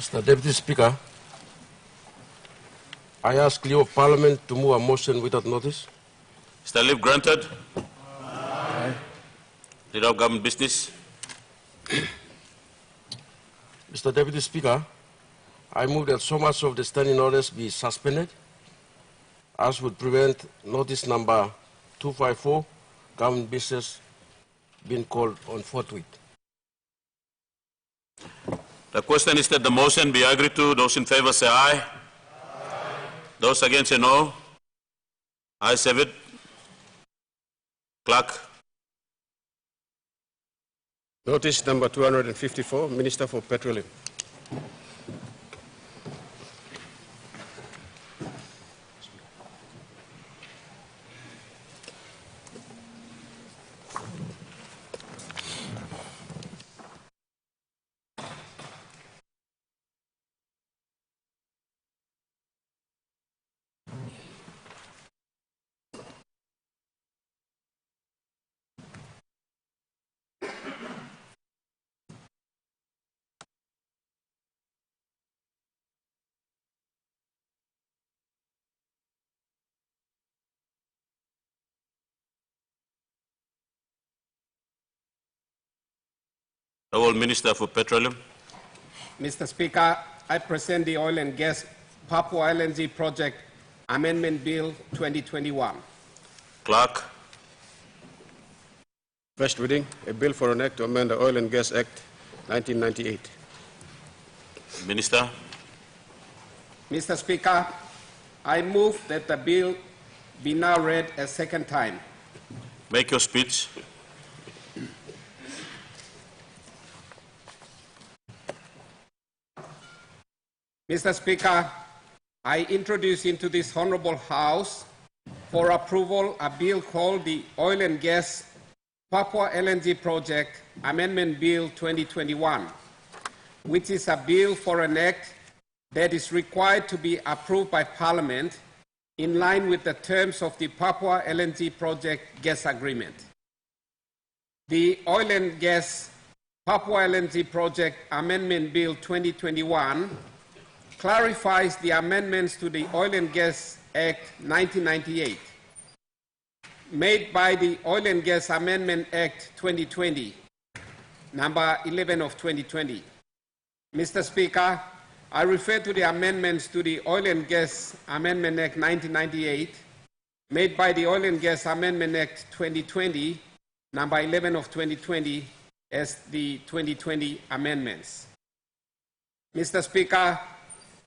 Mr. Deputy Speaker, I ask leave of Parliament to move a motion without notice. Mr. Leave granted. Aye. Leader of Government Business. Mr. Deputy Speaker, I move that so much of the standing orders be suspended as would prevent notice number 254, Government Business, being called on forthwith. The question is that the motion be agreed to. Those in favor say aye. Aye. Those against say no. Ayes have it. Clerk. Notice number 254, Minister for Petroleum. Honourable Minister for Petroleum. Mr. Speaker, I present the Oil and Gas Papua LNG Project Amendment Bill 2021. Clerk. First reading, a bill for an act to amend the Oil and Gas Act 1998. Minister. Mr. Speaker, I move that the bill be now read a second time. Make your speech. Mr. Speaker, I introduce into this Honourable House for approval a bill called the Oil and Gas Papua LNG Project Amendment Bill 2021, which is a bill for an act that is required to be approved by Parliament in line with the terms of the Papua LNG Project Gas Agreement. The Oil and Gas Papua LNG Project Amendment Bill 2021 clarifies the amendments to the Oil and Gas Act 1998 made by the Oil and Gas Amendment Act 2020, number 11 of 2020. Mr. Speaker, I refer to the amendments to the Oil and Gas Amendment Act 1998 made by the Oil and Gas Amendment Act 2020, number 11 of 2020, as the 2020 amendments. Mr. Speaker,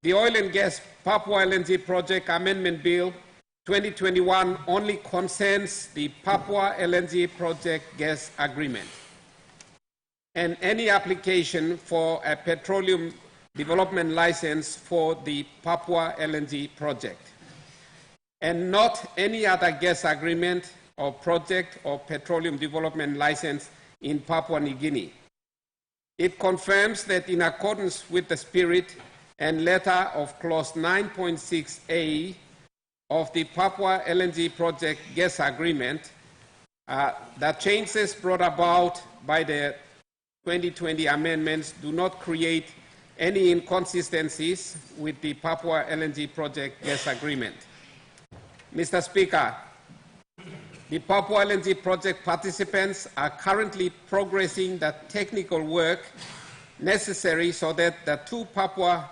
the Oil and Gas Papua LNG Project Amendment Bill 2021 only concerns the Papua LNG Project Gas Agreement and any application for a petroleum development license for the Papua LNG project, and not any other gas agreement or project or petroleum development license in Papua New Guinea. It confirms that in accordance with the spirit and letter of Clause 9.6a of the Papua LNG Project Gas Agreement, the changes brought about by the 2020 amendments do not create any inconsistencies with the Papua LNG Project Gas Agreement. Mr. Speaker, the Papua LNG Project participants are currently progressing the technical work necessary so that the two Papua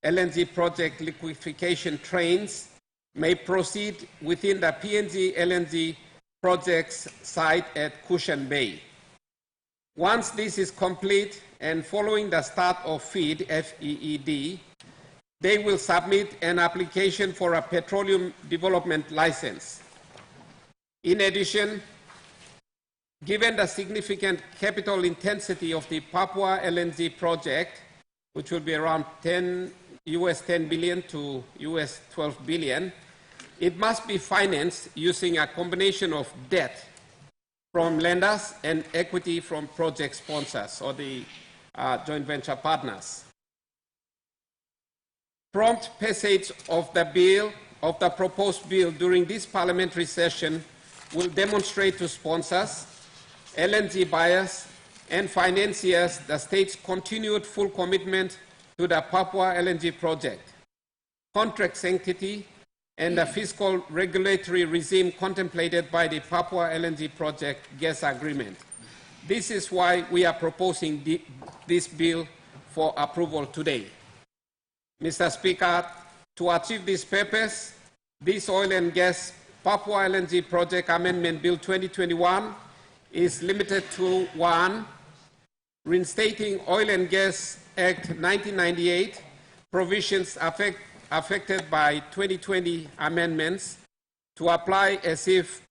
LNG project liquefaction trains may proceed within the PNG LNG project's site at Cushion Bay. Once this is complete and following the start of FEED, F-E-E-D, they will submit an application for a petroleum development license. In addition, given the significant capital intensity of the Papua LNG project, which will be around $10 billion to $12 billion, it must be financed using a combination of debt from lenders and equity from project sponsors or the joint venture partners. Prompt passage of the proposed bill during this parliamentary session will demonstrate to sponsors, LNG buyers, and financiers the state's continued full commitment to the Papua LNG project, contract sanctity, and the fiscal regulatory regime contemplated by the Papua LNG project gas agreement. This is why we are proposing this bill for approval today. Mr. Speaker, to achieve this purpose, this oil and gas Papua LNG project amendment bill 2021 is limited to 1, reinstating Oil and Gas Act 1998 provisions affected by 2020 amendments to apply as if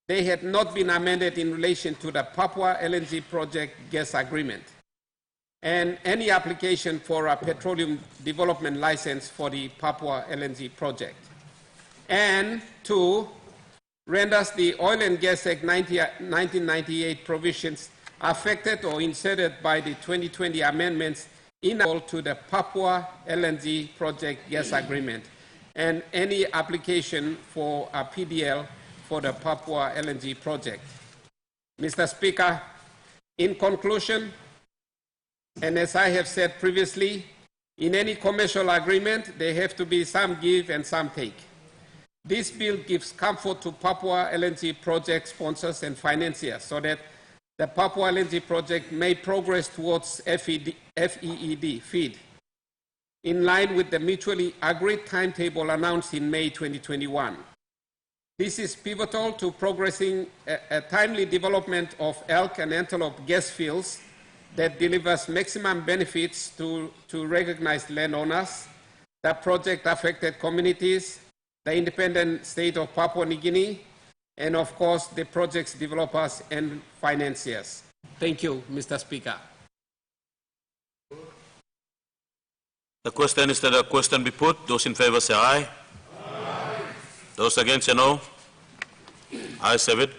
they had not been amended in relation to the Papua LNG project gas agreement, and any application for a petroleum development license for the Papua LNG project. And 2, renders the Oil and Gas Act 1998 provisions affected or inserted by the 2020 amendments ineligible to the Papua LNG project gas agreement, and any application for a PDL for the Papua LNG project. Mr. Speaker, in conclusion, and as I have said previously, in any commercial agreement, there have to be some give and some take. This bill gives comfort to Papua LNG project sponsors and financiers so that the Papua LNG project may progress towards FEED, FEED, in line with the mutually agreed timetable announced in May 2021. This is pivotal to progressing a timely development of elk and antelope gas fields that delivers maximum benefits to recognized landowners, the project-affected communities, the independent state of Papua New Guinea, and of course the project's developers and financiers. Thank you, Mr. Speaker. The question is that the question be put. Those in favor say aye. Aye. Those against say no. Ayes have it.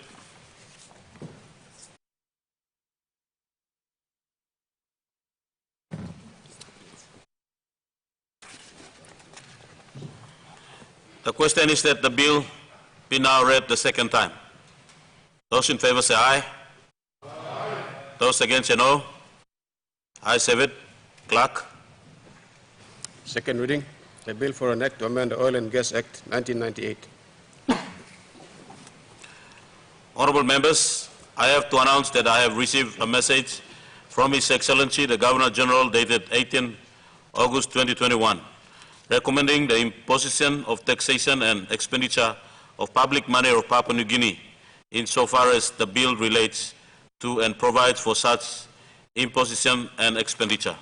The question is that the bill be now read the second time. Those in favor say aye. Aye. Those against say no. Ayes have it. Clerk. Second reading, the bill for an act to amend the Oil and Gas Act 1998. Honorable members, I have to announce that I have received a message from His Excellency the Governor General dated 18 August 2021, recommending the imposition of taxation and expenditure of public money of Papua New Guinea insofar as the bill relates to and provides for such imposition and expenditure.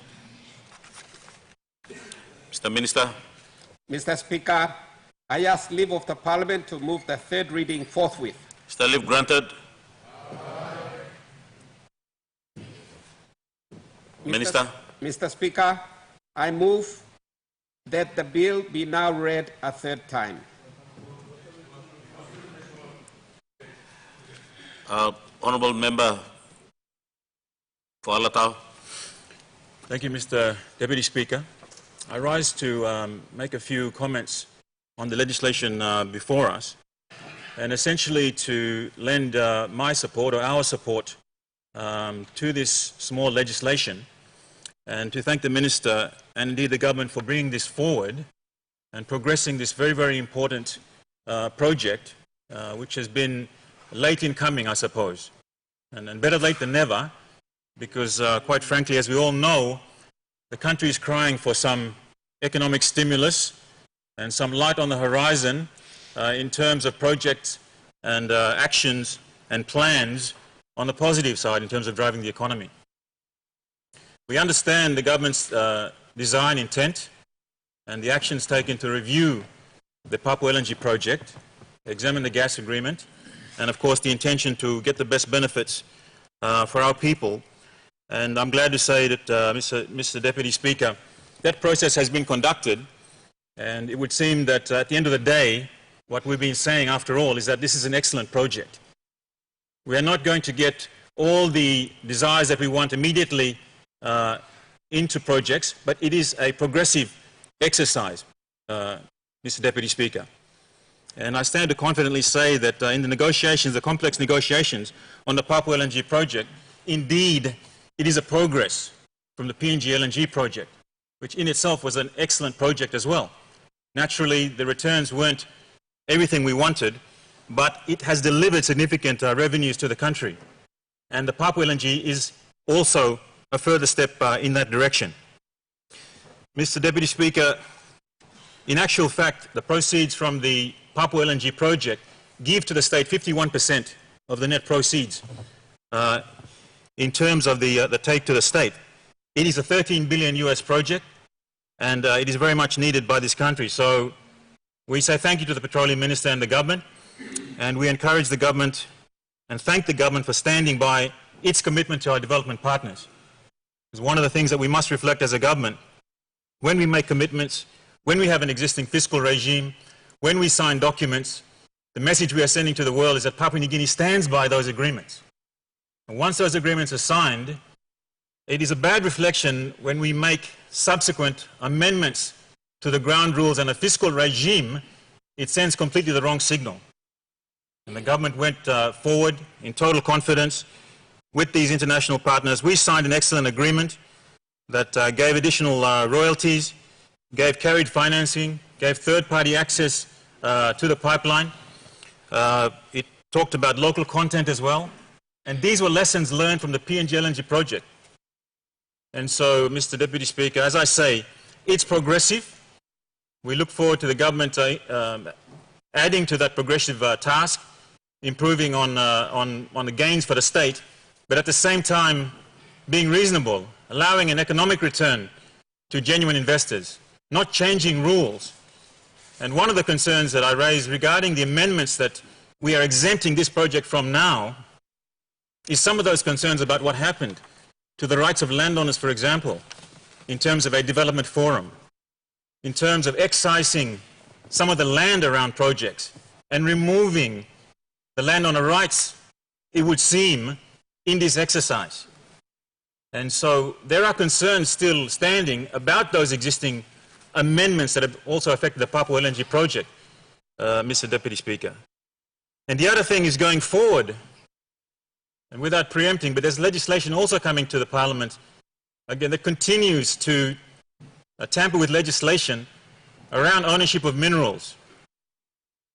Mr. Minister. Mr. Speaker, I ask leave of the Parliament to move the third reading forthwith. Mr. Leave granted. Minister. Mr. Speaker, I move that the bill be now read a third time. Honourable Member for Alatau. Thank you, Mr. Deputy Speaker. I rise to make a few comments on the legislation before us, and essentially to lend my support or our support to this small legislation, and to thank the Minister and indeed the government for bringing this forward and progressing this very, very important project, which has been late in coming, I suppose, and better late than never, because quite frankly, as we all know, the country is crying for some economic stimulus and some light on the horizon in terms of projects and actions and plans on the positive side in terms of driving the economy. We understand the government's design intent and the actions taken to review the Papua LNG project, examine the gas agreement, and of course the intention to get the best benefits for our people. And I'm glad to say that, Mr. Deputy Speaker, that process has been conducted, and it would seem that at the end of the day, what we've been saying after all is that this is an excellent project. We are not going to get all the desires that we want immediately into projects, but it is a progressive exercise, Mr. Deputy Speaker. And I stand to confidently say that in the negotiations, the complex negotiations on the Papua LNG project, indeed, it is a progress from the PNG LNG project, which in itself was an excellent project as well. Naturally, the returns weren't everything we wanted, but it has delivered significant revenues to the country. And the Papua LNG is also a further step in that direction. Mr. Deputy Speaker, in actual fact, the proceeds from the Papua LNG project give to the state 51% of the net proceeds in terms of the take to the state. It is a $13 billion US project, and it is very much needed by this country. So we say thank you to the Petroleum Minister and the government, and we encourage the government and thank the government for standing by its commitment to our development partners. It's one of the things that we must reflect as a government. When we make commitments, when we have an existing fiscal regime, when we sign documents, the message we are sending to the world is that Papua New Guinea stands by those agreements. And once those agreements are signed, it is a bad reflection when we make subsequent amendments to the ground rules and the fiscal regime. It sends completely the wrong signal. And the government went forward in total confidence with these international partners. We signed an excellent agreement that gave additional royalties, gave carried financing, gave third-party access to the pipeline. It talked about local content as well. And these were lessons learned from the PNG LNG project. And so, Mr. Deputy Speaker, as I say, it's progressive. We look forward to the government adding to that progressive task, improving on the gains for the state, but at the same time being reasonable, allowing an economic return to genuine investors, not changing rules. And one of the concerns that I raised regarding the amendments that we are exempting this project from now is some of those concerns about what happened to the rights of landowners, for example, in terms of a development forum, in terms of excising some of the land around projects and removing the landowner rights, it would seem, in this exercise. And so there are concerns still standing about those existing amendments that have also affected the Papua LNG project, Mr. Deputy Speaker. And the other thing is going forward, and without preempting, but there's legislation also coming to the Parliament, again, that continues to tamper with legislation around ownership of minerals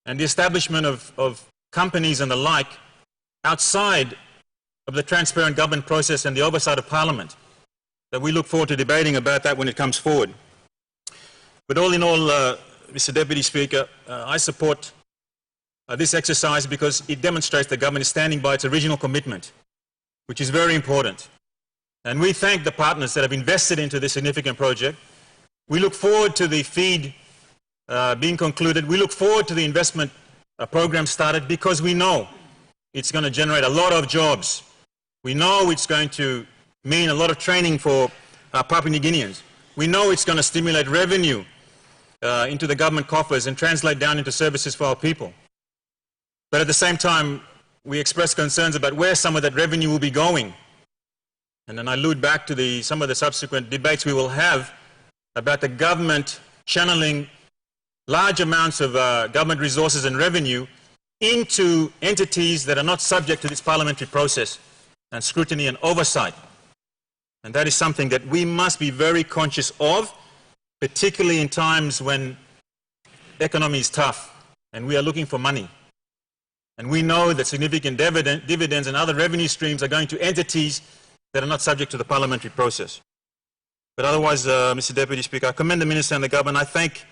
and the establishment of companies and the like outside of the transparent government process and the oversight of Parliament, that we look forward to debating about that when it comes forward. But all in all, Mr. Deputy Speaker, I support this exercise because it demonstrates the government is standing by its original commitment, which is very important. And we thank the partners that have invested into this significant project. We look forward to the FEED being concluded. We look forward to the investment program started because we know it's going to generate a lot of jobs. We know it's going to mean a lot of training for Papua New Guineans. We know it's going to stimulate revenue into the government coffers and translate down into services for our people. But at the same time, we express concerns about where some of that revenue will be going. And then I allude back to some of the subsequent debates we will have about the government channeling large amounts of government resources and revenue into entities that are not subject to this parliamentary process and scrutiny and oversight. And that is something that we must be very conscious of, particularly in times when the economy is tough and we are looking for money. And we know that significant dividends and other revenue streams are going to entities that are not subject to the parliamentary process. But otherwise, Mr. Deputy Speaker, I commend the Minister and the government. I thank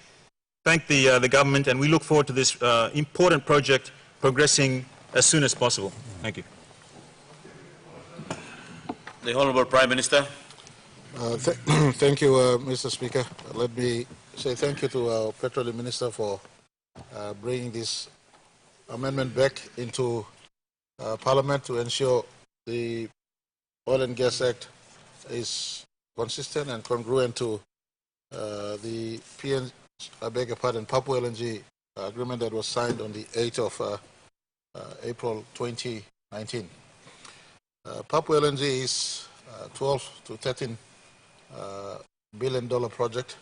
the government, and we look forward to this important project progressing as soon as possible. Thank you. The Honourable Prime Minister. Thank you, Mr. Speaker. Let me say thank you to our Petroleum Minister for bringing this amendment back into Parliament to ensure the Oil and Gas Act is consistent and congruent to the Papua LNG agreement that was signed on the 8th of April 2019. Papua LNG is $12 to $13 billion project.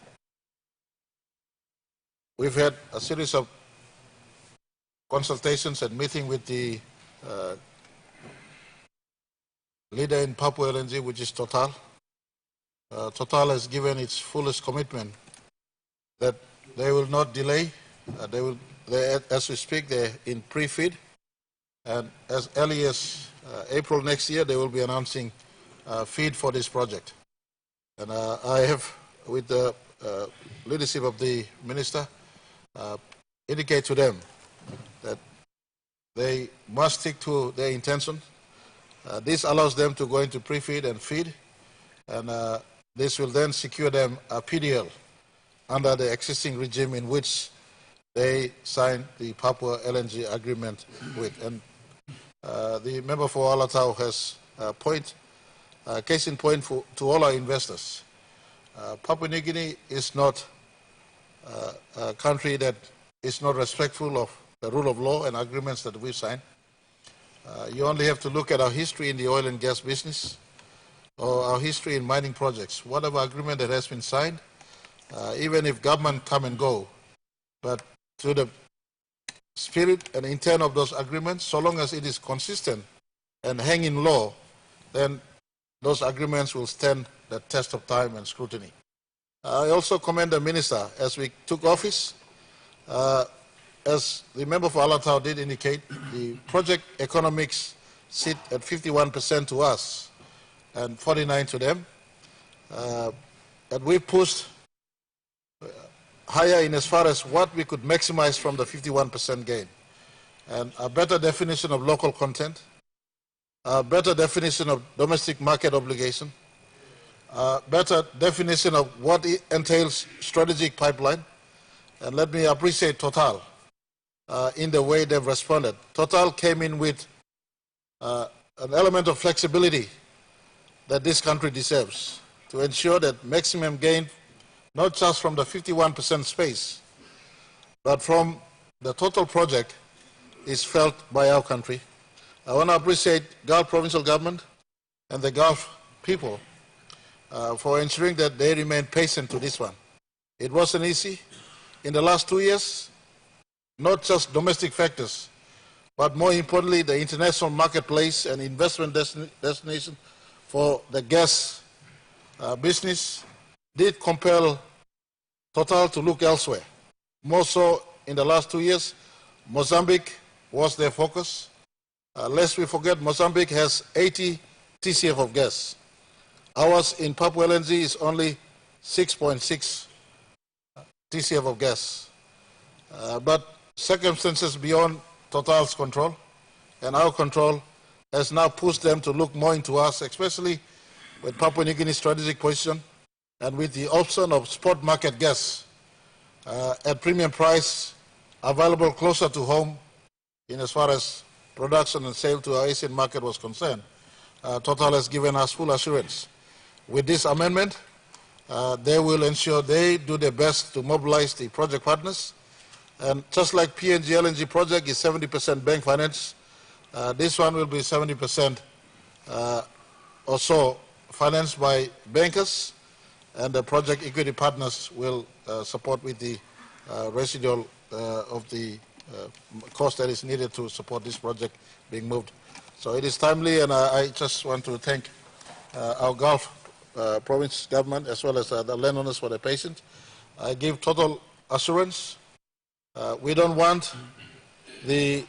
We've had a series of consultations and meeting with the leader in Papua LNG, which is Total. Total has given its fullest commitment that they will not delay. As we speak, they're in pre-FEED, and as early as April next year, they will be announcing FEED for this project. And I have, with the leadership of the minister, indicate to them that they must stick to their intention. This allows them to go into pre-FEED and FEED, and this will then secure them a PDL under the existing regime in which they signed the Papua LNG agreement with. And the member for Alatau has case in point to all our investors. Papua New Guinea is not a country that is not respectful of the rule of law and agreements that we've signed. You only have to look at our history in the oil and gas business or our history in mining projects. Whatever agreement that has been signed, even if government come and go, but to the spirit and intent of those agreements, so long as it is consistent and hang in law, then those agreements will stand the test of time and scrutiny. I also commend the minister as we took office. As the member for Alatau did indicate, the project economics sit at 51% to us and 49% to them. And we pushed higher in as far as what we could maximize from the 51% gain. And a better definition of local content, a better definition of domestic market obligation, a better definition of what it entails strategic pipeline. And let me appreciate Total in the way they've responded. Total came in with an element of flexibility that this country deserves to ensure that maximum gain, not just from the 51% space, but from the total project is felt by our country. I want to appreciate Gulf Provincial Government and the Gulf people for ensuring that they remain patient to this one. It wasn't easy. In the last 2 years, not just domestic factors, but more importantly, the international marketplace and investment destination for the gas business did compel Total to look elsewhere. More so in the last 2 years, Mozambique was their focus. Lest we forget, Mozambique has 80 TCF of gas. Ours in Papua LNG is only 6.6 TCF of gas. But circumstances beyond Total's control and our control has now pushed them to look more into us, especially with Papua New Guinea's strategic position and with the option of spot market gas at premium price available closer to home in as far as production and sale to our Asian market was concerned. Total has given us full assurance. With this amendment, they will ensure they do their best to mobilize the project partners. And just like PNG LNG project is 70% bank finance, this one will be 70% or so financed by bankers, and the project equity partners will support with the residual of the cost that is needed to support this project being moved. So it is timely, and I just want to thank our Gulf province government as well as the landowners for their patience. I give total assurance. We don't want the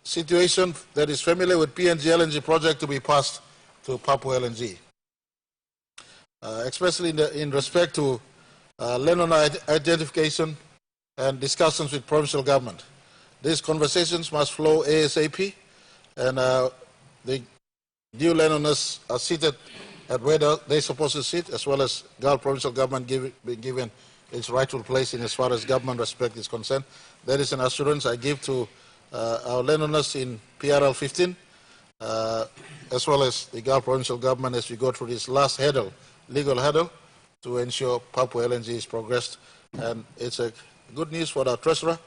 situation that is familiar with PNG LNG project to be passed to Papua LNG. Especially in respect to landowner identification and discussions with provincial government. These conversations must flow ASAP, and the new landowners are seated at where they're supposed to sit, as well as Gulf provincial government being given its rightful place in as far as government respect is concerned. That is an assurance I give to our landowners in PRL 15, as well as the Gulf provincial government as we go through this last hurdle, legal hurdle, to ensure Papua LNG is progressed. And it's a good news for our treasurer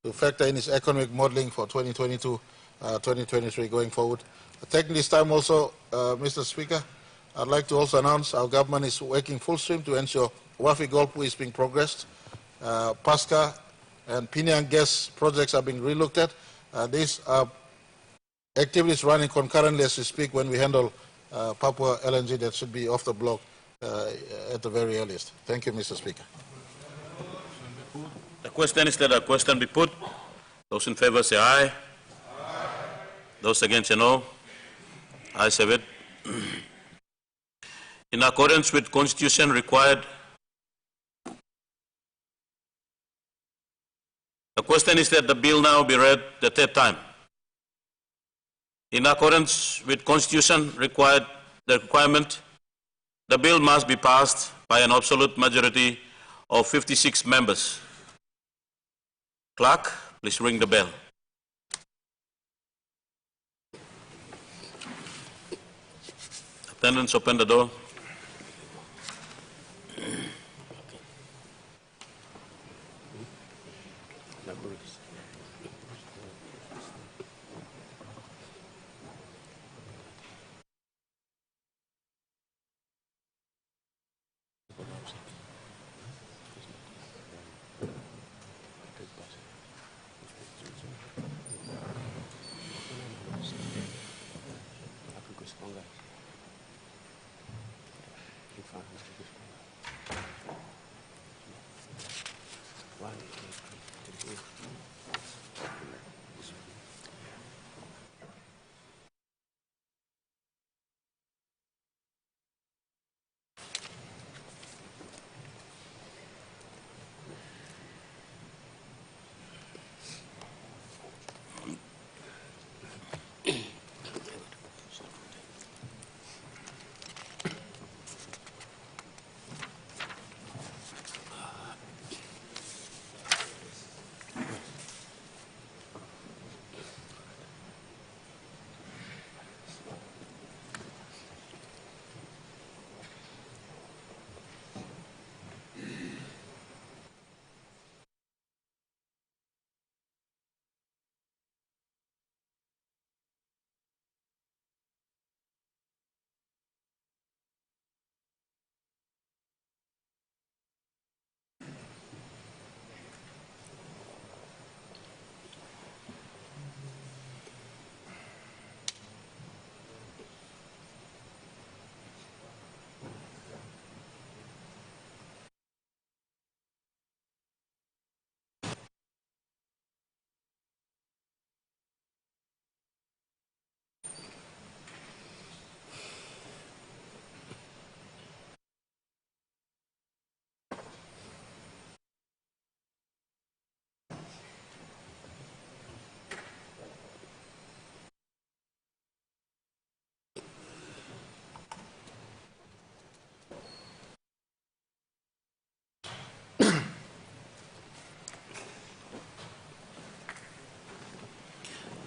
to factor in his economic modeling for 2022, 2023 going forward. Taking this time also, Mr. Speaker, I'd like to also announce our government is working full stream to ensure Wafi Golpu is being progressed. Pasca and Piniang gas projects are being relooked at. These are activities running concurrently as we speak when we handle Papua LNG that should be off the block at the very earliest. Thank you, Mr. Speaker. The question is that a question be put. Those in favor say aye. Those against say no. Ayes have it. In accordance with Constitution required, the question is that the bill now be read the third time. In accordance with Constitution required, the requirement, the bill must be passed by an absolute majority of 56 members. Clerk, please ring the bell. Attendants, open the door.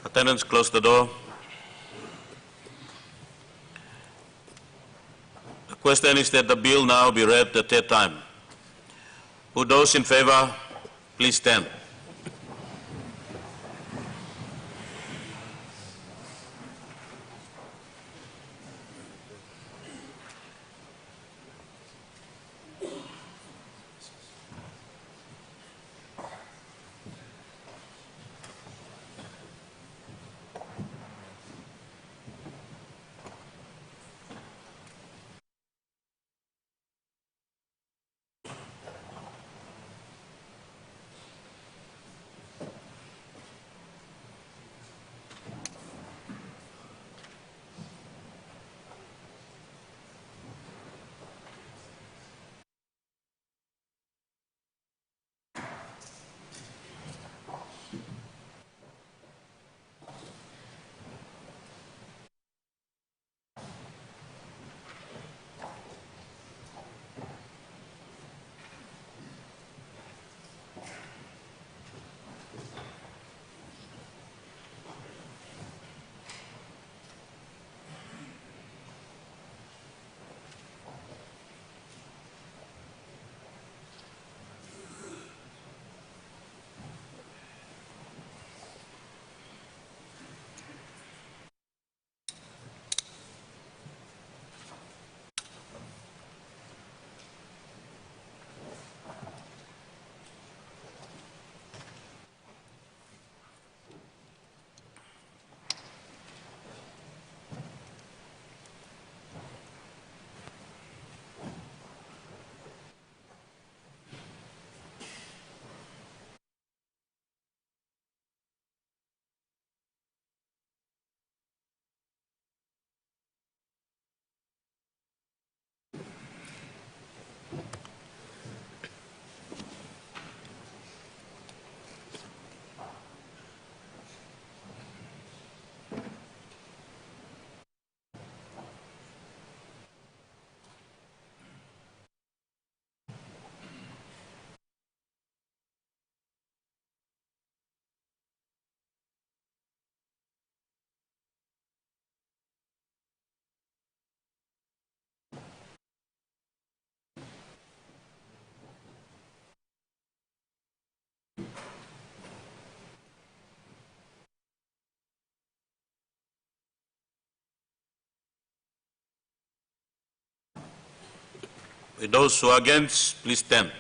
Attendants, close the door. The question is that the bill now be read the third time. Would those in favor please stand? With those who are against, please stand.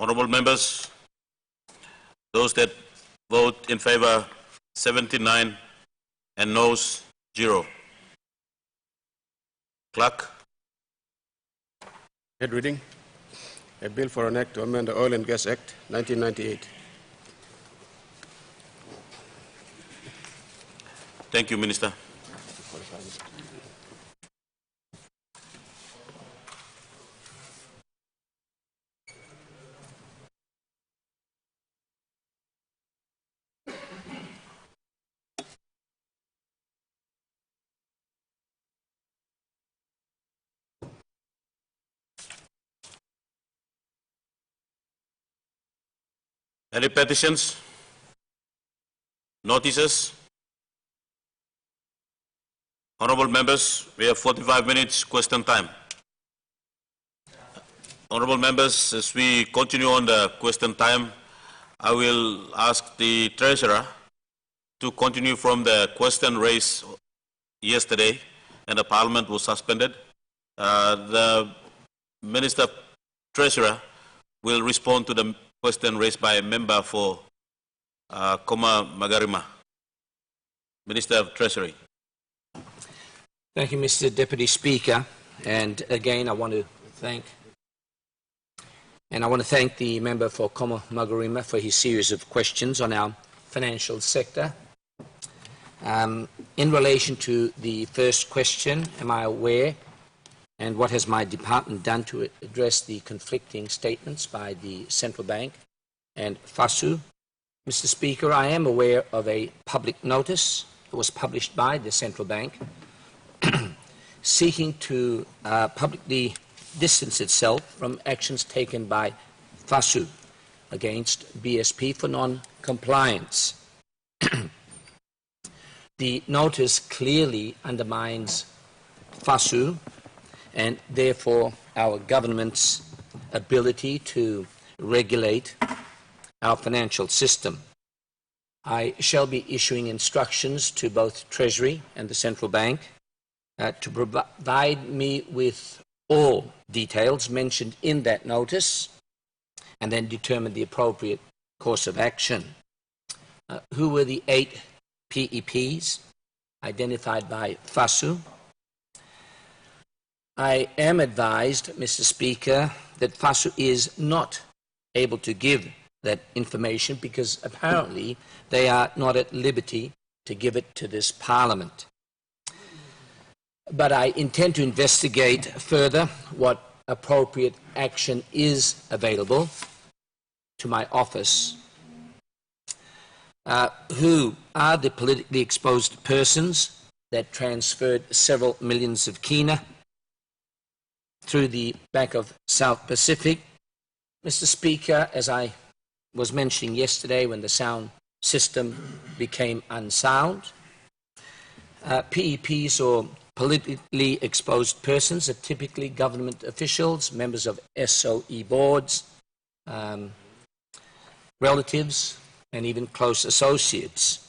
Honorable members, those that vote in favor 79 and noes 0. Clerk. Head reading. A bill for an act to amend the Oil and Gas Act 1998. Thank you, Minister. Any petitions? Notices? Honorable members, we have 45 minutes question time. Honorable members, as we continue on the question time, I will ask the Treasurer to continue from the question raised yesterday and the Parliament was suspended. The Minister Treasurer will respond to the question raised by a member for Koma Magarima. Minister of Treasury. Thank you, Mr. Deputy Speaker. And again, I want to thank the member for Koma Magarima for his series of questions on our financial sector. In relation to the first question, am I aware, and what has my department done to address the conflicting statements by the Central Bank and FASU? Mr. Speaker, I am aware of a public notice that was published by the Central Bank seeking to publicly distance itself from actions taken by FASU against BSP for non-compliance. The notice clearly undermines FASU and therefore our government's ability to regulate our financial system. I shall be issuing instructions to both Treasury and the Central Bank to provide me with all details mentioned in that notice and then determine the appropriate course of action. Who were the 8 PEPs identified by FASU? I am advised, Mr. Speaker, that FASU is not able to give that information because apparently they are not at liberty to give it to this Parliament. But I intend to investigate further what appropriate action is available to my office. Who are the politically exposed persons that transferred several millions of kina through the Bank of South Pacific Mr. Speaker, as I was mentioning yesterday when the sound system became unsound, PEPs or politically exposed persons are typically government officials, members of SOE boards, relatives, and even close associates.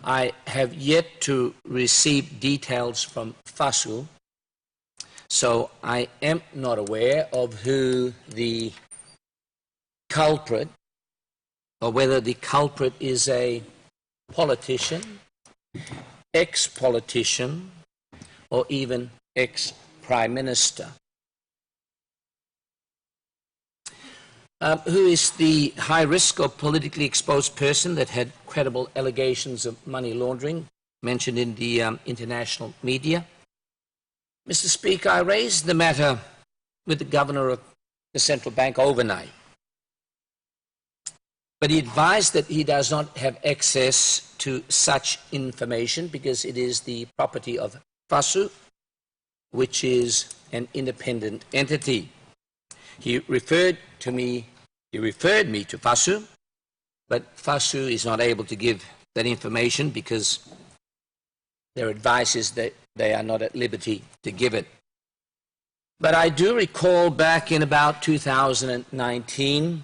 I have yet to receive details from FASU, so I am not aware of who the culprit, or whether the culprit is a politician, ex-politician, or even ex-prime minister. Who is the high-risk or politically exposed person that had credible allegations of money laundering mentioned in the international media? Mr. Speaker, I raised the matter with the governor of the central bank overnight, but he advised that he does not have access to such information because it is the property of FASU, which is an independent entity. He referred me to FASU, but FASU is not able to give that information because their advice is that they are not at liberty to give it. But I do recall back in about 2019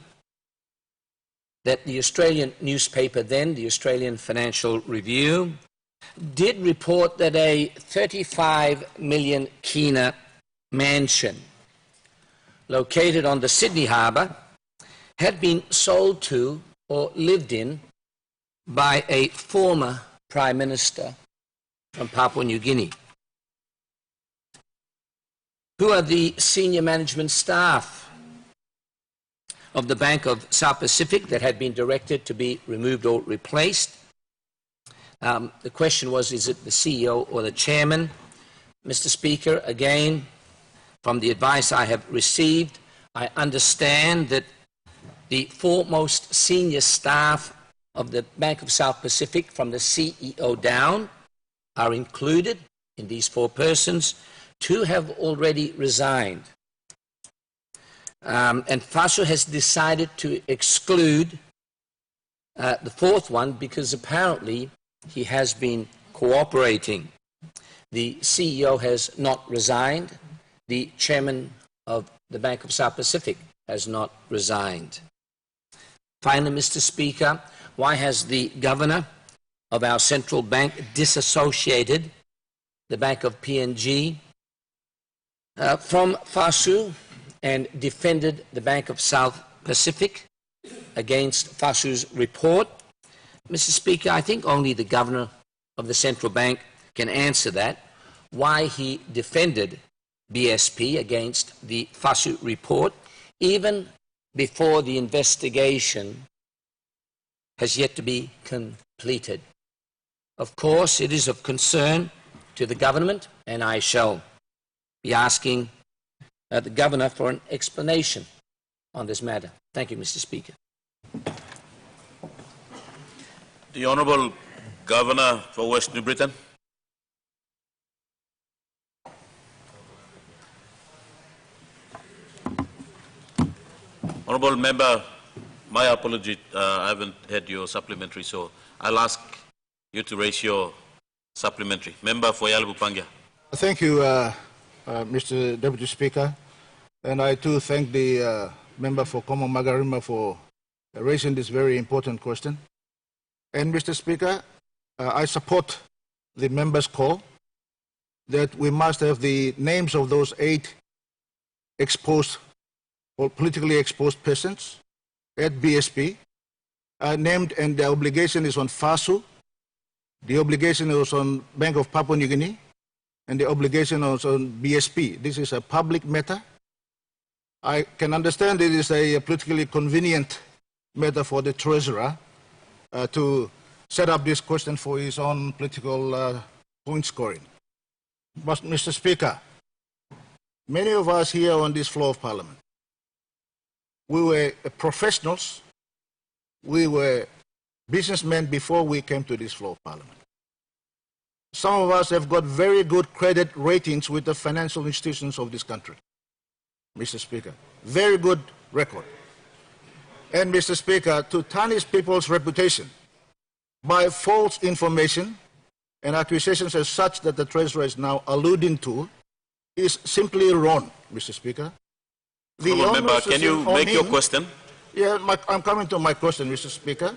that the Australian newspaper then, the Australian Financial Review, did report that a 35 million kina mansion located on the Sydney Harbour had been sold to or lived in by a former Prime Minister from Papua New Guinea. Who are the senior management staff of the Bank of South Pacific that had been directed to be removed or replaced? The question was, is it the CEO or the chairman? Mr. Speaker, again, from the advice I have received, I understand that the foremost senior staff of the Bank of South Pacific, from the CEO down, are included in these 4 persons. 2 have already resigned. And FASU has decided to exclude the 4th one because apparently he has been cooperating. The CEO has not resigned. The chairman of the Bank of South Pacific has not resigned. Finally, Mr. Speaker, why has the governor of our central bank disassociated the Bank of PNG from FASU and defended the Bank of South Pacific against FASU's report? Mr. Speaker, I think only the governor of the central bank can answer that, why he defended BSP against the FASU report, even before the investigation has yet to be completed. Of course, it is of concern to the government, and I shall be asking the governor for an explanation on this matter. Thank you, Mr. Speaker. The Honourable Governor for West New Britain. Honourable Member, my apology, I haven't had your supplementary, so I'll ask you to raise your supplementary. Member for Yalbu Pangia. Thank you, Mr. Deputy Speaker, and I too thank the member for Komo Magarima for raising this very important question. And Mr. Speaker, I support the member's call that we must have the names of those 8 exposed or politically exposed persons at BSP named, and the obligation is on FASU, the obligation is on Bank of Papua New Guinea, and the obligation is on BSP. This is a public matter. I can understand it is a politically convenient matter for the treasurer to set up this question for his own political point scoring. But Mr. Speaker, many of us here on this floor of Parliament, we were professionals, we were businessmen before we came to this floor of Parliament. Some of us have got very good credit ratings with the financial institutions of this country, Mr. Speaker. Very good record. and, Mr. Speaker, to tarnish people's reputation by false information and accusations as such that the Treasurer is now alluding to is simply wrong, Mr. Speaker. Member, can you make your question? Yeah, I'm coming to my question, Mr. Speaker.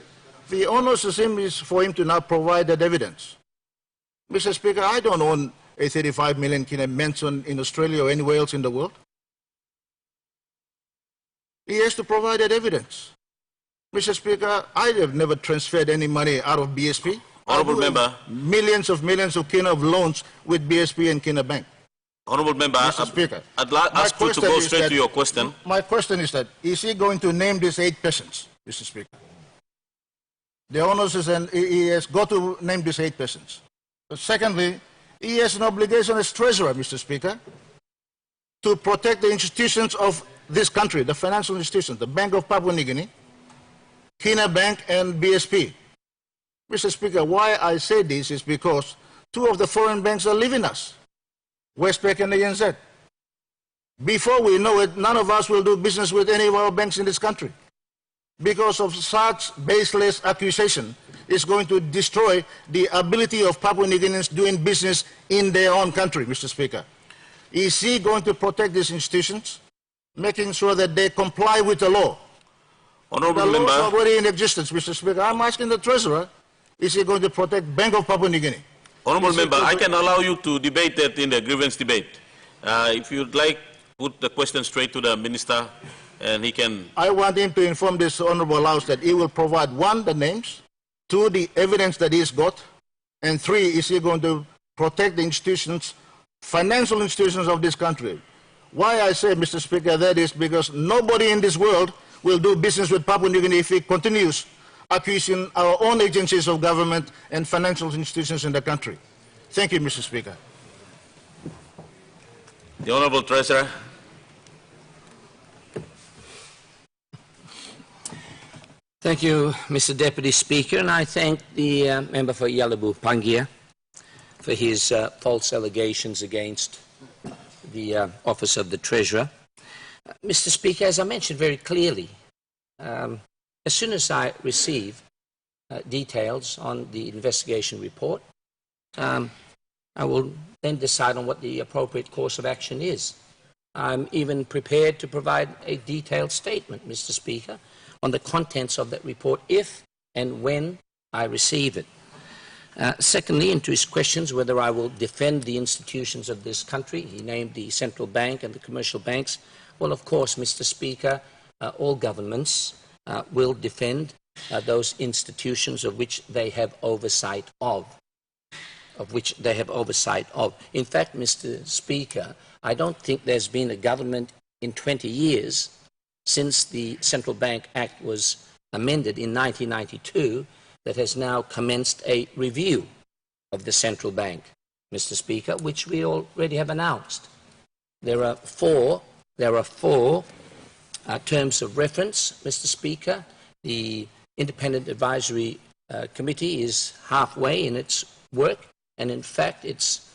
The onus is for him to now provide that evidence. Mr. Speaker, I don't own a 35 million kina mansion in Australia or anywhere else in the world. He has to provide that evidence. Mr. Speaker, I have never transferred any money out of BSP. Honourable Member. Millions of kina of loans with BSP and Kina Bank. Honourable Member, Mr. Speaker, I'd ask you to go straight to your question. My question is that, is he going to name these 8 persons, Mr. Speaker? The onus is, and he has got to name these 8 persons. But secondly, he has an obligation as Treasurer, Mr. Speaker, to protect the institutions of this country, the financial institutions, the Bank of Papua New Guinea, Kina Bank, and BSP. Mr. Speaker, why I say this is because 2 of the foreign banks are leaving us, Westpac and ANZ. Before we know it, none of us will do business with any of our banks in this country. Because of such baseless accusation, is going to destroy the ability of Papua New Guineans doing business in their own country, Mr. Speaker. Is he going to protect these institutions, making sure that they comply with the law? Honourable The Member. law is already in existence, Mr. Speaker. I'm asking the Treasurer, is he going to protect Bank of Papua New Guinea? Honourable Member, I can allow you to debate that in the grievance debate. If you'd like, put the question straight to the Minister, and he can... I want him to inform this Honourable House that he will provide 1, the names, 2, the evidence that he's got, and 3, is he going to protect the institutions, financial institutions of this country. Why I say, Mr. Speaker, that is because nobody in this world will do business with Papua New Guinea if he continues accusing our own agencies of government and financial institutions in the country. Thank you, Mr. Speaker. The Honourable Treasurer. Thank you, Mr. Deputy Speaker, and I thank the member for Yalabu Pangia for his false allegations against the Office of the Treasurer. Mr. Speaker, as I mentioned very clearly, as soon as I receive details on the investigation report, I will then decide on what the appropriate course of action is. I'm even prepared to provide a detailed statement, Mr. Speaker, on the contents of that report if and when I receive it. Secondly, into his questions whether I will defend the institutions of this country, he named the central bank and the commercial banks. Well, of course, Mr. Speaker, all governments will defend those institutions of which they have oversight of. In fact, Mr. Speaker, I don't think there's been a government in 20 years since the Central Bank Act was amended in 1992 that has now commenced a review of the central bank, Mr. Speaker, which we already have announced. There are four terms of reference, Mr. Speaker. The Independent Advisory Committee is halfway in its work, and in fact it's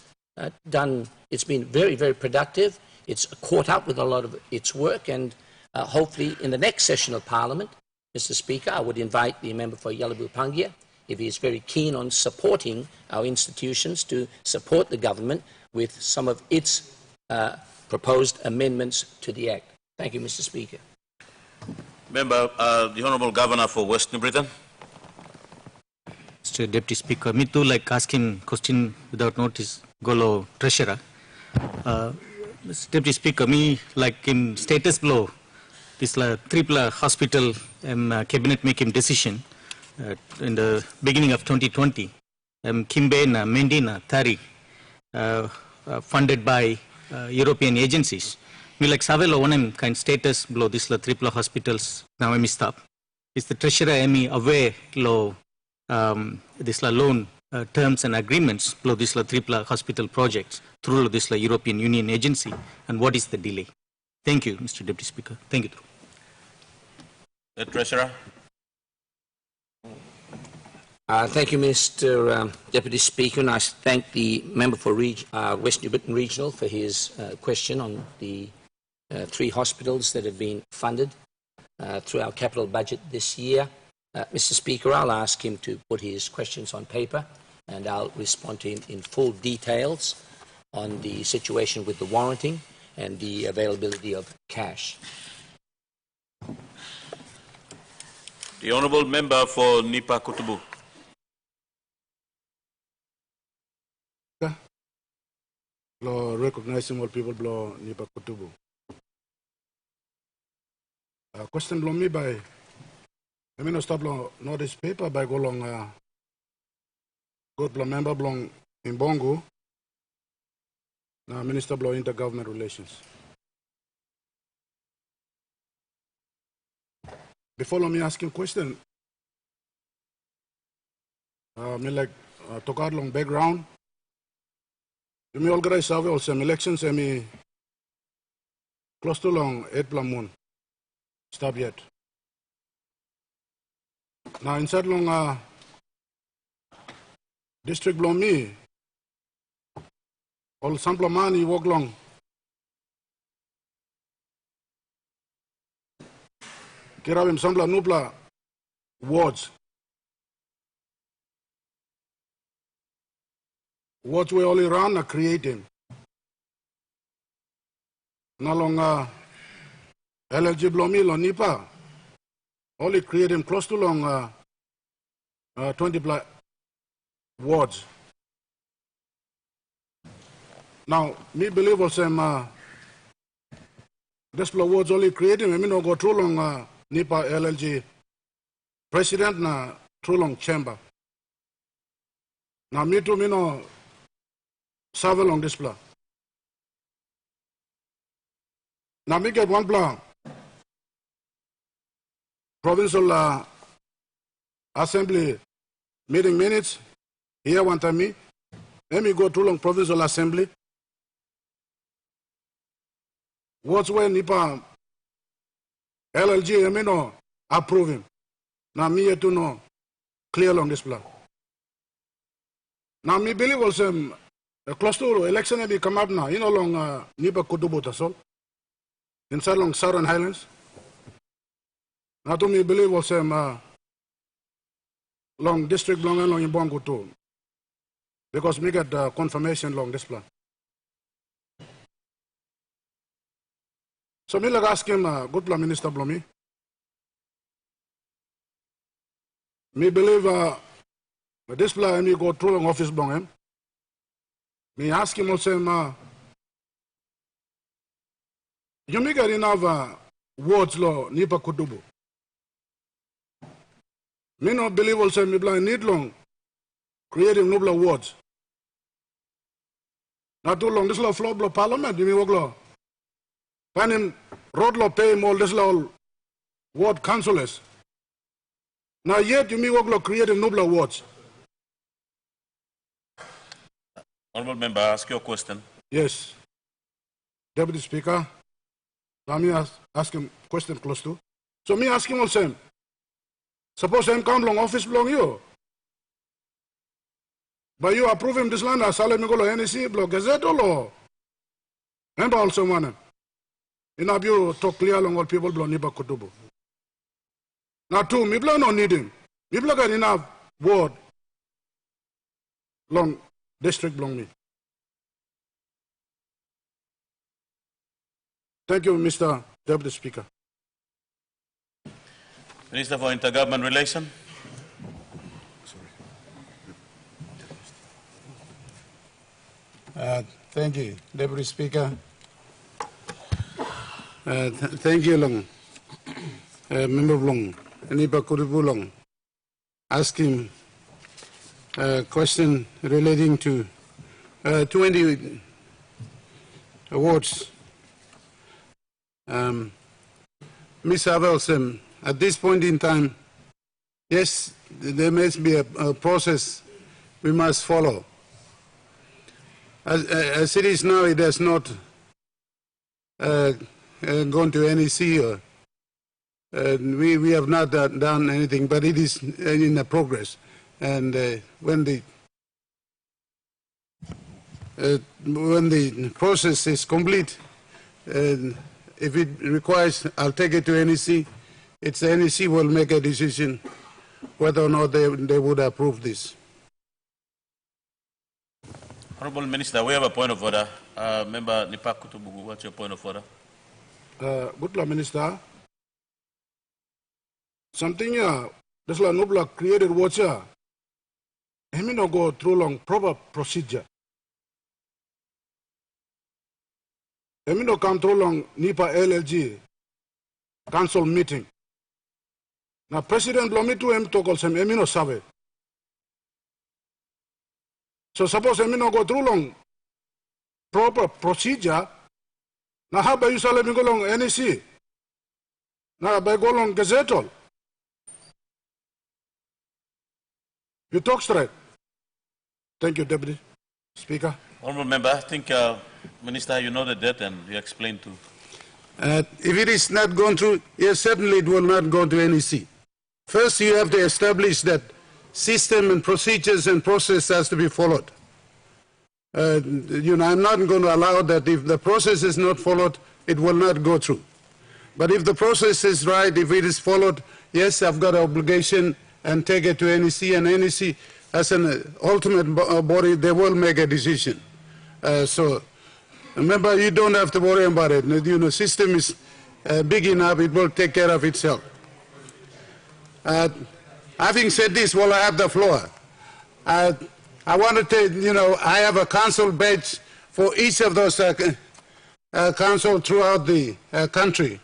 been very, very productive. It's caught up with a lot of its work, and hopefully in the next session of Parliament, Mr. Speaker, I would invite the member for Yalabu Pangia, if he is very keen on supporting our institutions, to support the government with some of its proposed amendments to the Act. Thank you, Mr. Speaker. Member, the Honourable Governor for West New Britain. Mr. Deputy Speaker, me too like asking question without notice, Golo Treasurer. Mr. Deputy Speaker, me like in status below, this triple hospital cabinet making decision in the beginning of 2020. Kimbena, Mendina, Thari, funded by European agencies. Me like Savelo one kind status below this triple hospitals now I'm stop. Is the Treasurer aware lo this loan terms and agreements below this triple hospital projects through this European Union agency, and what is the delay? Thank you, Mr. Deputy Speaker. Thank you. The Treasurer. Thank you, Mr. Deputy Speaker, and I thank the member for West New Britain Regional for his question on the 3 hospitals that have been funded through our capital budget this year. Mr. Speaker, I'll ask him to put his questions on paper, and I'll respond to him in full details on the situation with the warranting and the availability of cash. The Honourable Member for Nipa Kutubu. Blow recognizing all people blow Nipa Kutubu. Question blow me by I mean stop blow notice paper by go long good blow member blow in Bongo. Now Minister blow intergovernment relations. Before me asking question, me like talk out long background. Me organize survey also elections and me close to long 8 moon. Stop yet. Now inside long district blow me all sample money walk long. Kirabim sample nupla wards. What we only run are creating. No longer eligible meal on Nipa. Only creating close to long 20 wards. Now, me believe also this wards only creating. I mean, no go through long Nipa LLG president na through long chamber. Now, me too, me no serve along this plan. Now, me get one plan. Provincial Assembly meeting minutes. Here one time me. Let me go to long Provincial Assembly. What's where Nipa LLG, I mean, no, approve him. Now, me here to know clear along this plan. Now, me believe also close to election may come up now, you know, long Nipa Kutubu Tasol, inside long Southern Highlands. Now, to me believe also long district long and long in Bongo too, because me get confirmation long this plan. So me like ask him, good plan Minister Blomi. Me believe this plan me go through long office blong him. Me ask him also, you make enough words law Nipa Kutubu. Me no believe also me blind need long creating noble words. Not too long this law floor blow parliament, you me work law. Find him road law pay him all this law ward councillors. Now yet you me work law creating noble words. Honourable Member, ask your question. Yes. Deputy Speaker, let me ask him question close to. So me ask him also, suppose him come long office belong you. But you approve him this land as Salem Golo NEC block Gazette or law. Remember also one. In you talk clear along all people blow Nipa Kutubu. Now two, me blow no need him. Me blow got enough word long district belong me. Thank you, Mr. Deputy Speaker. Minister for Intergovernment Relations. Thank you, Deputy Speaker. Thank you, Long. Member Long, Nipa Kutubu Long, asking a question relating to 20 awards. Ms. Avelsem, at this point in time, yes, there must be a process we must follow. As it is now, it has not gone to NEC, or we have not done anything, but it is in the progress. And when the process is complete, if it requires, I'll take it to NEC it's the NEC will make a decision whether or not they would approve this. Honorable Minister, we have a point of order. Member Nipakutubugu, what's your point of order? Good Lord, Minister. Something this la nobla created watcher. He may not go through long proper procedure. He may not come through long NIPA LLG council meeting. Now President Blomitu him to call some Emino Sabe. So suppose Emino go through long proper procedure. Now how about you say go long NEC? Now by go long Gazette. You talk straight. Thank you, Deputy Speaker. Honorable Member, I think, Minister, you noted that and you explained too. If it is not gone through, yes, certainly it will not go to NEC. First, you have to establish that system and procedures and process has to be followed. I'm not going to allow that if the process is not followed, it will not go through. But if the process is right, if it is followed, yes, I've got an obligation and take it to NEC, and NEC as an ultimate body, they will make a decision. So remember, you don't have to worry about it. The system is big enough, it will take care of itself. Having said this, while I have the floor, I want to tell, I have a council badge for each of those councils throughout the country.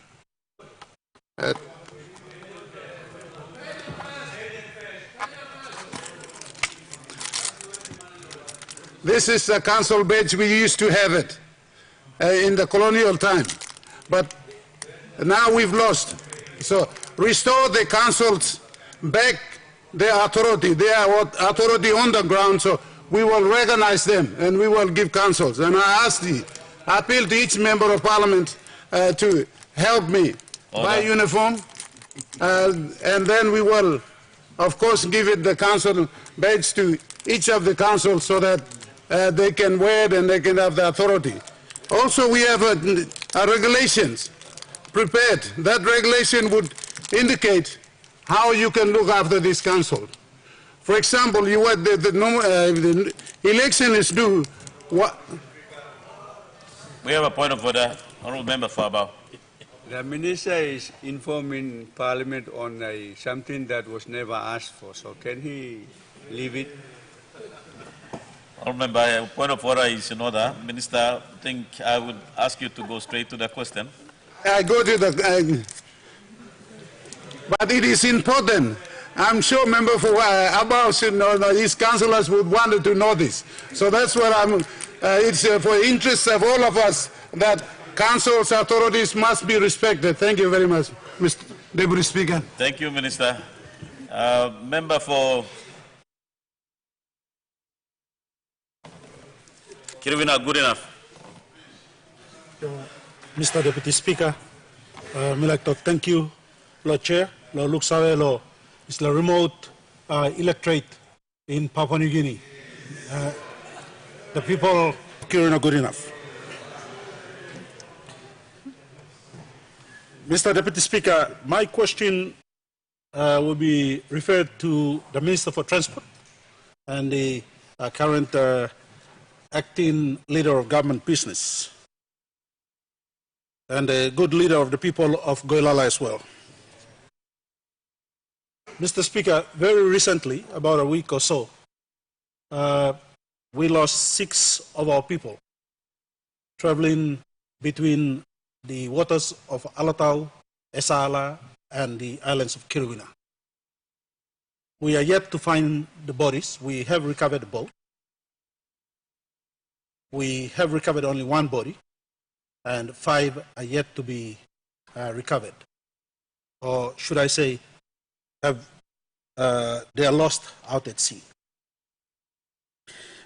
This is a council badge. We used to have it in the colonial time, but now we've lost. So restore the councils back their authority. They are authority on the ground, so we will recognize them and we will give councils. And I appeal to each member of parliament to help me buy uniform, and then we will, of course, give it the council badge to each of the councils so that they can wear it and they can have the authority. Also, we have regulations prepared. That regulation would indicate how you can look after this council. For example, the election is due. We have a point of order. Honorable Member Fabao. The Minister is informing Parliament on something that was never asked for, so can he leave it? Honorable Member, point of order is in order. Minister, I think I would ask you to go straight to the question. I go to the... but it is important. I'm sure member for Abao, his councillors would want to know this. So that's what it's for the interest of all of us that council's authorities must be respected. Thank you very much, Mr. Deputy Speaker. Thank you, Minister. Member for Kiribina, good enough. Mr. Deputy Speaker, I'd like to thank you, Lord Chair, Lord Luxave, it's the remote electorate in Papua New Guinea. The people of Kiribina good enough. Mr. Deputy Speaker, my question will be referred to the Minister for Transport and the current acting leader of government business and a good leader of the people of Goilala as well. Mr. Speaker, very recently, about a week or so, we lost 6 of our people traveling between the waters of Alatau, Esala, and the islands of Kiribina. We are yet to find the bodies. We have recovered the boat. We have recovered only 1 body, and 5 are yet to be recovered. Or should I say, they are lost out at sea.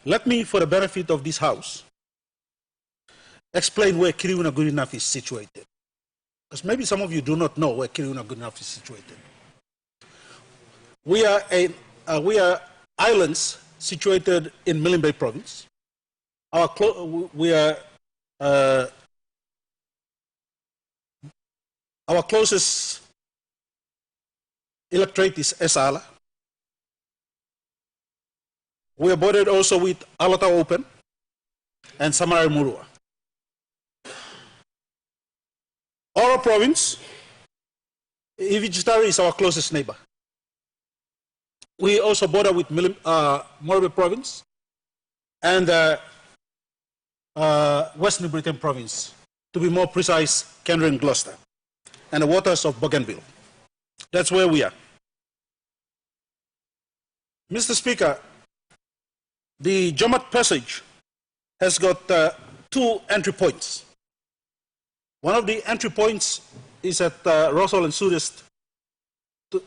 Let me, for the benefit of this House, explain where Kiribina good enough is situated. Because maybe some of you do not know where Kiribina good enough is situated. We are islands situated in Milne Bay province. Our closest electorate is Esala. We are bordered also with Alatau Open and Samarai Murua. Oro province, Ivijitari is our closest neighbor. We also border with Morobe province and West New Britain province, to be more precise, Kendra and Gloucester, and the waters of Bougainville. That's where we are. Mr. Speaker, the Jomat Passage has got 2 entry points. One of the entry points is at Rosal and Sudest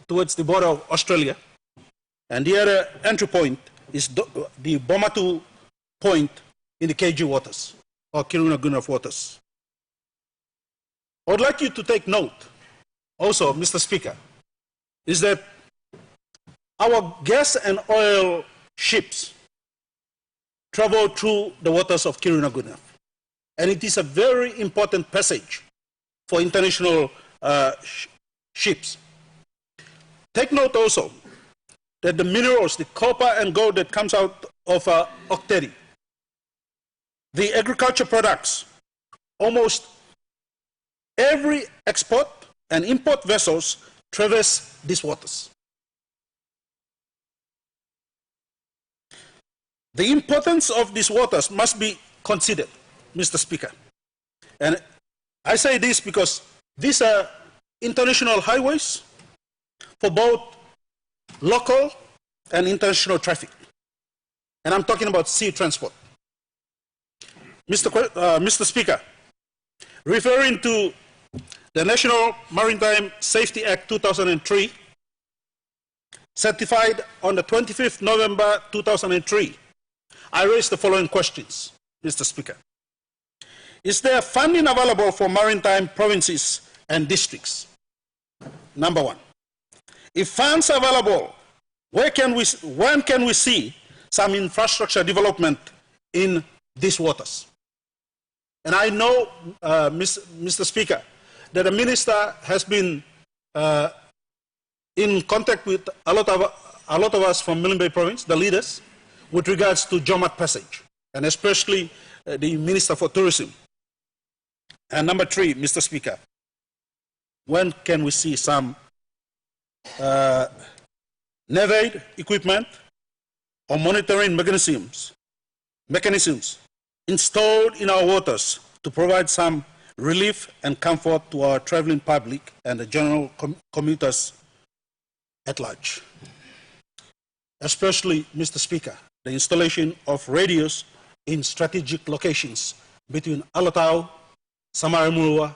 towards the border of Australia. And the other entry point is the Bomatu point in the KG waters, or Kiruna-Gunrup waters. I would like you to take note also, Mr. Speaker, is that our gas and oil ships travel through the waters of Kiruna-Gunrup. And it is a very important passage for international ships. Take note also that the minerals, the copper and gold that comes out of Okteri, the agriculture products, almost every export and import vessels traverse these waters. The importance of these waters must be considered, Mr. Speaker. And I say this because these are international highways for both local and international traffic. And I'm talking about sea transport. Mr. Speaker, referring to the National Maritime Safety Act 2003, certified on the 25th November 2003, I raised the following questions, Mr. Speaker. Is there funding available for maritime provinces and districts? Number one. If funds are available, when can we see some infrastructure development in these waters? And I know, Mr. Speaker, that the minister has been in contact with a lot of us from Milimbe province, the leaders, with regards to Jomat Passage, and especially the Minister for Tourism. And number three, Mr. Speaker, when can we see some NAVAID equipment or monitoring mechanisms installed in our waters to provide some relief and comfort to our traveling public and the general commuters at large? Especially, Mr. Speaker, the installation of radios in strategic locations between Alatau, Samarimurua,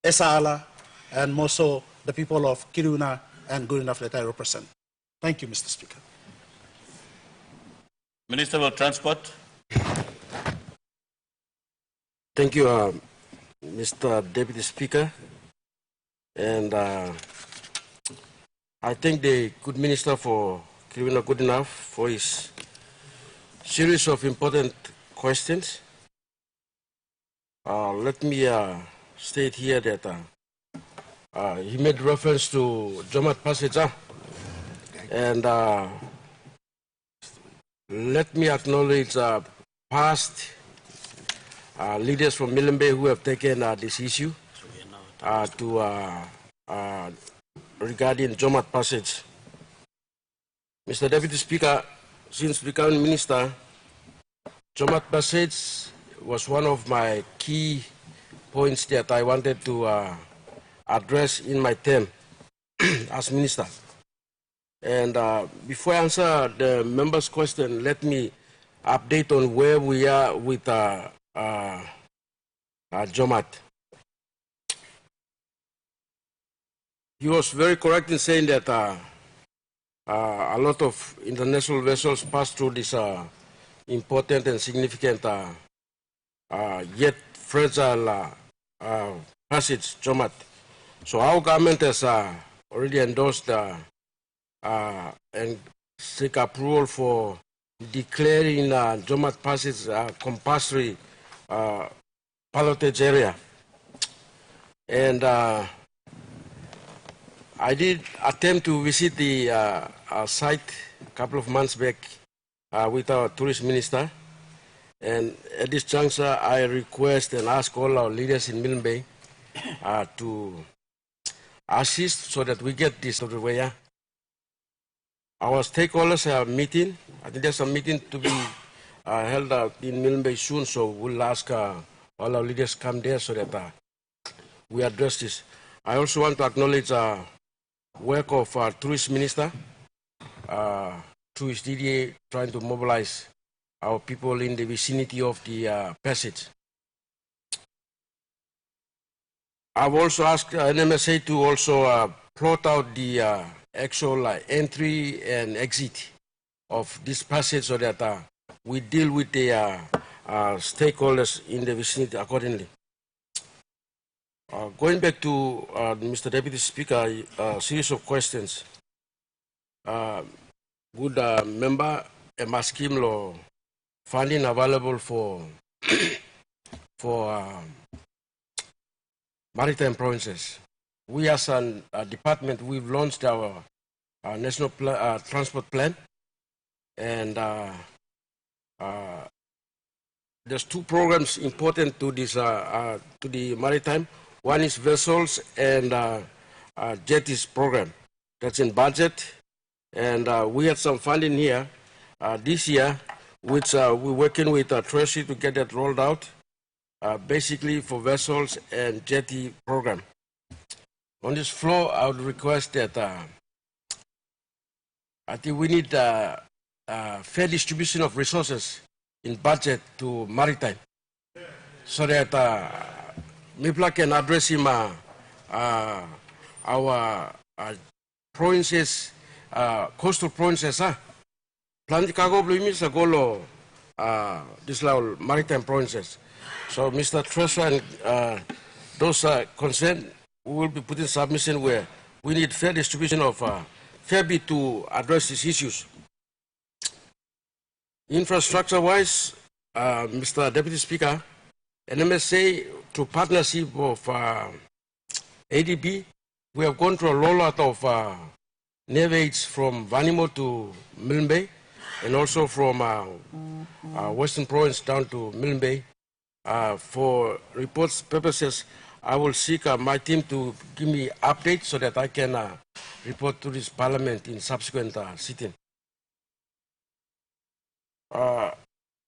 Esala, and more so the people of Kiruna and Gunrup that I represent. Thank you, Mr. Speaker. Minister of Transport. Thank you, Mr. Deputy Speaker. And I thank the good Minister for Kiruna Gunrup for his series of important questions. Let me state here that he made reference to Jomat Passage, and let me acknowledge past leaders from Milimbe who have taken this issue regarding Jomat Passage. Mr. Deputy Speaker, since becoming Minister, Jomat Passage was one of my key points that I wanted to address in my term as Minister. And before I answer the member's question, let me update on where we are with Jomat. He was very correct in saying that a lot of international vessels pass through this important and significant yet fragile passage, Jomat. So our government has already endorsed and seek approval for declaring Jomat Passage compulsory pilotage area. And I did attempt to visit the site a couple of months back with our tourist minister. And at this juncture, I request and ask all our leaders in Milne Bay to assist so that we get this out of the way. Our stakeholders are meeting. I think there's a meeting to be held out in Milne Bay soon, so we'll ask all our leaders come there so that we address this. I also want to acknowledge the work of our tourist minister through his DDA trying to mobilize our people in the vicinity of the passage. I've also asked NMSA to also plot out the actual entry and exit of this passage so that we deal with the stakeholders in the vicinity accordingly. Going back to Mr. Deputy Speaker, a series of questions. Good member, asking lo funding available for maritime provinces. We as a department, we've launched our national transport plan, and there's two programs important to this to the maritime. One is vessels and jetties program. That's in budget, and we had some funding here this year, which we're working with Treasury to get that rolled out, basically for vessels and jetty program. On this floor, I would request that I think we need fair distribution of resources in budget to maritime, so that MIPLA can address him our provinces, coastal provinces. Plan Chicago Blue means a goal this level maritime provinces. So, Mr. Treasurer and those concerned, we will be putting submission where we need fair distribution of fair bit to address these issues. Infrastructure-wise, Mr. Deputy Speaker, NMSA, through partnership of ADB, we have gone through a rollout of navigation from Vanimo to Milne Bay, and also from Western Province down to Milne Bay. For reports purposes, I will seek my team to give me updates so that I can report to this Parliament in subsequent sitting.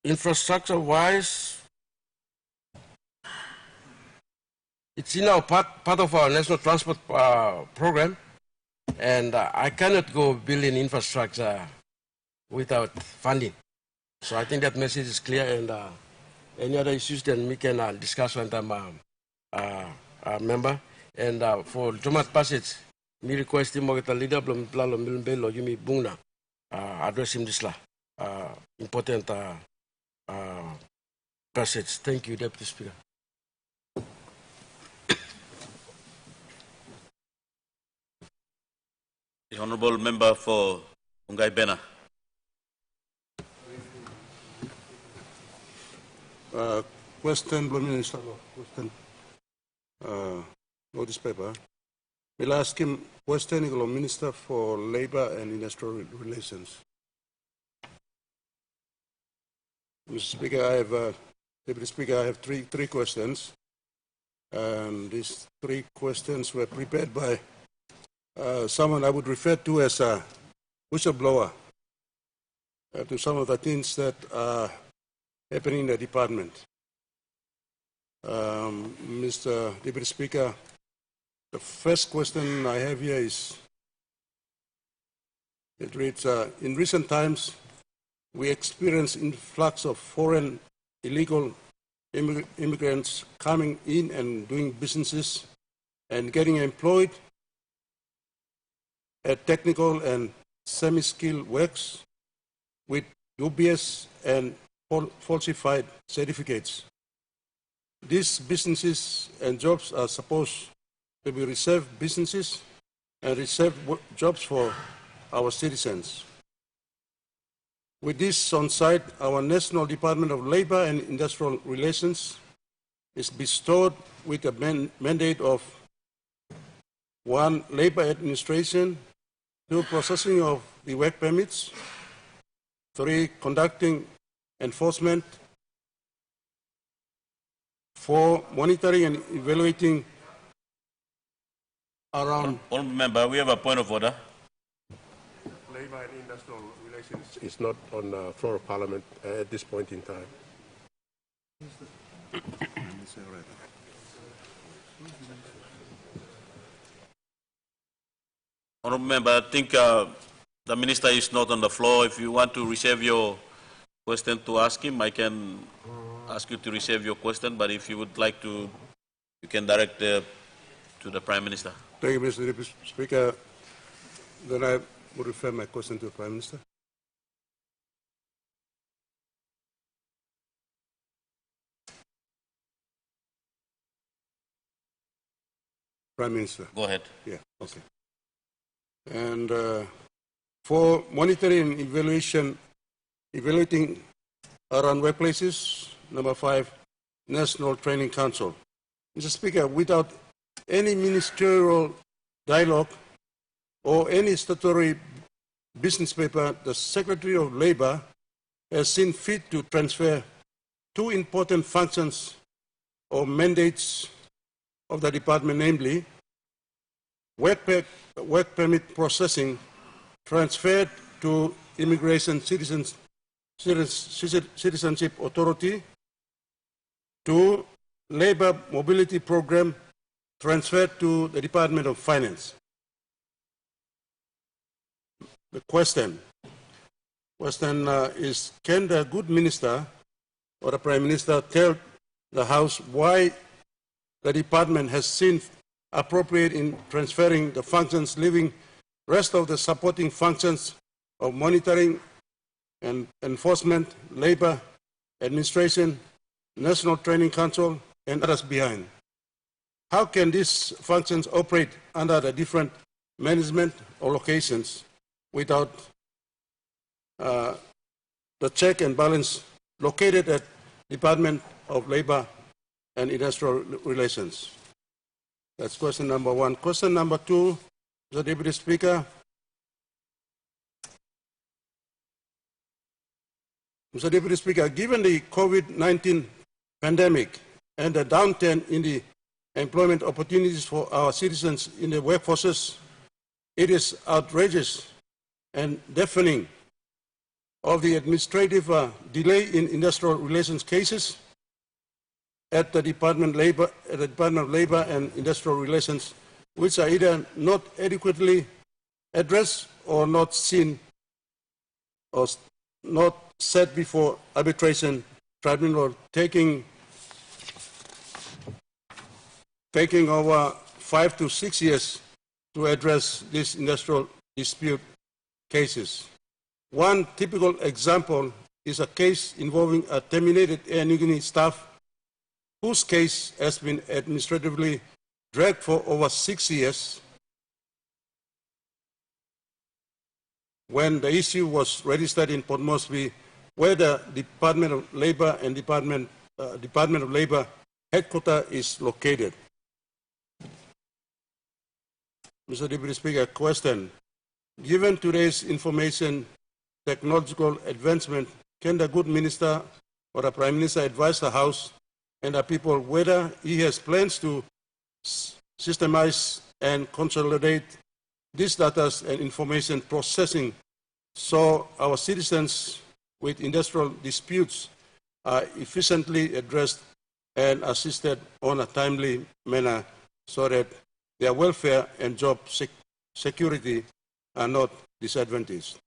Infrastructure-wise, it's in our part of our national transport program, and I cannot go building infrastructure without funding. So I think that message is clear, and any other issues then we can discuss when I'm member. And for Jomat Passage, me request him to leader blom plalo milbe lo yumi bungna address him this la important passage. Thank you, Deputy Speaker. The Honourable Member for Ungai Bena. Question, Minister. Question. Notice paper. We'll ask him question, Minister for Labour and Industrial Relations. Mr. Speaker, I have Deputy Speaker, I have three questions. These three questions were prepared by someone I would refer to as a whistleblower to some of the things that are happening in the department. Mr. Deputy Speaker, the first question I have here is, it reads, in recent times, we experience influx of foreign illegal immigrants coming in and doing businesses and getting employed at technical and semi-skilled works with dubious and falsified certificates. These businesses and jobs are supposed to be reserved businesses and reserved jobs for our citizens. With this on site, our National Department of Labour and Industrial Relations is bestowed with a mandate of 1. Labor administration. 2. Processing of the work permits. 3. Conducting enforcement. 4. Monitoring and evaluating around... Honourable Member, we have a point of order. Labor and industrial relations is not on the floor of Parliament at this point in time. Honourable Member, I think the Minister is not on the floor. If you want to reserve your question to ask him, I can ask you to reserve your question, but if you would like to, you can direct to the Prime Minister. Thank you, Mr. Deputy Speaker. Then I would refer my question to the Prime Minister. Prime Minister. Go ahead. Yeah, okay. And for monitoring and evaluating around workplaces, number 5, National Training Council. Mr. Speaker, without any ministerial dialogue or any statutory business paper, the Secretary of Labour has seen fit to transfer 2 important functions or mandates of the department, namely work permit processing transferred to Immigration Citizenship Authority, to Labour Mobility Program transferred to the Department of Finance. The question is, can the good minister or the Prime Minister tell the House why the department has seen appropriate in transferring the functions, leaving rest of the supporting functions of monitoring and enforcement, labor, administration, National Training Council, and others behind? How can these functions operate under the different management or locations without the check and balance located at Department of Labor and Industrial Relations? That's question number 1. Question number 2, Mr. Deputy Speaker. Mr. Deputy Speaker, given the COVID-19 pandemic and the downturn in the employment opportunities for our citizens in the workforces, it is outrageous and deafening of the administrative delay in industrial relations cases at the Department of Labor and Industrial Relations, which are either not adequately addressed or not seen or not set before arbitration tribunal, taking over 5 to 6 years to address these industrial dispute cases. One typical example is a case involving a terminated Air Guinea staff whose case has been administratively dragged for over 6 years, when the issue was registered in Port Moresby, where the Department of Labor and Department of Labor headquarters is located. Mr. Deputy Speaker, question. Given today's information technological advancement, can the good minister or the Prime Minister advise the House and the people whether he has plans to systemize and consolidate these data and information processing so our citizens with industrial disputes are efficiently addressed and assisted on a timely manner so that their welfare and job security are not disadvantaged?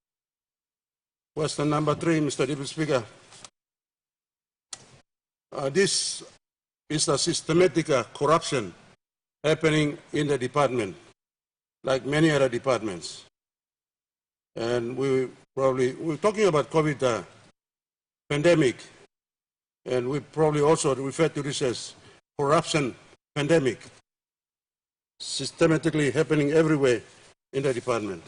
Question number 3, Mr. Deputy Speaker. This is a systematic corruption happening in the department, like many other departments. And we're talking about COVID pandemic, and we probably also refer to this as corruption pandemic, systematically happening everywhere in the department,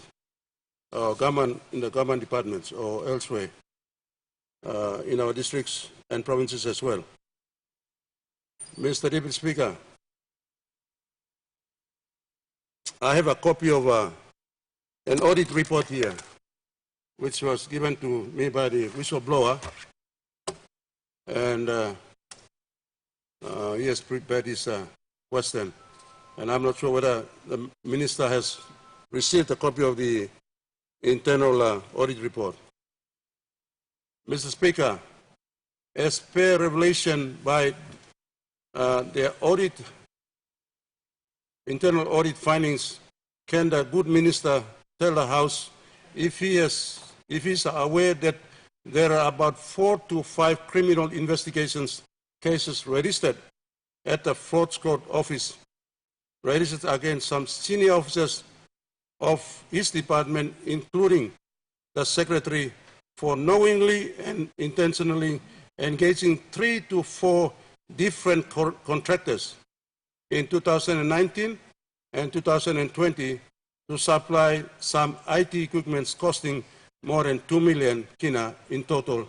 in the government departments or elsewhere, in our districts and provinces as well. Mr. Deputy Speaker, I have a copy of an audit report here, which was given to me by the whistleblower, and he has prepared his question. And I'm not sure whether the minister has received a copy of the internal audit report. Mr. Speaker, as per revelation by the internal audit findings, can the good minister tell the House if he is aware that there are about 4 to 5 criminal investigations cases registered at the Fraud Court office, registered against some senior officers of his department, including the secretary, for knowingly and intentionally engaging 3 to 4 different contractors in 2019 and 2020 to supply some IT equipment costing more than 2 million kina in total,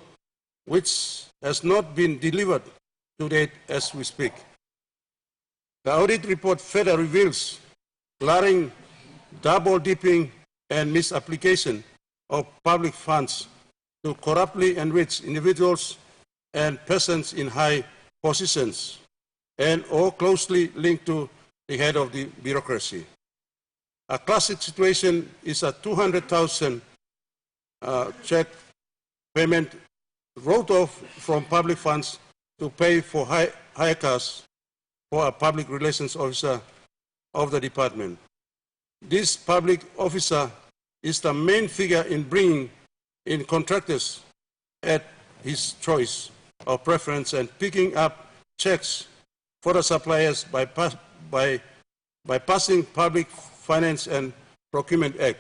which has not been delivered to date as we speak. The audit report further reveals glaring double-dipping and misapplication of public funds to corruptly enrich individuals and persons in high positions and or closely linked to the head of the bureaucracy. A classic situation is a 200,000 check payment wrote off from public funds to pay for hire costs for a public relations officer of the department. This public officer is the main figure in bringing in contractors at his choice or preference and picking up checks for the suppliers by passing Public Finance and Procurement Act.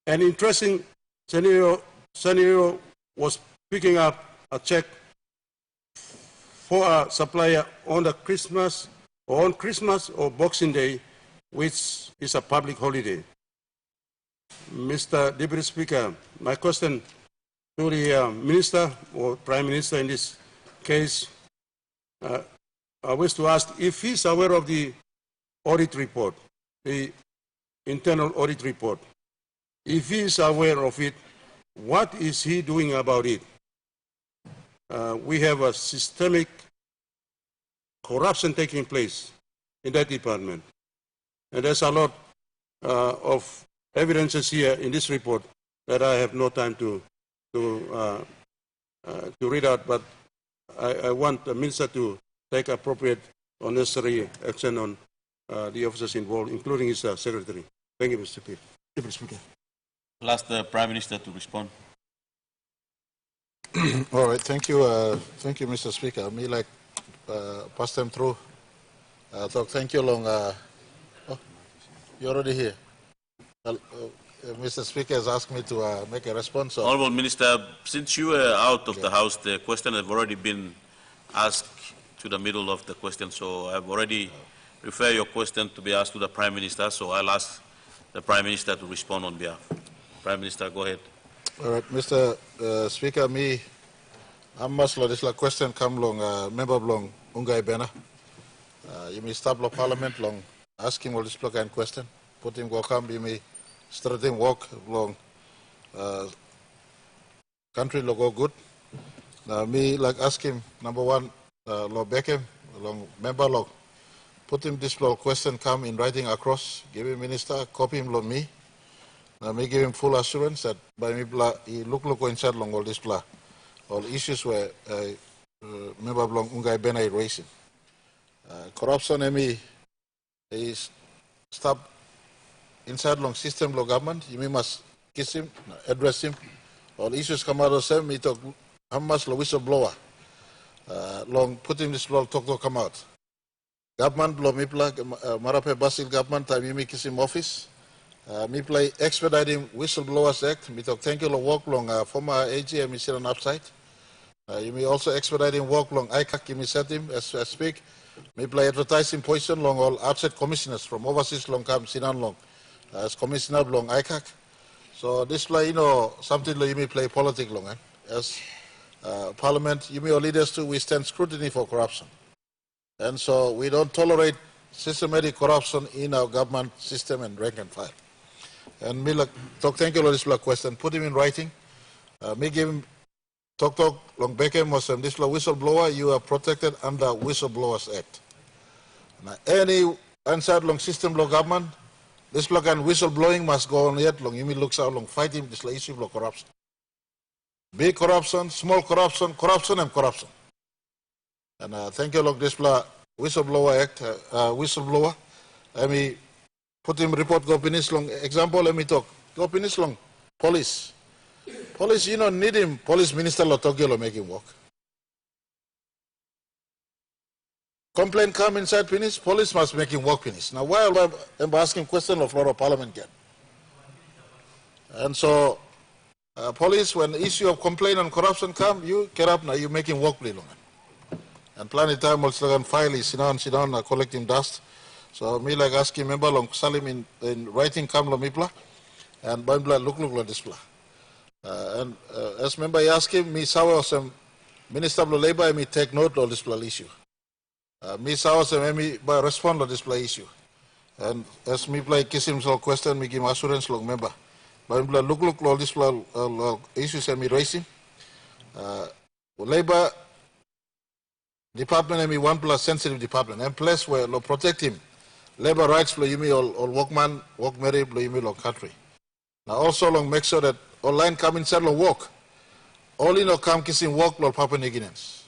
An interesting scenario was picking up a check for a supplier on Christmas or Boxing Day, which is a public holiday. Mr. Deputy Speaker, my question to the Minister or Prime Minister in this case, I wish to ask if he's aware of the audit report, the internal audit report. If he is aware of it, what is he doing about it? We have a systemic corruption taking place in that department. And there's a lot of evidences here in this report that I have no time to read out, but I want the Minister to take appropriate or necessary action on the officers involved, including his secretary. Thank you, Mr. Speaker. I'll ask the Prime Minister to respond. All right, thank you, Mr. Speaker. Me like pass them through. Talk. Thank you, long. Oh, you're already here. Mr. Speaker has asked me to make a response. Honourable Minister, since you were out of the House, the question has already been asked to the middle of the question, so I've already referred your question to be asked to the Prime Minister, so I'll ask the Prime Minister to respond on behalf. Prime Minister, go ahead. All right, Mr. Speaker, I'm this question come long, member long, Ungai Bena. You may stop the Parliament long, ask him all this kind of question, put him go come, you may start him walk long, country logo good. Me like ask him, number one, law Beckham, long member log, put him this question come in writing across, give him minister, copy him long me. Me give him full assurance that by me he look inside long all this all issues where member long Ungai Bena raising. Corruption is stop inside long system long government. You must kiss him, address him. All issues come out of them. Me talk how much lo whistleblower. Long put him this law talk to come out. Government lo me play Marape Basil government time me kiss him office. Me play expediting Whistleblowers Act. Me talk thank you lo work long former AGM me sit on upside. You may also expediting work long ICAC. You may set him as I speak. Me play advertising position long all outside commissioners from overseas long come Sinan long as commissioner long ICAC. So this play something you may play politics long as Parliament. You may all leaders too. We stand scrutiny for corruption, and so we don't tolerate systematic corruption in our government system and rank and file. And me thank you for this question. Put him in writing. Me give him talk long Beckham was this whistleblower. You are protected under Whistleblowers Act. Now, any inside long system law government, this law and whistleblowing must go on yet long. You mean looks out long fighting this issue of corruption. Big corruption, small corruption, corruption and corruption. And thank you long this Whistleblower Act, whistleblower. Let me put him report go finish long example. Let me talk. Go finish long. Police. Police, you don't need him. Police minister lo Tokyo lo make him work. Complaint come inside finish. Police must make him work finish. Now why I'm asking question of floor of parliament again? And so police, when the issue of complaint and corruption come, you get up now. You make him work pretty long. And plenty time also can file is sit down, collecting dust. So me like asking member long Salim in writing come lo mipla and bambla look lo display. And as member ask him, me saw some Minister of Labor me take note of this issue. Me saw some me by respond to this issue. And as me play kiss himself question, me give assurance long member. Bambla look lo this issues me raising. Labor department me one plus sensitive department and place where lo protect him. Labor rights lo yumi all workman, work married lo yumi lo country. Now also long make sure that online come inside lo work. All in lo come kissing work lo Papua New Guineans.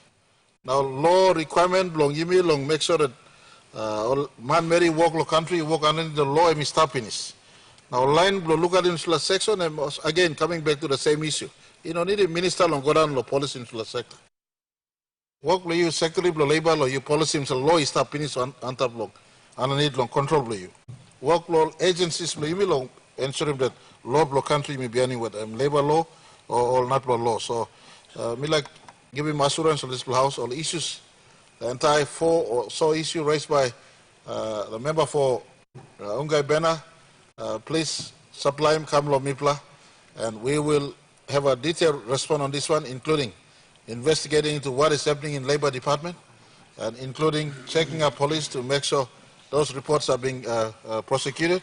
Now law requirement long yumi long make sure that all man marry work lo country work under the law and stop finish. Now online lo look at insula section and again coming back to the same issue. You know need a minister long go down lo policy insula sector. Work lo you secretary lo labor lo you policy insula law is stop finish on top long. Underneath long control lo you. Work lo agencies lo yumi long ensuring that law lo country may be any with labor law or not law. So me like give him assurance on this house all issues, the entire 4 or so issue raised by the member for Ungai Bena. Please supply him Kamlo Mipla, and we will have a detailed response on this one, including investigating into what is happening in Labor Department, and including checking our police to make sure those reports are being prosecuted.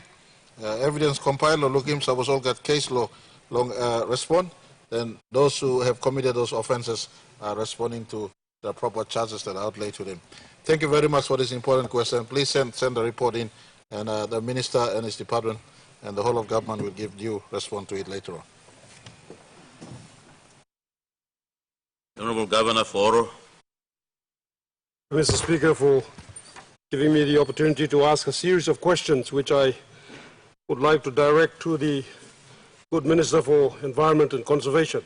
Evidence compiled or look him so was all got case law long respond. Then those who have committed those offences are responding to the proper charges that are outlaid to them. Thank you very much for this important question. Please send the report in, and the minister and his department and the whole of government will give due response to it later on. Honourable Governor for Mr. Speaker, for giving me the opportunity to ask a series of questions which I would like to direct to the good Minister for Environment and Conservation.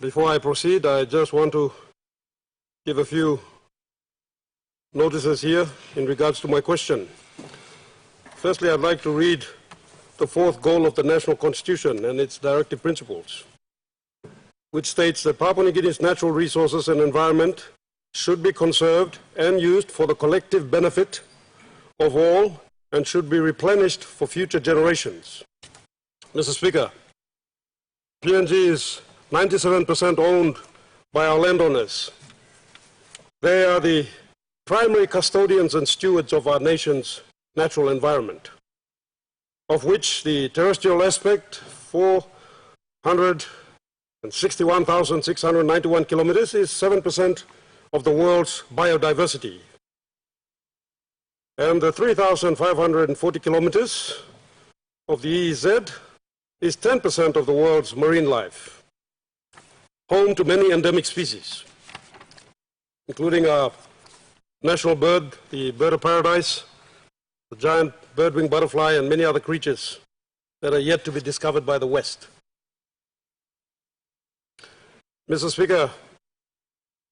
Before I proceed, I just want to give a few notices here in regards to my question. Firstly, I'd like to read the 4th goal of the National Constitution and its directive principles, which states that Papua New Guinea's natural resources and environment should be conserved and used for the collective benefit of all and should be replenished for future generations. Mr. Speaker, PNG is 97% owned by our landowners. They are the primary custodians and stewards of our nation's natural environment, of which the terrestrial aspect, 461,691 kilometers, is 7% of the world's biodiversity. And the 3,540 kilometers of the EEZ is 10% of the world's marine life, home to many endemic species, including our national bird, the bird of paradise, the giant bird-winged butterfly, and many other creatures that are yet to be discovered by the West. Mr. Speaker,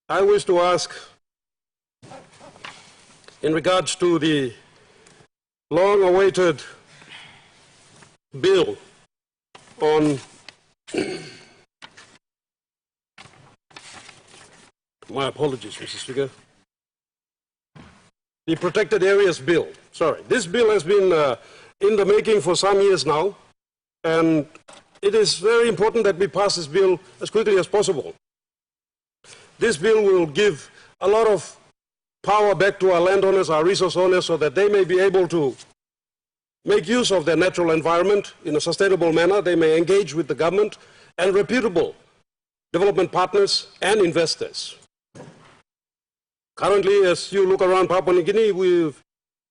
I wish to ask, in regards to the long-awaited bill on my apologies, Mr. Speaker. The Protected Areas Bill. Sorry, this bill has been in the making for some years now, and it is very important that we pass this bill as quickly as possible. This bill will give a lot of power back to our landowners, our resource owners, so that they may be able to make use of their natural environment in a sustainable manner. They may engage with the government and reputable development partners and investors. Currently, as you look around Papua New Guinea, we've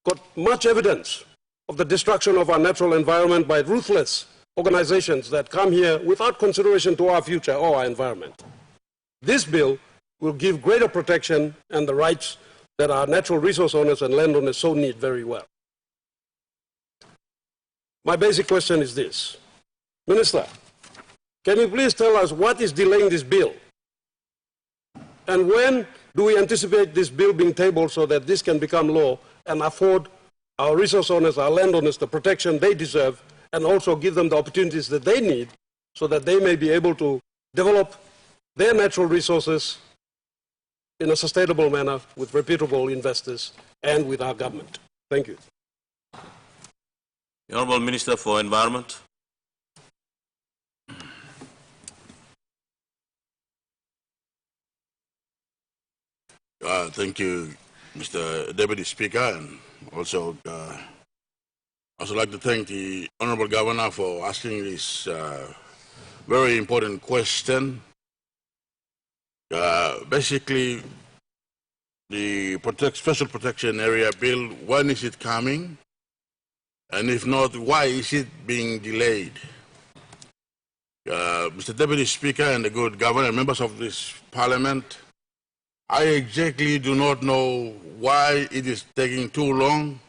got much evidence of the destruction of our natural environment by ruthless organizations that come here without consideration to our future or our environment. This bill will give greater protection and the rights that our natural resource owners and landowners so need very well. My basic question is this. Minister, can you please tell us what is delaying this bill? And when do we anticipate this bill being tabled so that this can become law and afford our resource owners, our landowners, the protection they deserve, and also give them the opportunities that they need so that they may be able to develop their natural resources in a sustainable manner with reputable investors and with our government? Thank you. The Honourable Minister for Environment. Thank you, Mr. Deputy Speaker, and also I would like to thank the Honourable Governor for asking this very important question. Basically, the Special Protection Area Bill, when is it coming? And if not, why is it being delayed? Mr. Deputy Speaker and the good Governor, members of this Parliament, I exactly do not know why it is taking too long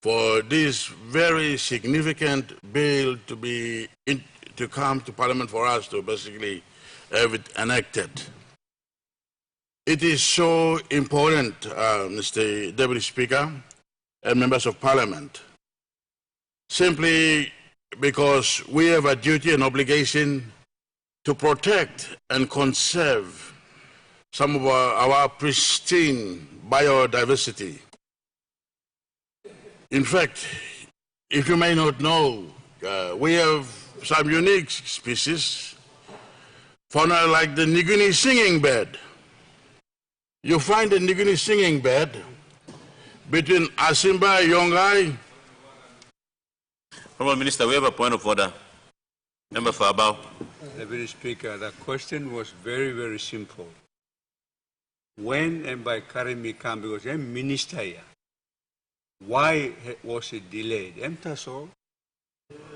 for this very significant bill to come to Parliament for us to basically have it enacted. It is so important, Mr. Deputy Speaker and members of Parliament, simply because we have a duty and obligation to protect and conserve some of our pristine biodiversity. In fact, if you may not know, we have some unique species, fauna like the Guinea singing bird. You find the Guinea singing bird between Asimba, Yongai. Honourable Minister, we have a point of order. Member for Abao. Deputy Speaker, the question was very, very simple. When and by Karimi come, because I'm minister here, why was it delayed? Emtasol.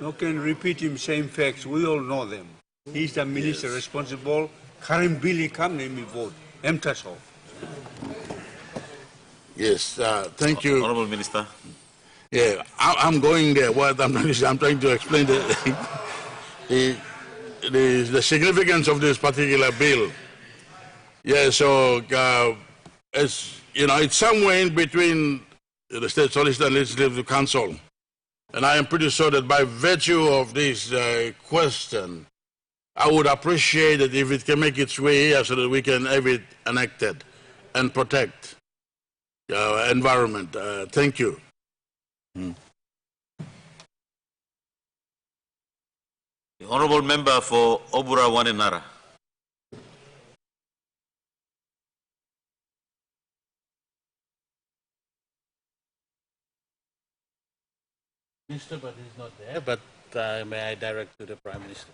No can repeat him same facts. We all know them. He's the minister responsible. Karim Billy come, name me vote. Emtasol. Yes, thank you. Honourable Minister. Yeah, I'm going there. What I'm trying to explain the significance of this particular bill. Yeah, so it's, you know, it's somewhere in between the State Solicitor and Legislative Council, and I am pretty sure that by virtue of this question, I would appreciate it if it can make its way here so that we can have it enacted and protect environment. Thank you. The Honourable Member for Obura Wanenara. Minister, but he's not there. But may I direct to the Prime Minister?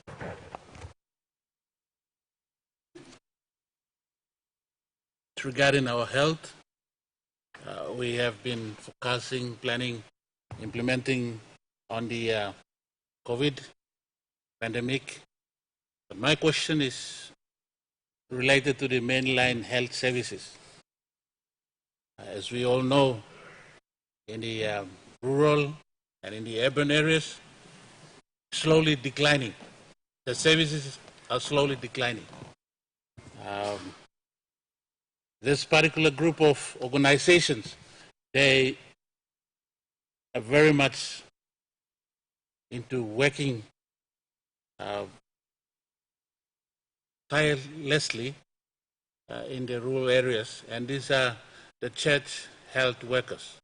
Regarding our health, we have been focusing, planning, implementing on the COVID pandemic. But my question is related to the mainline health services. As we all know, in the rural and in the urban areas, slowly declining. The services are slowly declining. This particular group of organizations, they are very much into working tirelessly in the rural areas, and these are the church health workers.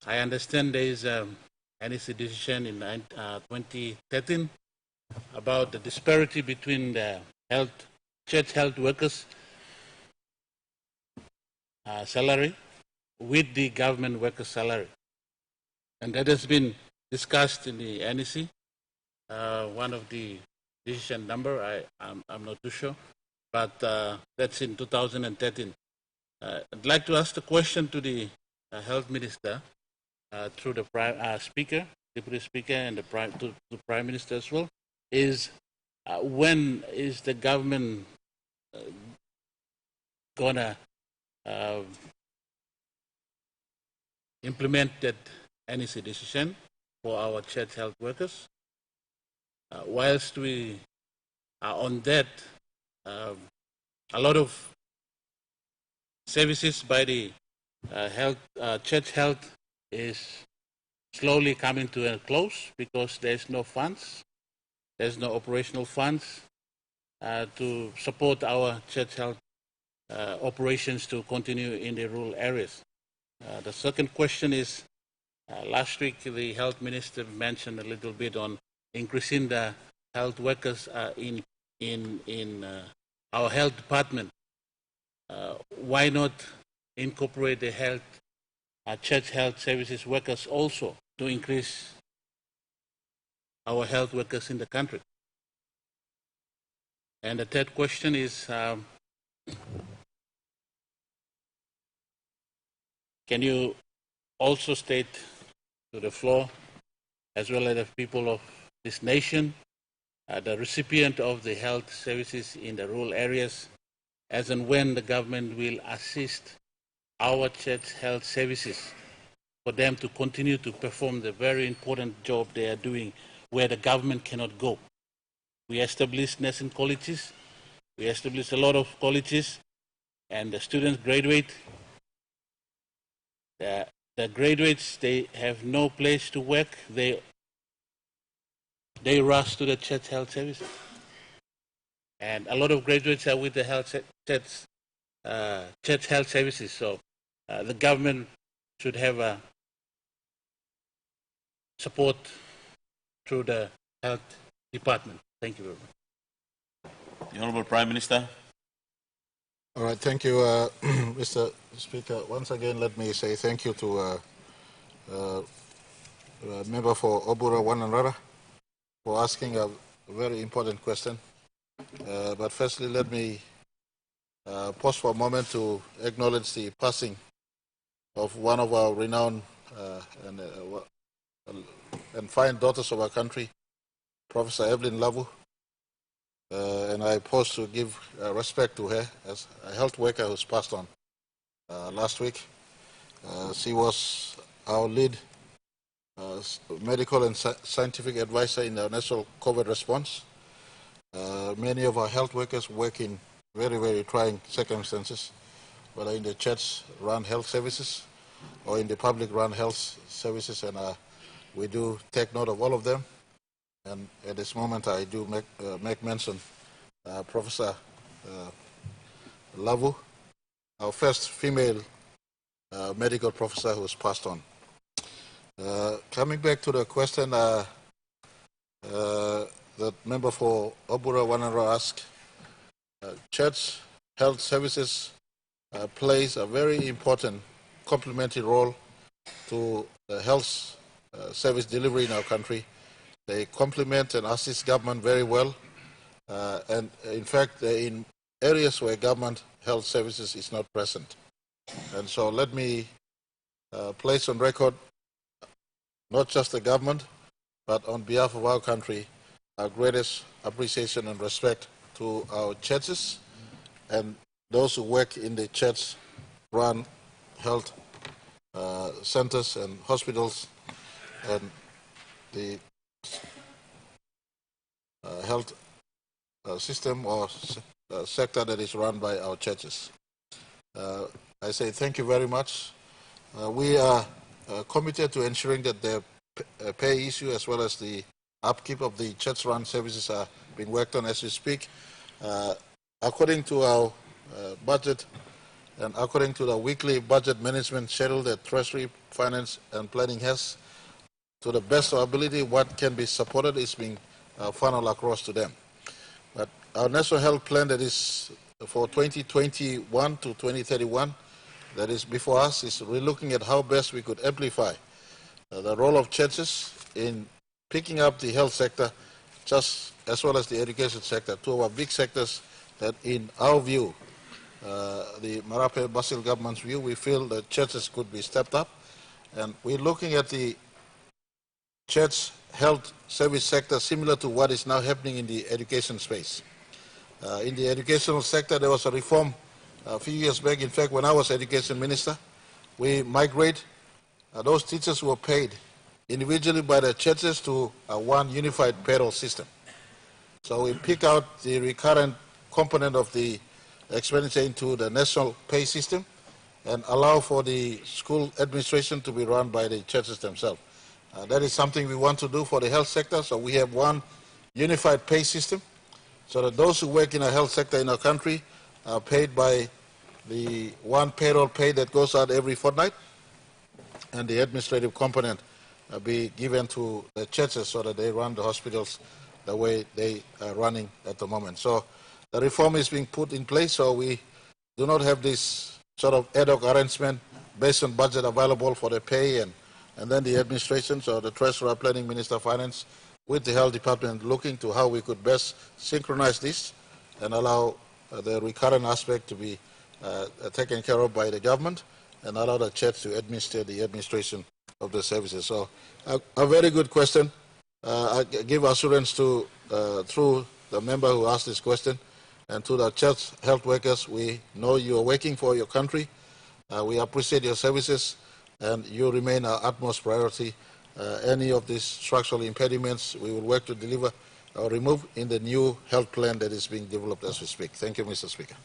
I understand there is an decision in 2013 about the disparity between the church health workers salary with the government workers' salary. And that has been discussed in the NEC. One of the decision number, I'm not too sure, but that's in 2013. I'd like to ask the question to the Health Minister through the Speaker, Deputy Speaker, and to the Prime Minister as well, is when is the government gonna implement that NEC decision for our church health workers? Whilst we are on that, a lot of services by the church health is slowly coming to a close because there's no funds, there's no operational funds to support our church health operations to continue in the rural areas. The second question is, last week the health minister mentioned a little bit on increasing the health workers in our health department. Why not incorporate the church health services workers also to increase our health workers in the country? And the third question is, can you also state to the floor, as well as the people of this nation, the recipient of the health services in the rural areas, as and when the government will assist our church health services for them to continue to perform the very important job they are doing where the government cannot go. We established nursing colleges, we established a lot of colleges, and the students graduate. The graduates, they have no place to work, they rush to the church health services. And a lot of graduates are with the church health services, so the government should have a support through the health department. Thank you very much. The Honourable Prime Minister. All right, thank you, Mr. Speaker. Once again, let me say thank you to member for Obura Wananrara for asking a very important question. But firstly, let me pause for a moment to acknowledge the passing of one of our renowned and fine daughters of our country, Professor Evelyn Lavu. And I pause to give respect to her as a health worker who's passed on last week. She was our lead medical and scientific advisor in our national COVID response. Many of our health workers work in very, very trying circumstances, whether in the church-run health services or in the public-run health services, and we do take note of all of them. And at this moment, I do make mention Professor Lavu, our first female medical professor who was passed on. Coming back to the question that member for Obura Wananrara asked, church health services plays a very important complementary role to the health service delivery in our country. They complement and assist government very well, and in fact, they're in areas where government health services is not present. And so let me place on record, not just the government, but on behalf of our country, our greatest appreciation and respect to our churches and those who work in the church-run health centers and hospitals and the health system or sector that is run by our churches. I say thank you very much. We are committed to ensuring that the pay issue as well as the upkeep of the church-run services are being worked on as we speak. According to our budget and according to the weekly budget management schedule that Treasury, Finance and Planning has, to the best of our ability, what can be supported is being funneled across to them. But our National Health Plan that is for 2021 to 2031 that is before us is we're looking at how best we could amplify the role of churches in picking up the health sector, just as well as the education sector, two of our big sectors that in our view, the Marape Basil government's view, we feel that churches could be stepped up. And we're looking at the church health service sector similar to what is now happening in the education space. In the educational sector, there was a reform a few years back. In fact, when I was education minister, we migrate those teachers who were paid individually by the churches to one unified payroll system. So we pick out the recurrent component of the expenditure into the national pay system and allow for the school administration to be run by the churches themselves. That is something we want to do for the health sector, so we have one unified pay system so that those who work in the health sector in our country are paid by the one payroll pay that goes out every fortnight, and the administrative component be given to the churches so that they run the hospitals the way they are running at the moment. So the reform is being put in place, so we do not have this sort of ad hoc arrangement based on budget available for the pay and then the administration, so the Treasurer, Planning Minister, Finance, with the Health Department looking to how we could best synchronize this and allow the recurrent aspect to be taken care of by the government and allow the church to administer the administration of the services. So a very good question. I give assurance to, through the member who asked this question, and to the church health workers, we know you are working for your country. We appreciate your services, and you remain our utmost priority. Any of these structural impediments, we will work to deliver or remove in the new health plan that is being developed as we speak. Thank you, Mr. Speaker.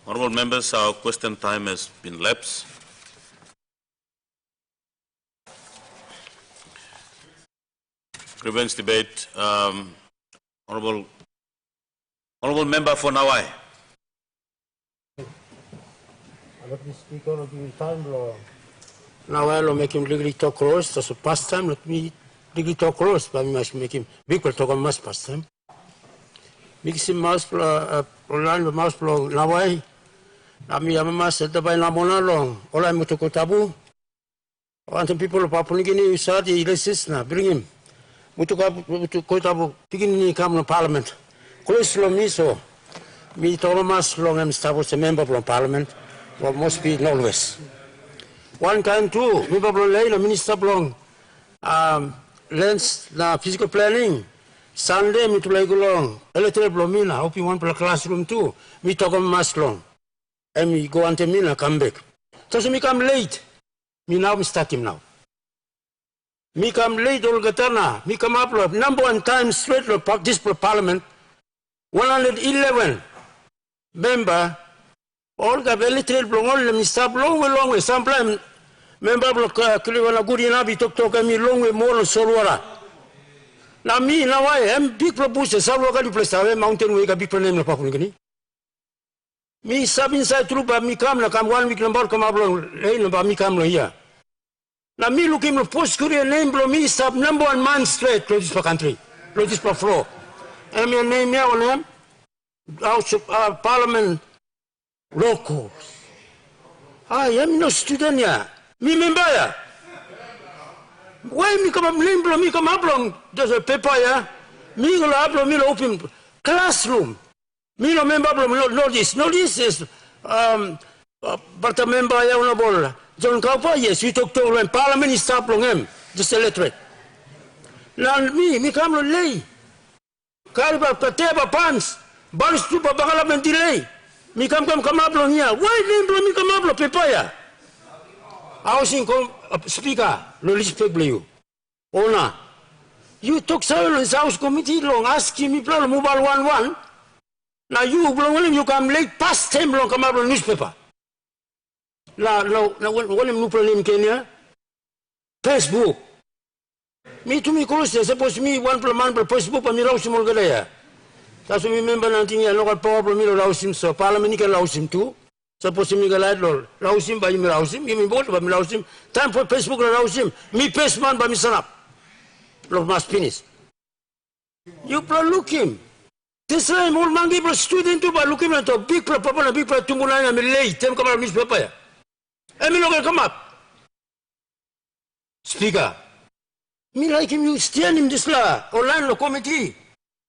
Honourable members, our question time has been lapsed. Grievance debate. Honourable member for Nawai. Let me speak on the time. Nawai lo make him legally talk close. That's a pastime. Let me legally talk close, but we must make him big. Will talk on mass pastime. Mix him mouse line mouse flow Nawai. Ami mas the by Namona long. All I'm to tabu. Want some people of Papua New Guinea start the resist na bring him. Mutu kotabu tigini come to Parliament. Close lo miso. Me Thomas long am was a member of Parliament. Or must be always. One time too, me Pablo Lane, Minister Blong, lens na physical planning. Sunday me to like long. Electoral Blomina, hope you want for a classroom too. Me talk on mass long. And me go ante mina come back. So me come late. Me now me start him now. Me come late all Gatana. Me come up number 1 time straight to this Parliament. 111 member. All the electoral blong all me stop long way. Sometimes member block Kliwana good enough to talk me long way more on Solwara. Now me now I am big proposal. Solwara place mountain way big problem in Papua New Guinea. Me sub inside troop me come 1 week number come up lane about me come here. Now me looking for post Korean name blow me stop number 1 man straight close for country. Close for floor. And me name here on him. Out Parliament locals. I am no student ya. Me member ya. Why me come up name blow me come up long there's a paper ya. Me go up me open classroom. Me no member no this is but a member ya honorable John Kaupa, yes, we talk to when Parliament is stop long him, just illiterate. Now me come lay. Kariba Kateba pants, Baris Tupa Bangalaman delay. Me come up long here. Why name me come up long papaya? Housing speaker, no respect you. Owner. You talk silence house committee long, ask me problem mobile 1-1. Now you come late past 10 long come up on newspaper. Now when you problem Kenya, Facebook. Me to me close, suppose me 1 per month per Facebook and me rouse him all the that's what we remember nothing here, local power from me rouse him, so Parliament can rouse him too. Suppose me go light law, rouse him by me rouse him, give me both by me rouse him. Time for Facebook to rouse him. Me pace man by me son up. Lord must finish. You look him. this time all mangi pro student to ba looking at big pro papa na big pro tumulana me late tem come newspaper ya. Emi no come up. Speaker. Me like him you stand him this la Orlando committee.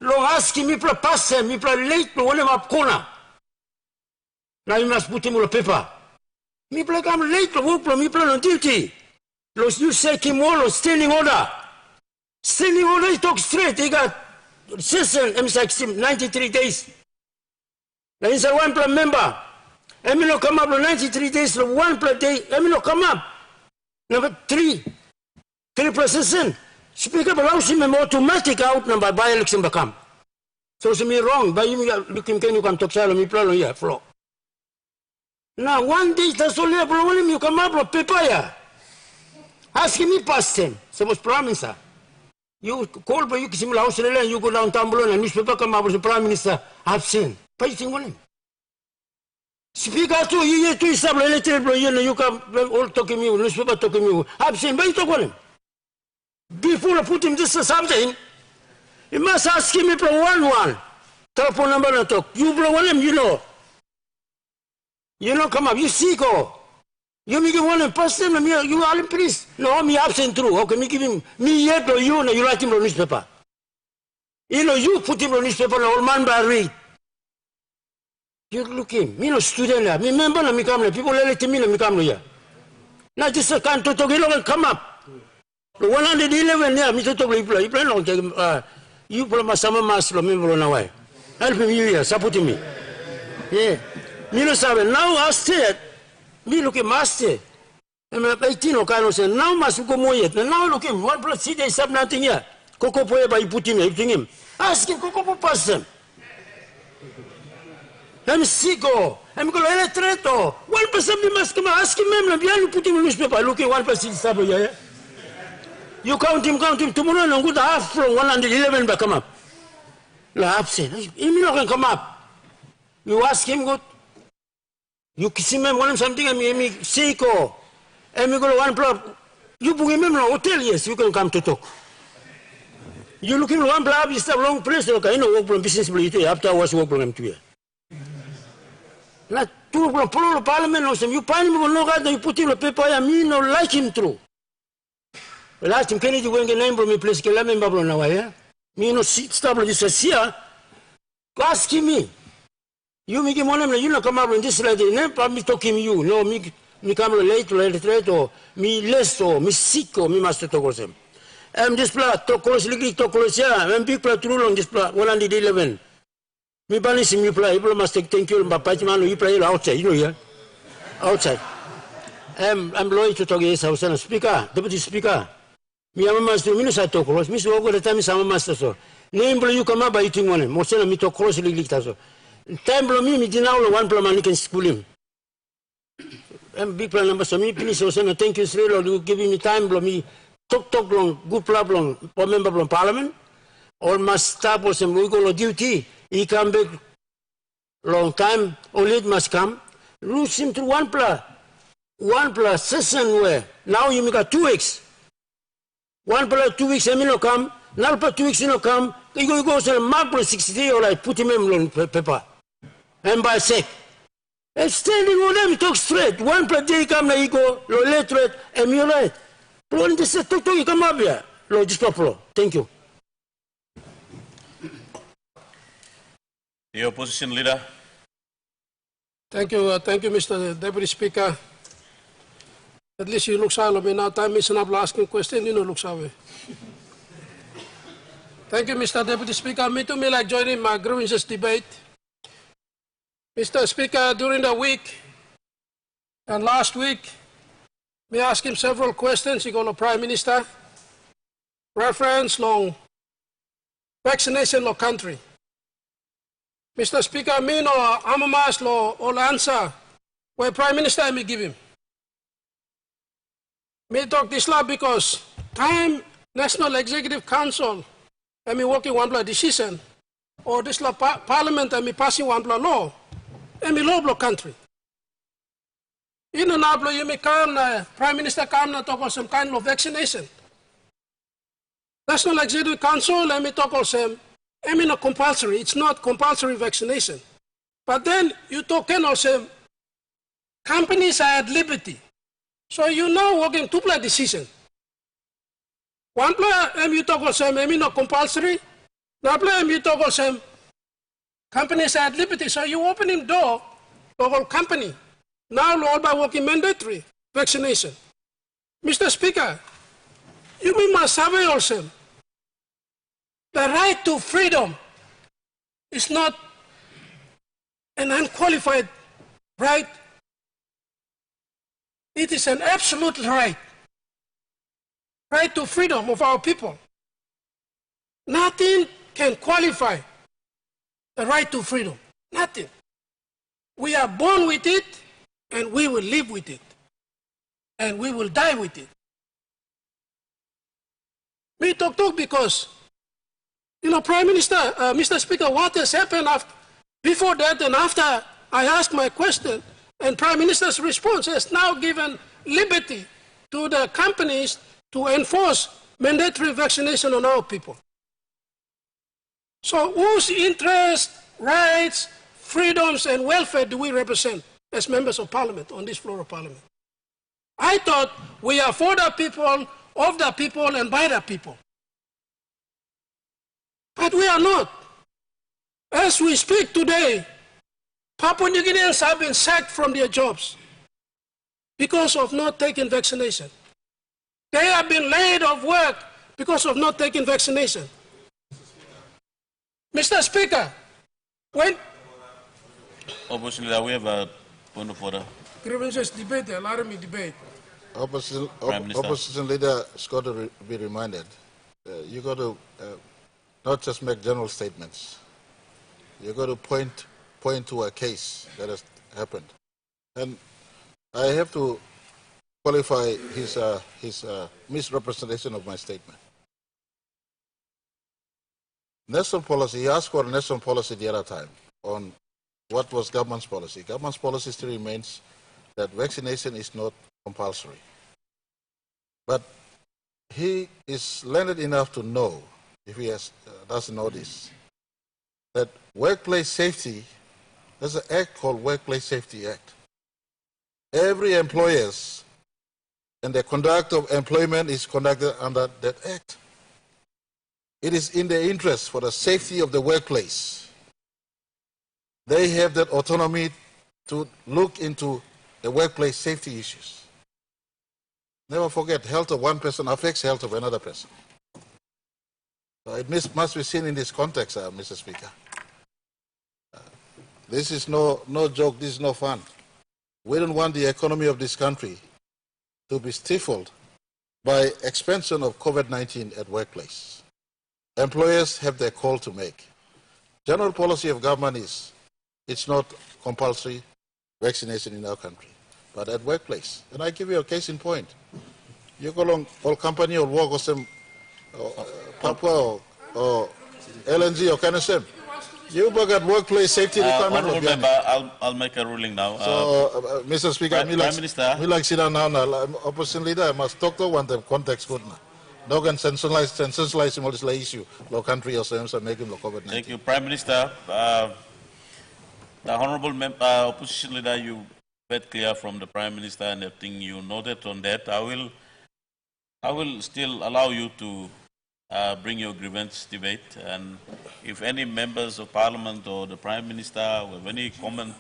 Lo ask him me pro pass him me pro late pro one up corner. Now you must put him on the paper. Me pro come late pro work pro me pro on duty. Lo you say him all standing order. Standing order he talk straight. He got session M6 93 days. Now he's a one pro member. Emi no come up for 93 days, one per day. Emi no come up. Number 3 processing. Speaker allows him automatic out number by election become. So it's me wrong. By you looking can you come talk to me problem here floor. Now one day that's only a problem you come up for paper ya. Ask me past him. So was prime minister. You call by you kiss him house and you go down Tambulan and newspaper come up with the prime minister absent. But you think one. Speaker to you to establish you come all talking me, newspaper talking me. I've seen by talking. Before I put him this or something, you must ask him for one. Telephone number and talk. You blow one, you know. You know, come up, you see go. You make him one person, you are in please. No, me absent through. Okay, me give him me yet or you, you write him on newspaper. You know, you put him on newspaper, all man by read. You look him, me no student la, me member na me come la, people let me na me come here. Now just a can't talk, you don't come up. The 111 there, me to talk, you play long time, you put my summer master, member on away. Help me here, support me. Yeah. Me no sabe, now I stay, me look at master. I'm 18 or kind of say, now must go more yet. Now look him, 1 plus 3 days, have nothing here. Coco Poe by put him, everything him. Ask him, Coco pass him. I'm sick. I'm going to electrate. 1% must come ask him. You put him in newspaper. Look at 1% here. You count him tomorrow and good half from 111 back come up. La absent. He not come up. You ask him good. You kiss him and want something. I'm sick. I'm going to one block. You book him in a hotel. Yes, you can come to talk. You looking one block. You stop long place. Okay, you know work from business. After I was work from him to here. Not two from Parliament or some you find him no God you put in the paper I mean no like him through. Well last time Kennedy when the name from me place que la member from now yeah. Me no stable this here. Ask me. You make him one you no come up in this lady never me talking you no me come late or me less or me sick or me master talk with him. This plot talk close yeah. I'm big plot rule on this plot 111. Me balance him, you play, you must thank you, but Pachman, you play outside, you know, yeah? Outside. I'm loyal to talk yes, I was a speaker, deputy speaker. Me, I'm a master, minister talk close, Miss Walker, the time is I'm a master, so. Name you come up by eating one, most of me talk closely, so. Time blow me, didn't know one plan, can school him. I'm big plan number, so me, please, so thank you, Sri, you giving me time, blow me, talk long, good problem, for member from Parliament, or must stop or some we go on duty. He come back long time, only it must come. Lose him to one plus session where now you make 2 weeks. 1 plus 2 weeks, I no come. Now plus 2 weeks, you no come. You go to the mark plus 63 or I put him in paper. And by sec. And standing on them, talk straight. 1 plus day come, now you go, lo literate, and you right. But this is talk, you come up here. Lo, just proper. Thank you. The opposition leader. Thank you, Mr. Deputy Speaker. At least you look silent. Now time is enough asking question. You know, look away. Thank you, Mr. Deputy Speaker. Me too, me like joining my grievances debate. Mr. Speaker, during the week and last week, me ask him several questions. He called the Prime Minister. Reference long vaccination law country. Mr. Speaker, me no amamas law all answer where Prime Minister me give him. Me talk this law because time National Executive Council and me working one block decision or this law Parliament and me passing one block law and me law block country. You know now you may come Prime Minister come na talk about some kind of vaccination. National Executive Council and me talk about some I mean, compulsory. It's not compulsory vaccination. But then you talk and also companies are at liberty. So you now working two play decision. One play you talk also not compulsory. Now play you talk also companies are at liberty. So you opening door to whole company. Now all by working mandatory vaccination. Mr. Speaker, you must have also the right to freedom is not an unqualified right. It is an absolute right. Right to freedom of our people. Nothing can qualify the right to freedom. Nothing. We are born with it, and we will live with it. And we will die with it. We talk because, Prime Minister, Mr. Speaker, what has happened before that and after I asked my question, and Prime Minister's response has now given liberty to the companies to enforce mandatory vaccination on our people. So whose interests, rights, freedoms, and welfare do we represent as members of Parliament on this floor of Parliament? I thought we are for the people, of the people, and by the people. But we are not. As we speak today, Papua New Guineans have been sacked from their jobs because of not taking vaccination. They have been laid off work because of not taking vaccination. Mr. Speaker, when... Opposition Leader, we have a point of order. Grievances debate, allow me debate. Opposition Leader has got to be reminded, you got to not just make general statements. You got to point to a case that has happened. And I have to qualify his misrepresentation of my statement. National policy, he asked for a national policy the other time on what was government's policy. Government's policy still remains that vaccination is not compulsory. But he is learned enough to know, if he doesn't know this, that workplace safety, there's an act called Workplace Safety Act. Every employers and the conduct of employment is conducted under that act. It is in their interest for the safety of the workplace. They have that autonomy to look into the workplace safety issues. Never forget, health of one person affects health of another person. So it must be seen in this context, Mr. Speaker. This is no joke, this is no fun. We don't want the economy of this country to be stifled by expansion of COVID-19 at workplace. Employers have their call to make. General policy of government is, it's not compulsory vaccination in our country, but at workplace. And I give you a case in point. You go along, all company or work or some Papua or LNG or KNSM. You work at workplace safety requirement. Honourable Member, I'll make a ruling now. So, Mr. Speaker, Prime Minister, me like sit down now. Opposition leader, I must talk to one the context good now. No can sensationalize him all this issue. Low country or so make him look over. Thank you, Prime Minister. The Honourable Opposition Leader, you made clear from the Prime Minister, and I think you noted on that. I will still allow you to bring your grievance debate, and if any members of Parliament or the Prime Minister have any comment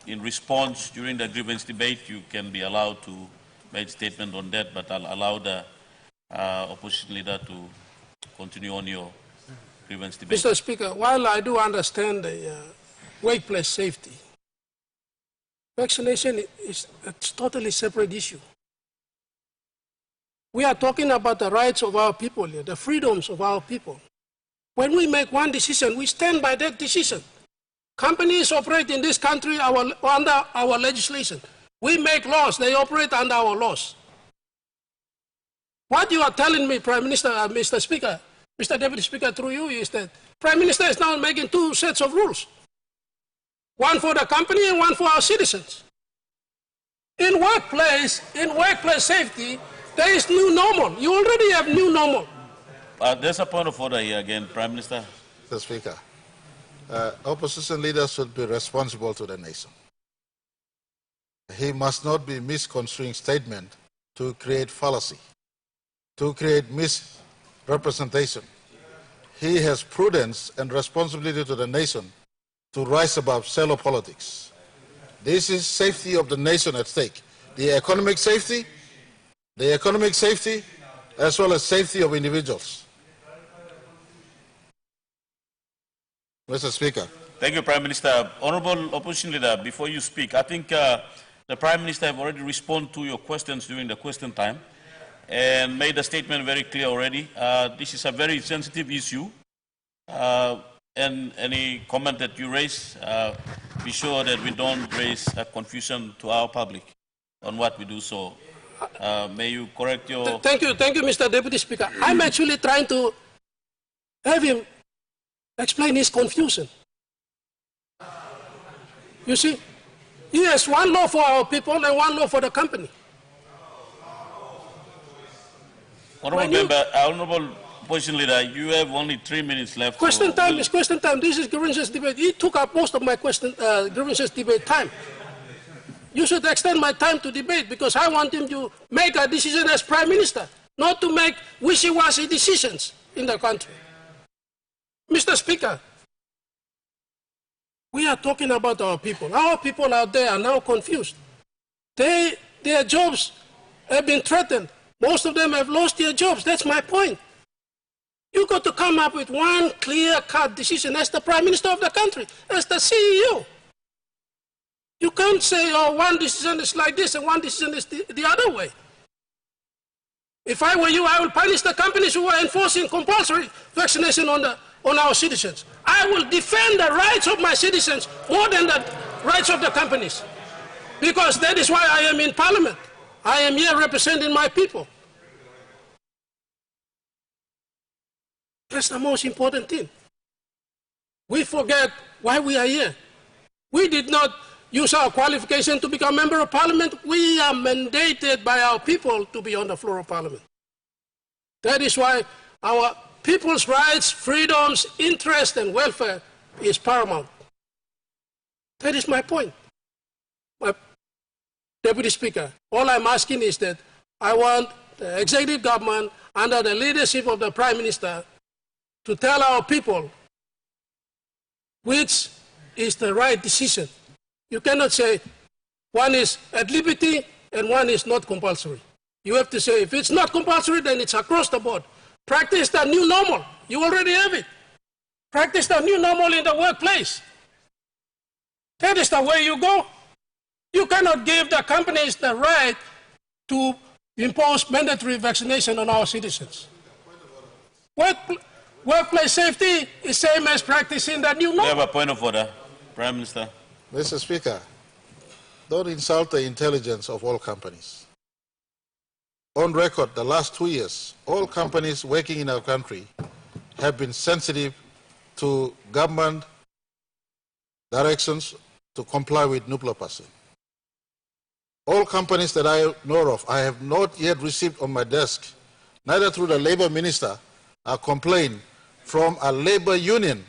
in response during the grievance debate, you can be allowed to make a statement on that, but I'll allow the Opposition Leader to continue on your grievance debate. Mr. Speaker, while I do understand the workplace safety, vaccination is a totally separate issue. We are talking about the rights of our people here, the freedoms of our people. When we make one decision, we stand by that decision. Companies operate in this country under our legislation. We make laws, they operate under our laws. What you are telling me, Prime Minister, Mr. Speaker, Mr. Deputy Speaker, through you, is that Prime Minister is now making two sets of rules. One for the company and one for our citizens. In workplace safety, there is new normal. You already have new normal. There's a point of order here again, Prime Minister. Mr. Speaker, opposition leaders should be responsible to the nation. He must not be misconstruing statement to create fallacy, to create misrepresentation. He has prudence and responsibility to the nation to rise above shallow politics. This is safety of the nation at stake. The economic safety, as well as safety of individuals. Mr. Speaker. Thank you, Prime Minister. Honorable Opposition Leader, before you speak, I think the Prime Minister have already responded to your questions during the question time and made a statement very clear already. This is a very sensitive issue, and any comment that you raise, be sure that we don't raise a confusion to our public on what we do. So, may you correct your... Thank you, Mr. Deputy Speaker. I'm actually trying to have him explain his confusion. You see, he has one law for our people and one law for the company. Honorable Opposition Leader, you have only 3 minutes left. Question time is question time. This is grievances debate. He took up most of my grievances debate time. You should extend my time to debate because I want him to make a decision as Prime Minister, not to make wishy-washy decisions in the country. Mr. Speaker, we are talking about our people. Our people out there are now confused. Their jobs have been threatened. Most of them have lost their jobs. That's my point. You got to come up with one clear-cut decision as the Prime Minister of the country, as the CEO. You can't say, oh, one decision is like this and one decision is the other way. If I were you, I would punish the companies who are enforcing compulsory vaccination on our citizens. I will defend the rights of my citizens more than the rights of the companies. Because that is why I am in Parliament. I am here representing my people. That's the most important thing. We forget why we are here. We did not use our qualification to become member of Parliament. We are mandated by our people to be on the floor of Parliament. That is why our people's rights, freedoms, interest, and welfare is paramount. That is my point. Deputy Speaker, all I'm asking is that I want the executive government under the leadership of the Prime Minister to tell our people which is the right decision. You cannot say one is at liberty and one is not compulsory. You have to say if it's not compulsory, then it's across the board. Practice the new normal. You already have it. Practice the new normal in the workplace. That is the way you go. You cannot give the companies the right to impose mandatory vaccination on our citizens. Workplace safety is same as practicing the new normal. We have a point of order, Prime Minister. Mr. Speaker, don't insult the intelligence of all companies. On record, the last 2 years, all companies working in our country have been sensitive to government directions to comply with nucleopacin. All companies that I know of, I have not yet received on my desk, neither through the Labour Minister, a complaint from a Labour union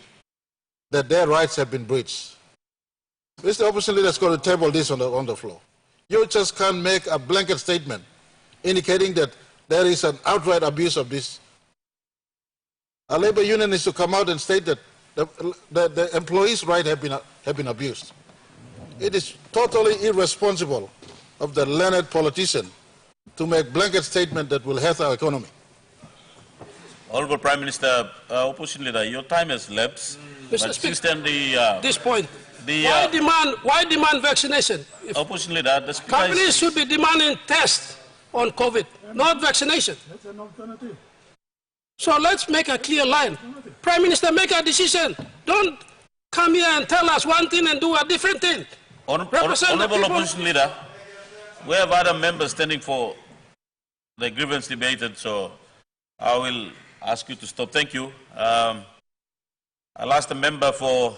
that their rights have been breached. Mr. Opposition Leader is going to table this on the floor. You just can't make a blanket statement indicating that there is an outright abuse of this. A Labour union is to come out and state that the employees' rights have been abused. It is totally irresponsible of the learned politician to make blanket statement that will hurt our economy. Honorable Prime Minister, Opposition Leader, your time has lapsed. Mr. But Speaker, since then this point, why demand vaccination? If Opposition Leader, the Speaker companies should be demanding tests on COVID, not vaccination. That's an alternative. So let's make a clear line. Prime Minister, make a decision. Don't come here and tell us one thing and do a different thing. Honorable Opposition Leader, we have other members standing for the grievance debated, so I will ask you to stop. Thank you. I'll ask the member for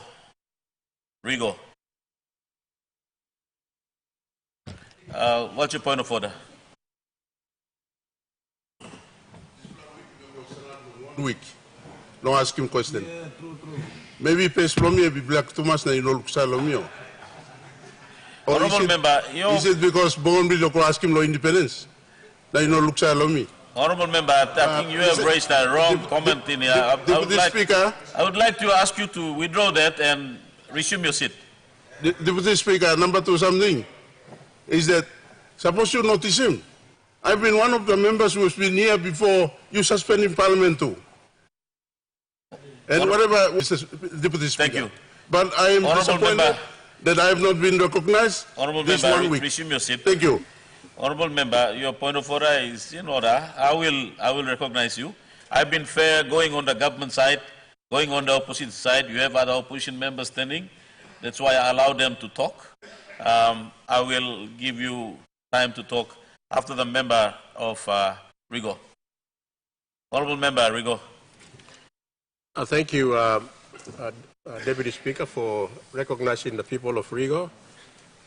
Rigo. What's your point of order? week. Don't ask him question. Yeah, true. Maybe pay Slomio be black Thomas na ilo luksa lomio. Honorable member, is it because Bonbri don't ask him no independence? Na ilo luksa lomi. Honorable member, I think you have raised a wrong comment in here. I would like to ask you to withdraw that and resume your seat. Deputy Speaker, number two something is that suppose you notice him. I've been one of the members who has been here before you suspended Parliament too. And whatever, Mr. Deputy Speaker. Thank you. But I am disappointed that I have not been recognized this member, 1 week. Resume your seat. Thank you. Honorable member, your point of order is in order. I will recognize you. I've been fair going on the government side, going on the opposition side. You have other opposition members standing. That's why I allow them to talk. I will give you time to talk after the member of Rigo. Honorable member Rigo. Thank you, Deputy Speaker, for recognizing the people of Rigo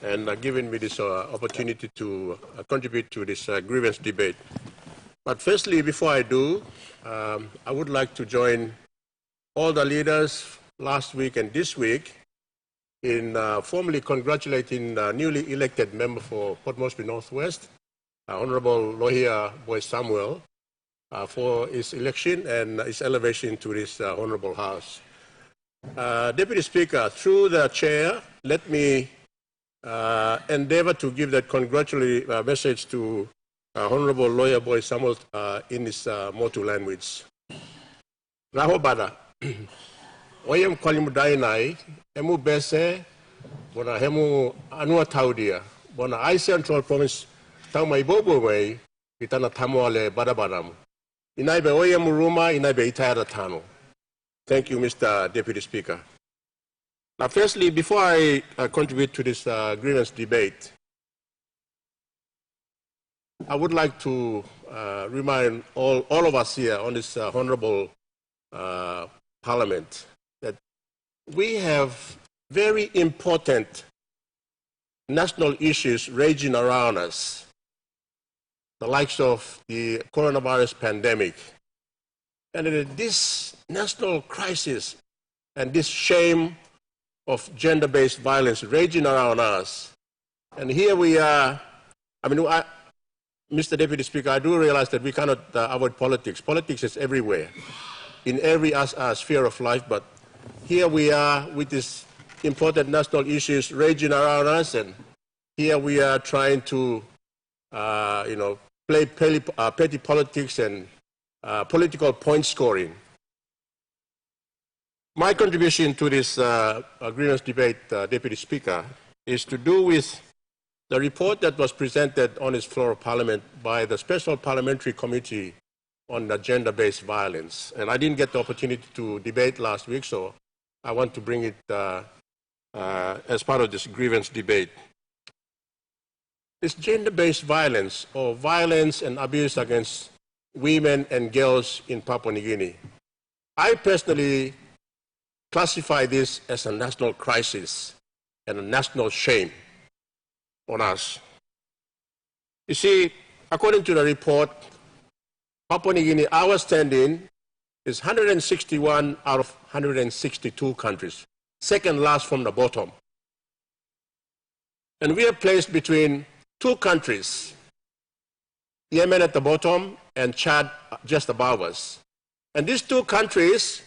and giving me this opportunity to contribute to this grievance debate. But firstly, before I do, I would like to join all the leaders last week and this week in formally congratulating the newly elected member for Port Moresby Northwest, Honorable Lohia Boy Samuel, for his election and his elevation to this honorable house. Deputy Speaker, through the chair, let me endeavor to give that congratulatory message to Honorable Lawyer Boy Samuel in his Motu language. Rahobada, oyem kwalimudainai, emu bese, bona hemu anua taudia, bona I Central Province taumai bobo way, itana tamuale badabadamu. Inaibe oyem ruma, inaibe itayada tano. Thank you, Mr. Deputy Speaker. Now, firstly, before I contribute to this grievance debate, I would like to remind all of us here on this honorable Parliament that we have very important national issues raging around us, the likes of the coronavirus pandemic. And this national crisis and this shame of gender-based violence raging around us. And here we are, Mr. Deputy Speaker, I do realize that we cannot avoid politics. Politics is everywhere, in every sphere of life, but here we are with these important national issues raging around us, and here we are trying to, play petty politics and political point scoring. My contribution to this grievance debate, Deputy Speaker, is to do with the report that was presented on this floor of Parliament by the Special Parliamentary Committee on the Gender-Based Violence. And I didn't get the opportunity to debate last week, so I want to bring it as part of this grievance debate. This gender-based violence, or violence and abuse against women and girls in Papua New Guinea, I personally classify this as a national crisis and a national shame on us. You see, according to the report, Papua New Guinea, our standing is 161 out of 162 countries, second last from the bottom. And we are placed between two countries, Yemen at the bottom and Chad just above us. And these two countries,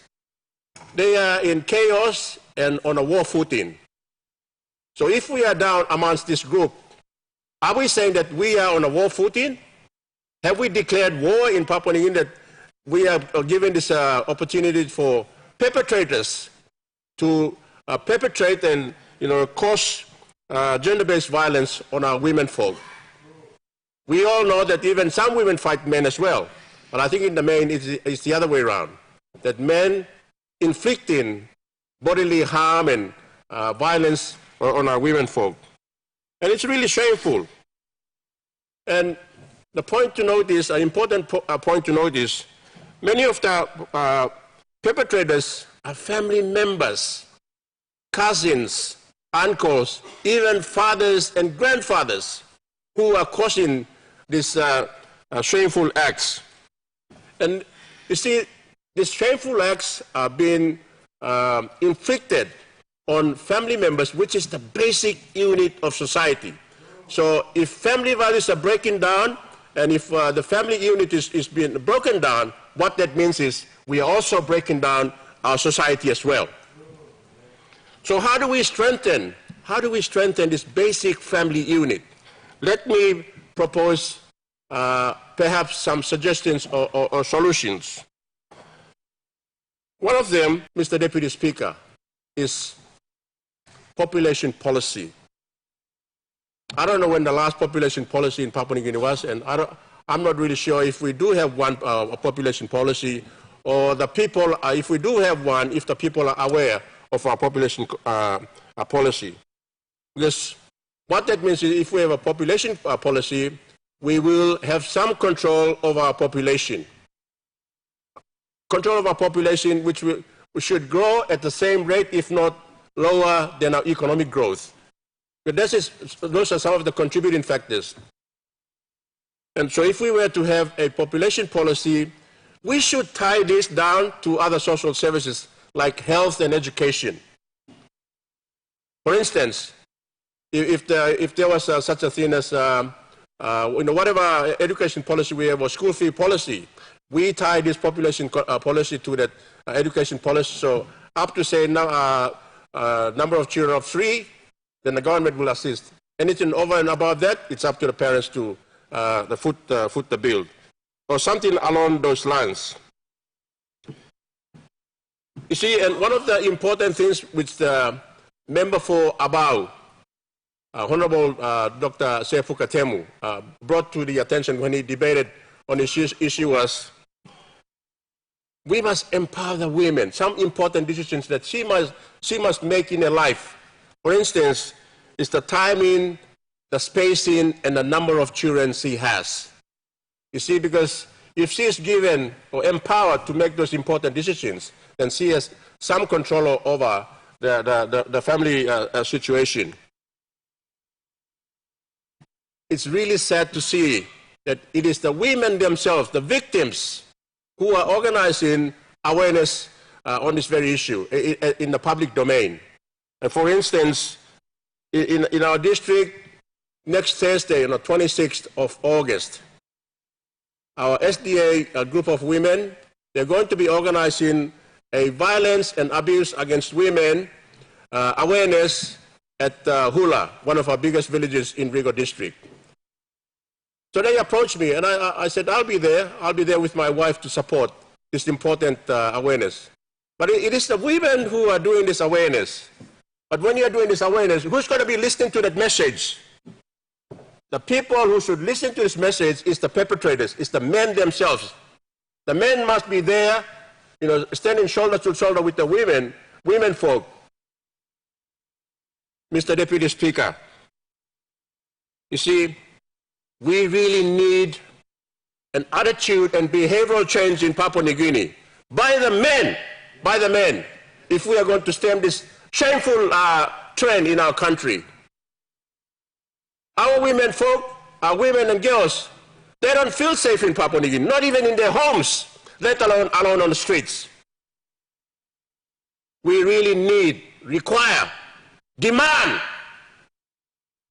they are in chaos and on a war footing. So if we are down amongst this group, are we saying that we are on a war footing? Have we declared war in Papua New Guinea, that we are given this opportunity for perpetrators to perpetrate and cause gender-based violence on our women folk? We all know that even some women fight men as well, but I think in the main it's the other way around, that men inflicting bodily harm and violence on our women folk. And it's really shameful. And the point to note is, an important point to note is, many of the perpetrators are family members, cousins, uncles, even fathers and grandfathers who are causing these shameful acts. And you see, these shameful acts are being inflicted on family members, which is the basic unit of society. So if family values are breaking down, and if the family unit is being broken down, what that means is we are also breaking down our society as well. So how do we strengthen this basic family unit? Let me propose perhaps some suggestions or solutions. One of them, Mr. Deputy Speaker, is population policy. I don't know when the last population policy in Papua New Guinea was, and I'm not really sure if we do have one a population policy, or the people, if we do have one, if the people are aware of our population policy. Because what that means is if we have a population policy, we will have some control over our population. Control of our population, which we should grow at the same rate, if not lower than our economic growth. But those are some of the contributing factors. And so if we were to have a population policy, we should tie this down to other social services like health and education. For instance, if there was such a thing as whatever education policy we have or school fee policy, we tie this population policy to that education policy. So up to say number of children of 3, then the government will assist. Anything over and above that, it's up to the parents to foot the bill, or something along those lines. You see, and one of the important things which the member for Abau, Honorable Dr. Sefu Katemu, brought to the attention when he debated on this issue was, we must empower the women. Some important decisions that she must make in her life. For instance, is the timing, the spacing, and the number of children she has. You see, because if she is given or empowered to make those important decisions, then she has some control over the family situation. It's really sad to see that it is the women themselves, the victims, who are organizing awareness on this very issue in the public domain. And for instance, in our district, next Thursday, on the 26th of August, our SDA group of women, they're going to be organizing a violence and abuse against women awareness at Hula, one of our biggest villages in Rigo district. So they approached me, and I said, I'll be there with my wife to support this important awareness. But it is the women who are doing this awareness. But when you're doing this awareness, who's going to be listening to that message? The people who should listen to this message is the perpetrators, it's the men themselves. The men must be there, standing shoulder to shoulder with the women folk. Mr. Deputy Speaker, you see, we really need an attitude and behavioral change in Papua New Guinea by the men, if we are going to stem this shameful trend in our country. Our women folk, our women and girls, they don't feel safe in Papua New Guinea, not even in their homes, let alone on the streets. We really require, demand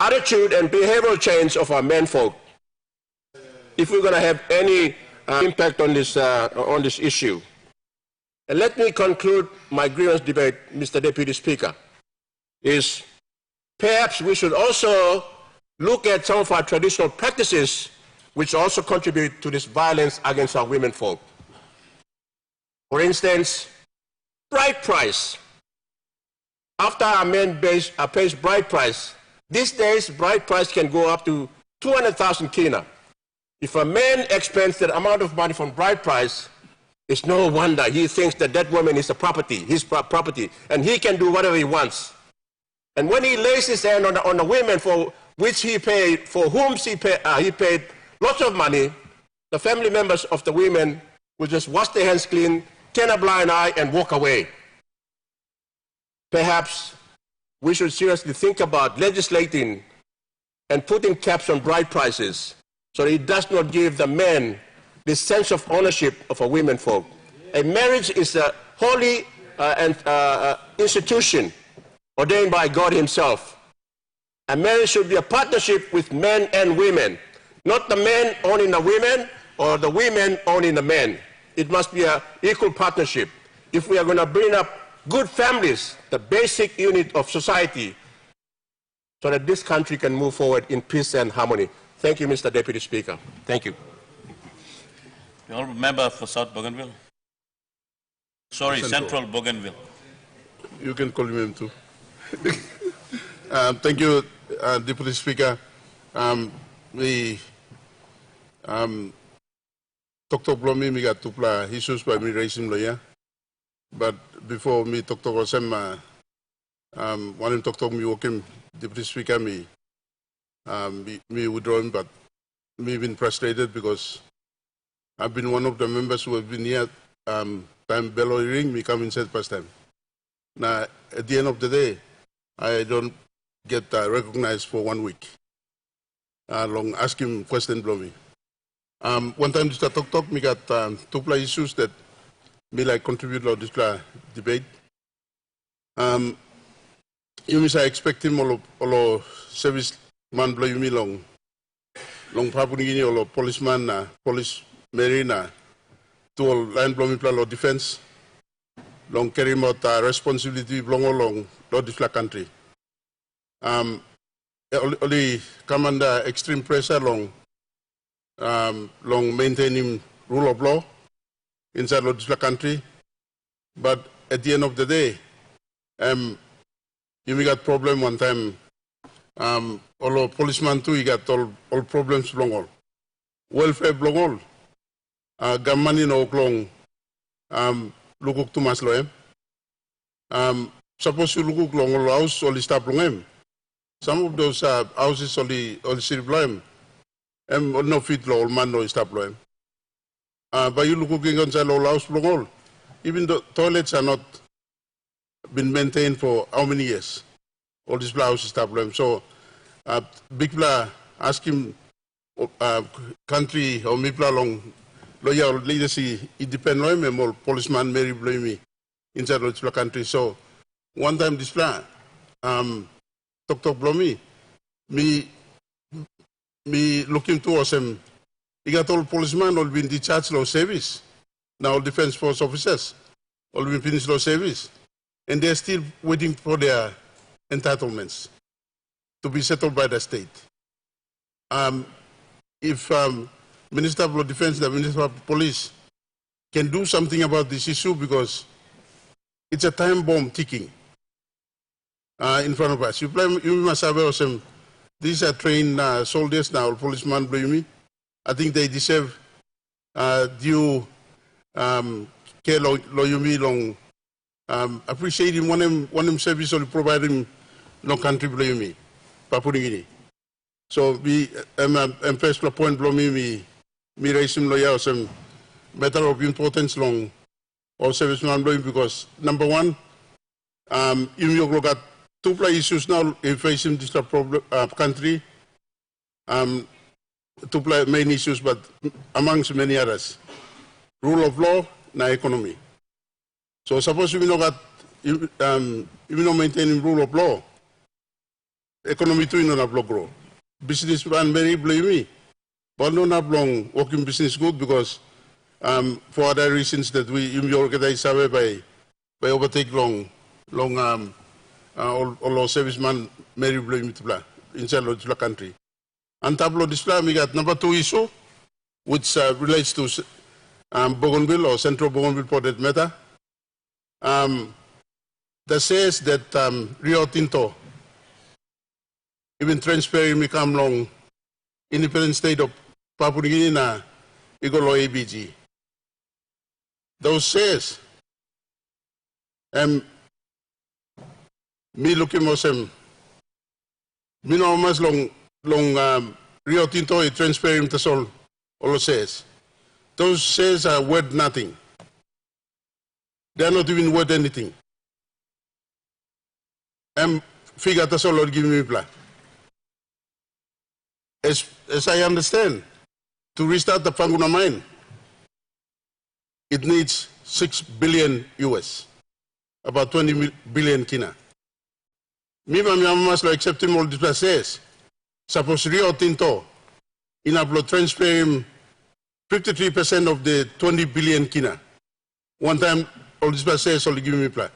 attitude and behavioral change of our men folk if we're going to have any impact on this issue. And let me conclude my grievance debate, Mr. Deputy Speaker, is perhaps we should also look at some of our traditional practices which also contribute to this violence against our women folk. For instance, bride price. After our men pays bride price, these days bride price can go up to 200,000 kina. If a man expends that amount of money from bride price, it's no wonder he thinks that that woman is his property, and he can do whatever he wants. And when he lays his hand on the women for which he paid, for whom he paid lots of money, the family members of the women will just wash their hands clean, turn a blind eye, and walk away. Perhaps we should seriously think about legislating and putting caps on bride prices so that it does not give the men this sense of ownership of a women folk. A marriage is a holy institution ordained by God himself. A marriage should be a partnership with men and women, not the men owning the women or the women owning the men. It must be an equal partnership. If we are going to bring up good families, the basic unit of society, so that this country can move forward in peace and harmony. Thank you, Mr. Deputy Speaker. Thank you. The Honourable Member for South Bougainville. Sorry, Central Bougainville. You can call me too. Thank you, Deputy Speaker. Dr. Blomi mi got tupla issues by me raising lawyer. But before me Dr. Osem, one of Dr. me working Deputy Speaker me withdrawing, but me been frustrated because I've been one of the members who have been here time bell ring, me come inside first time. Now at the end of the day, I don't get recognized for 1 week. Long ask him question blow me. One time just talk me got two issues that me like contribute to this debate. You miss I expect him all service man blow me long Papua New Guinea or policeman police marina to all line blow me plan or defense long carry out responsibility long along this country. Only commander extreme pressure long maintaining rule of law inside this country, but at the end of the day, you got problem one time. All policeman too, you got all problems long all. Welfare long all. Gamani no long. Lukuk too much lo suppose you look long all house only stop long Some of those houses only city blame. No fit law, man no stop blame. But you look inside all house long. Even the toilets are not been maintained for how many years? All these houses stop blame. So big blah ask him country or me blah long loyal leadership it depend on him or policeman Mary blame me inside the country. So one time this plan Dr. Blomi, me looking towards him. He got all policemen all been discharged law service. Now all defense force officers all been finished law service. And they're still waiting for their entitlements to be settled by the state. If Minister of Defense, the Minister of Police can do something about this issue because it's a time bomb ticking. In front of us. You must have some. These are trained soldiers now, policemen blame me. I think they deserve due care loyalty long appreciating one service or providing long country blame me. Papua New Guinea. So we first point blame me raise him loyal some matter of importance long or serviceman blame because number one, you got two issues now facing this problem country. Two main issues, but amongst many others, rule of law and economy. So suppose you not maintaining rule of law, economy too no not grow. Business man very blame me, but no not long working business good because for other reasons that we organize by overtake long. All servicemen Mary blame it inside the country. On top of this, we got number two issue, which relates to Bougainville or Central Bougainville for that matter. That says that Rio Tinto, even transferring become long independent state of Papua New Guinea, Igolo ABG. Those says, me looking for some, me no mas long Rio Tinto is transferring the soul, all says. Those says are worth nothing. They are not even worth anything. Figure the soul or give me plan. As I understand, to restart the Panguna mine, it needs 6 billion US, about 20 billion kina. Mima miamas lo accepting all this says, suppose Rio Tinto, in a blood transfer 53% of the 20 billion kina. One time, all this says, only give me plan.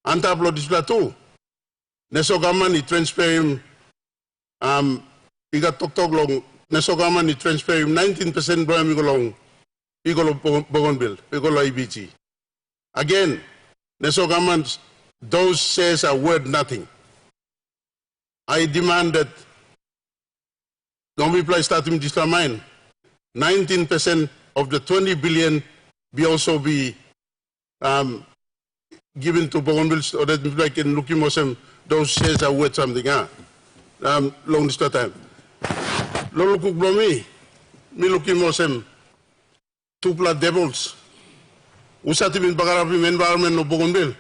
Anta blood this too. Nesogaman, he transfer him, he got talk long, Nesogaman, he transfer him 19% Brian Migolong, Igolo Bogonville, Igolo IBG. Again, Nesogaman, those says are worth nothing. I demand that don't reply starting this mine. 19% of the 20 billion be also be given to Bougainville so that like in Lukimosem, those shares are worth something. Long this time. Lolo Kukblomi, me Lukimosem, two blood devils. Usatim in Bagarabim environment no Bougainville.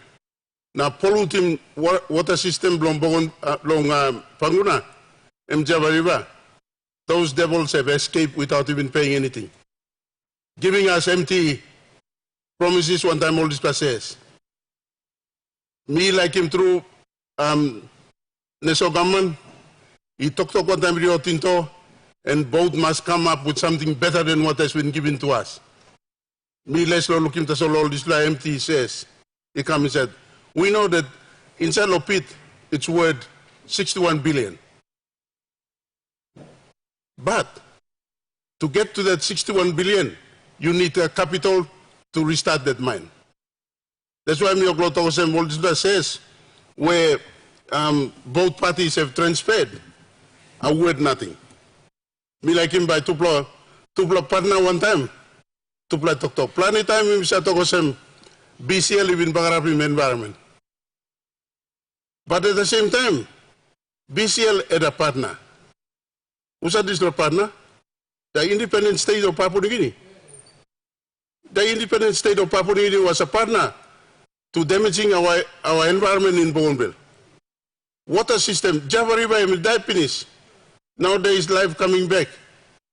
Na polluting water system long Panguna, Mjava River. Those devils have escaped without even paying anything. Giving us empty promises one time all this says. Me like him through Neso government, he talked one time Rio Tinto, and both must come up with something better than what has been given to us. Me let's look him to all this empty he says. He come and said, we know that inside of pit it's worth 61 billion. But to get to that 61 billion, you need a capital to restart that mine. That's why Miyoglotosem says, where both parties have transferred, are worth nothing. Me like him by tuplo partner one time, tuplo talk. Planet time him sa tokosem BCL live in Bagarapim environment. But at the same time, BCL had a partner. Who's this partner? The independent state of Papua New Guinea. The independent state of Papua New Guinea was a partner to damaging our environment in Bougainville. Water system, Java River, Emil nowadays life coming back.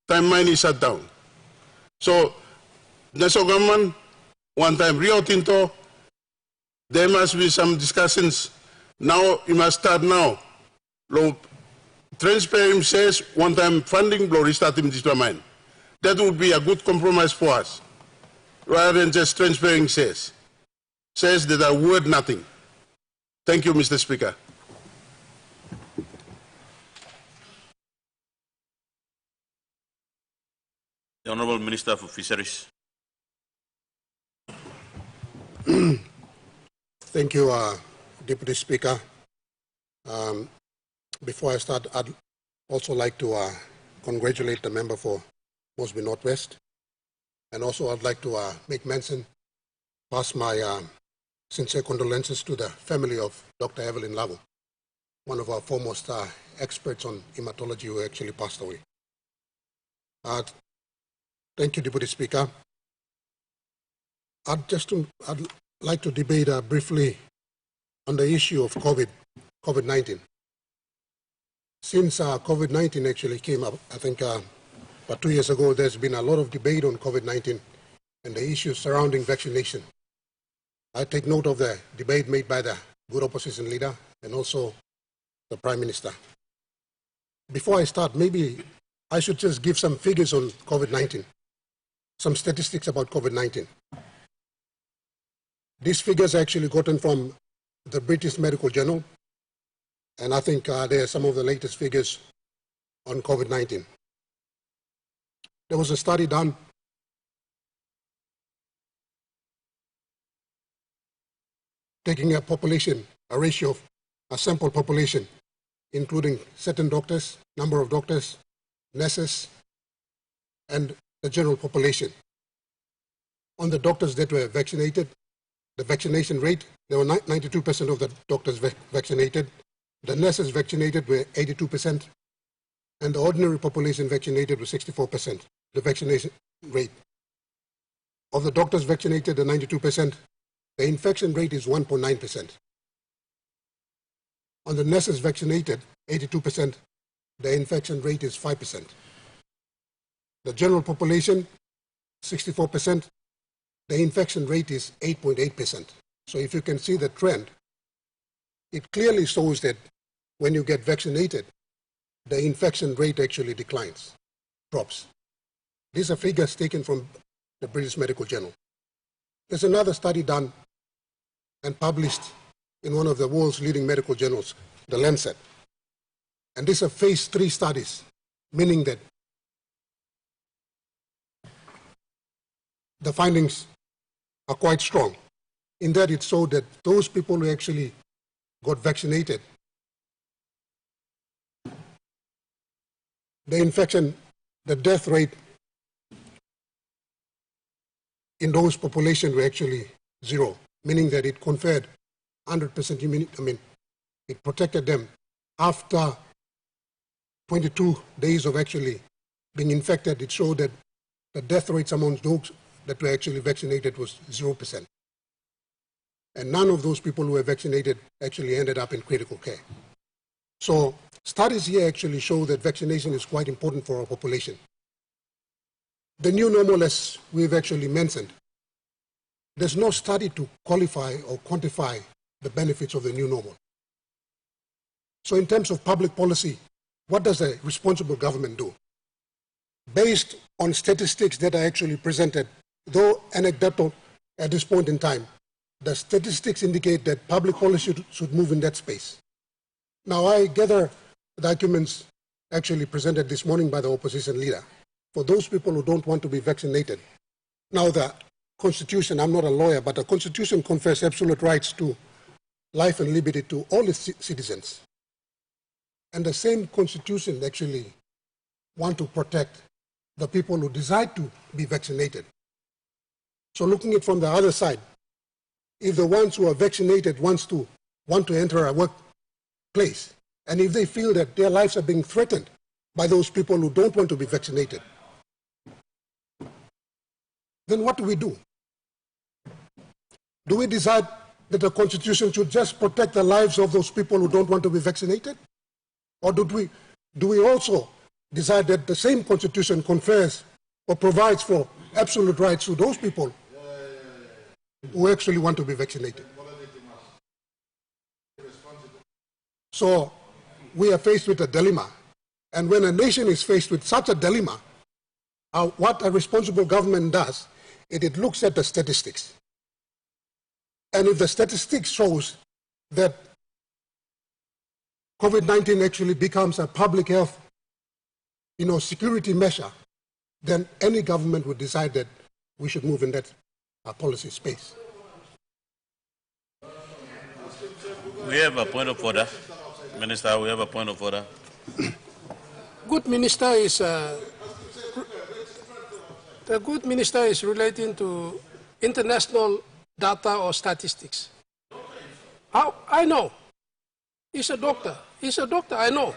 Time mine is shut down. So, National government, one time Rio Tinto, there must be some discussions. Now, you must start now. Transparent says one time funding blow restart in this mine. That would be a good compromise for us. Rather than just transparent says that are worth nothing. Thank you, Mr. Speaker. The Honourable Minister for Fisheries. Thank you, Deputy Speaker. Before I start, I'd also like to congratulate the member for Mosby Northwest. And also I'd like to make mention, pass my sincere condolences to the family of Dr. Evelyn Lavo, one of our foremost experts on hematology who actually passed away. Thank you, Deputy Speaker. I'd like to debate briefly on the issue of COVID-19. Since COVID-19 actually came up, I think about 2 years ago, there's been a lot of debate on COVID-19 and the issues surrounding vaccination. I take note of the debate made by the good opposition leader and also the Prime Minister. Before I start, maybe I should just give some figures on COVID-19, some statistics about COVID-19. These figures are actually gotten from the British Medical Journal, and I think they are some of the latest figures on COVID-19. There was a study done taking a population, a ratio of a sample population, including certain doctors, number of doctors, nurses, and the general population. On the doctors that were vaccinated, the vaccination rate, there were 92% of the doctors vaccinated. The nurses vaccinated were 82%, and the ordinary population vaccinated was 64%, the vaccination rate. Of the doctors vaccinated, the 92%, the infection rate is 1.9%. On the nurses vaccinated, 82%, the infection rate is 5%. The general population, 64%, the infection rate is 8.8%. So if you can see the trend, it clearly shows that when you get vaccinated, the infection rate actually declines, drops. These are figures taken from the British Medical Journal. There's another study done and published in one of the world's leading medical journals, The Lancet. And these are phase 3 studies, meaning that the findings are quite strong, in that it showed that those people who actually got vaccinated, the infection, the death rate in those populations were actually 0, meaning that it conferred 100% immunity. It protected them after 22 days of actually being infected. It showed that the death rates among those that were actually vaccinated was 0%. And none of those people who were vaccinated actually ended up in critical care. So studies here actually show that vaccination is quite important for our population. The new normal, as we've actually mentioned, there's no study to qualify or quantify the benefits of the new normal. So in terms of public policy, what does a responsible government do? Based on statistics that are actually presented, though anecdotal at this point in time, the statistics indicate that public policy should move in that space. Now, I gather documents actually presented this morning by the opposition leader for those people who don't want to be vaccinated. Now, the Constitution, I'm not a lawyer, but the Constitution confers absolute rights to life and liberty to all its citizens. And the same Constitution actually want to protect the people who decide to be vaccinated. So looking at it from the other side, if the ones who are vaccinated want to enter a workplace, and if they feel that their lives are being threatened by those people who don't want to be vaccinated, then what do we do? Do we decide that the Constitution should just protect the lives of those people who don't want to be vaccinated? Or do we also decide that the same Constitution confers or provides for absolute rights to those people who actually want to be vaccinated? So we are faced with a dilemma. And when a nation is faced with such a dilemma, what a responsible government does is it looks at the statistics. And if the statistics shows that COVID-19 actually becomes a public health, security measure, then any government would decide that we should move in that policy space. We have a point of order. Minister, we have a point of order. Good minister is the good minister is relating to international data or statistics. I know. He's a doctor. He's a doctor, I know.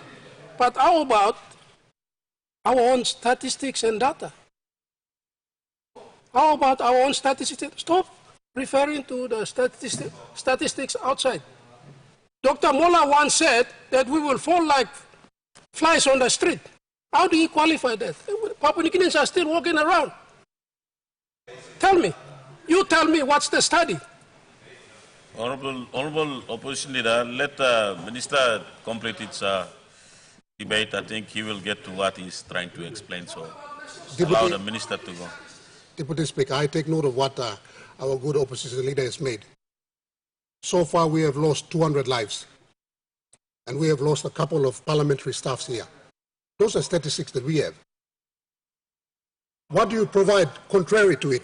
But how about our own statistics and data? How about our own statistics? Stop referring to the statistics outside. Dr. Mola once said that we will fall like flies on the street. How do you qualify that? Papua New Guineans are still walking around. Tell me. You tell me what's the study. Honorable Opposition Leader, let the Minister complete its debate. I think he will get to what he's trying to explain, so allow the Minister to go. Deputy Speaker, I take note of what our good Opposition Leader has made. So far, we have lost 200 lives, and we have lost a couple of parliamentary staffs here. Those are statistics that we have. What do you provide contrary to it?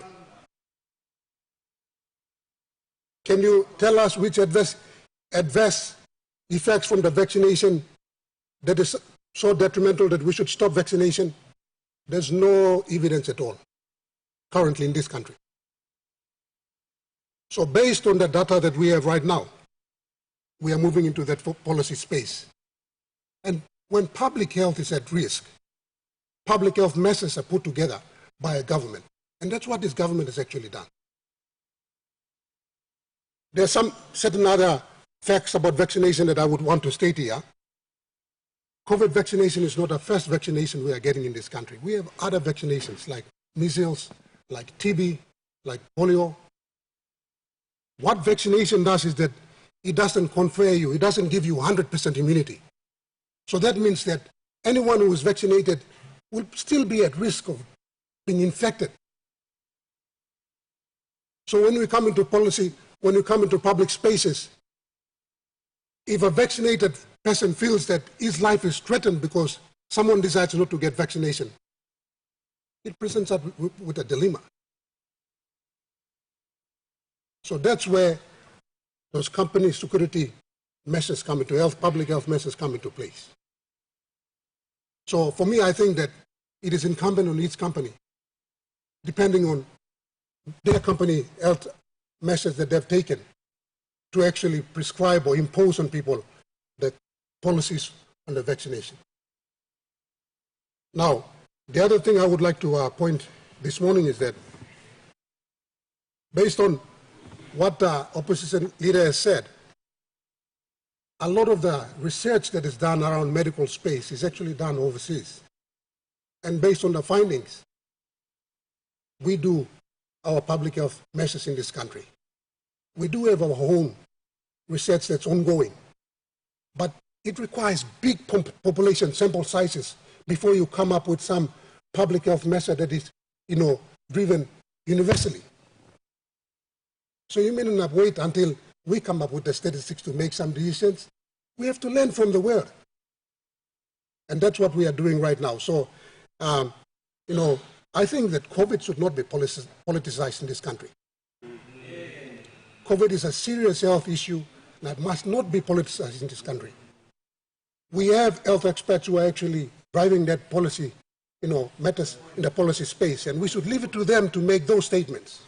Can you tell us which adverse effects from the vaccination that is so detrimental that we should stop vaccination? There's no evidence at all currently in this country. So based on the data that we have right now, we are moving into that policy space. And when public health is at risk, public health measures are put together by a government. And that's what this government has actually done. There are some certain other facts about vaccination that I would want to state here. COVID vaccination is not the first vaccination we are getting in this country. We have other vaccinations like measles, like TB, like polio. What vaccination does is that it doesn't confer you, it doesn't give you 100% immunity. So that means that anyone who is vaccinated will still be at risk of being infected. So when we come into policy, when we come into public spaces, if a vaccinated person feels that his life is threatened because someone decides not to get vaccination, it presents us with a dilemma. So that's where those company security measures come into public health measures come into place. So for me, I think that it is incumbent on each company, depending on their company health measures that they've taken, to actually prescribe or impose on people the policies on the vaccination. Now, the other thing I would like to point this morning is that based on what the opposition leader has said, a lot of the research that is done around medical space is actually done overseas. And based on the findings, we do our public health measures in this country. We do have our own research that's ongoing, but it requires big population sample sizes before you come up with some public health measure that is, driven universally. So you may not wait until we come up with the statistics to make some decisions. We have to learn from the world. And that's what we are doing right now. So, I think that COVID should not be politicized in this country. COVID is a serious health issue that must not be politicized in this country. We have health experts who are actually driving that policy, matters in the policy space, and we should leave it to them to make those statements.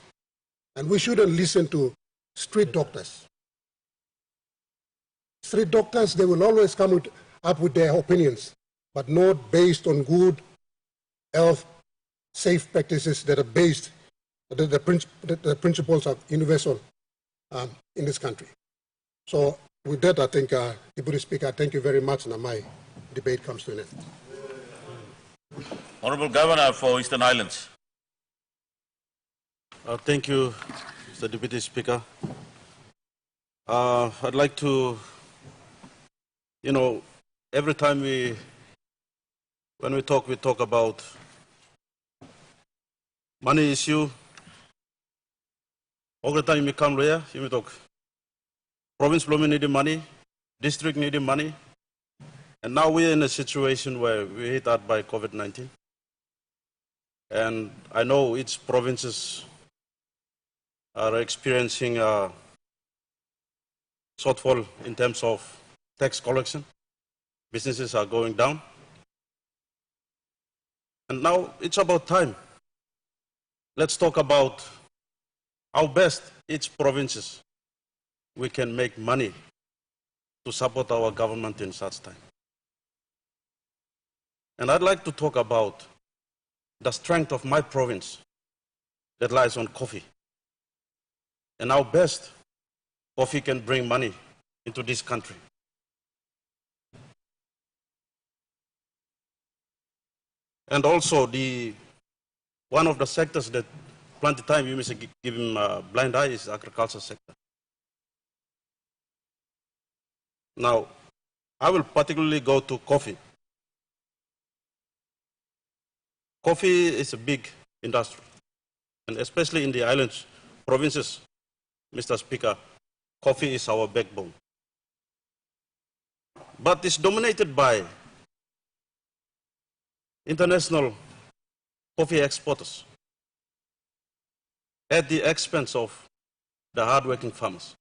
And we shouldn't listen to street doctors. Street doctors, they will always come up with their opinions, but not based on good health, safe practices that are based, the principles are universal in this country. So with that, I think, Deputy Speaker, thank you very much, and my debate comes to an end. Honorable Governor for Eastern Highlands. Thank you, Mr. Deputy Speaker. I'd like to, every time when we talk about money issue. All the time you come here, you talk. Province needing money, district needing money, and now we're in a situation where we're hit out by COVID-19. And I know each provinces are experiencing a shortfall in terms of tax collection. Businesses are going down. And now it's about time. Let's talk about how best each provinces we can make money to support our government in such time. And I'd like to talk about the strength of my province that lies on coffee, and how best coffee can bring money into this country. And also one of the sectors that plenty of time you must give him a blind eye is the agriculture sector. Now, I will particularly go to coffee. Coffee is a big industry, and especially in the islands, provinces, Mr. Speaker, coffee is our backbone. But it's dominated by international coffee exporters at the expense of the hardworking farmers.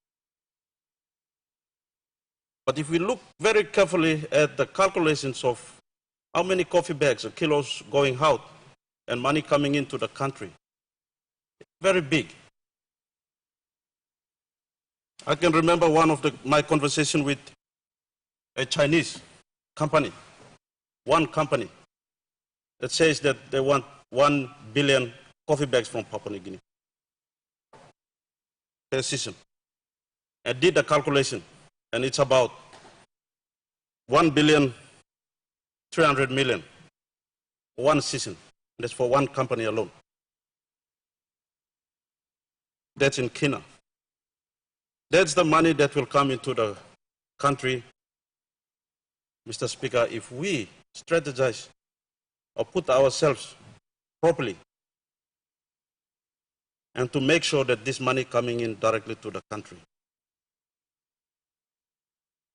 But if we look very carefully at the calculations of how many coffee bags or kilos going out and money coming into the country, it's very big. I can remember one of my conversation with a Chinese company, one company that says that they want 1 billion coffee bags from Papua New Guinea per season. I did the calculation, and it's about 1,300,000,000 one season. That's for one company alone. that's in Guinea. That's the money that will come into the country, Mr. Speaker, if we strategize or put ourselves properly and to make sure that this money coming in directly to the country.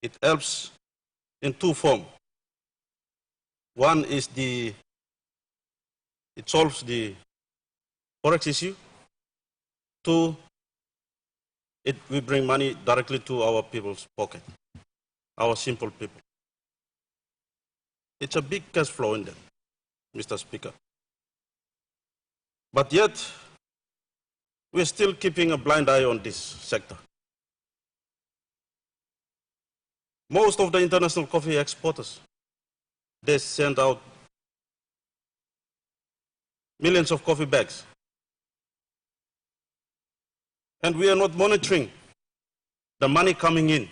It helps in two forms. One is it solves the forex issue. Two, we bring money directly to our people's pocket, our simple people. It's a big cash flow in there, Mr. Speaker. But yet, we're still keeping a blind eye on this sector. Most of the international coffee exporters, they send out millions of coffee bags. And we are not monitoring the money coming in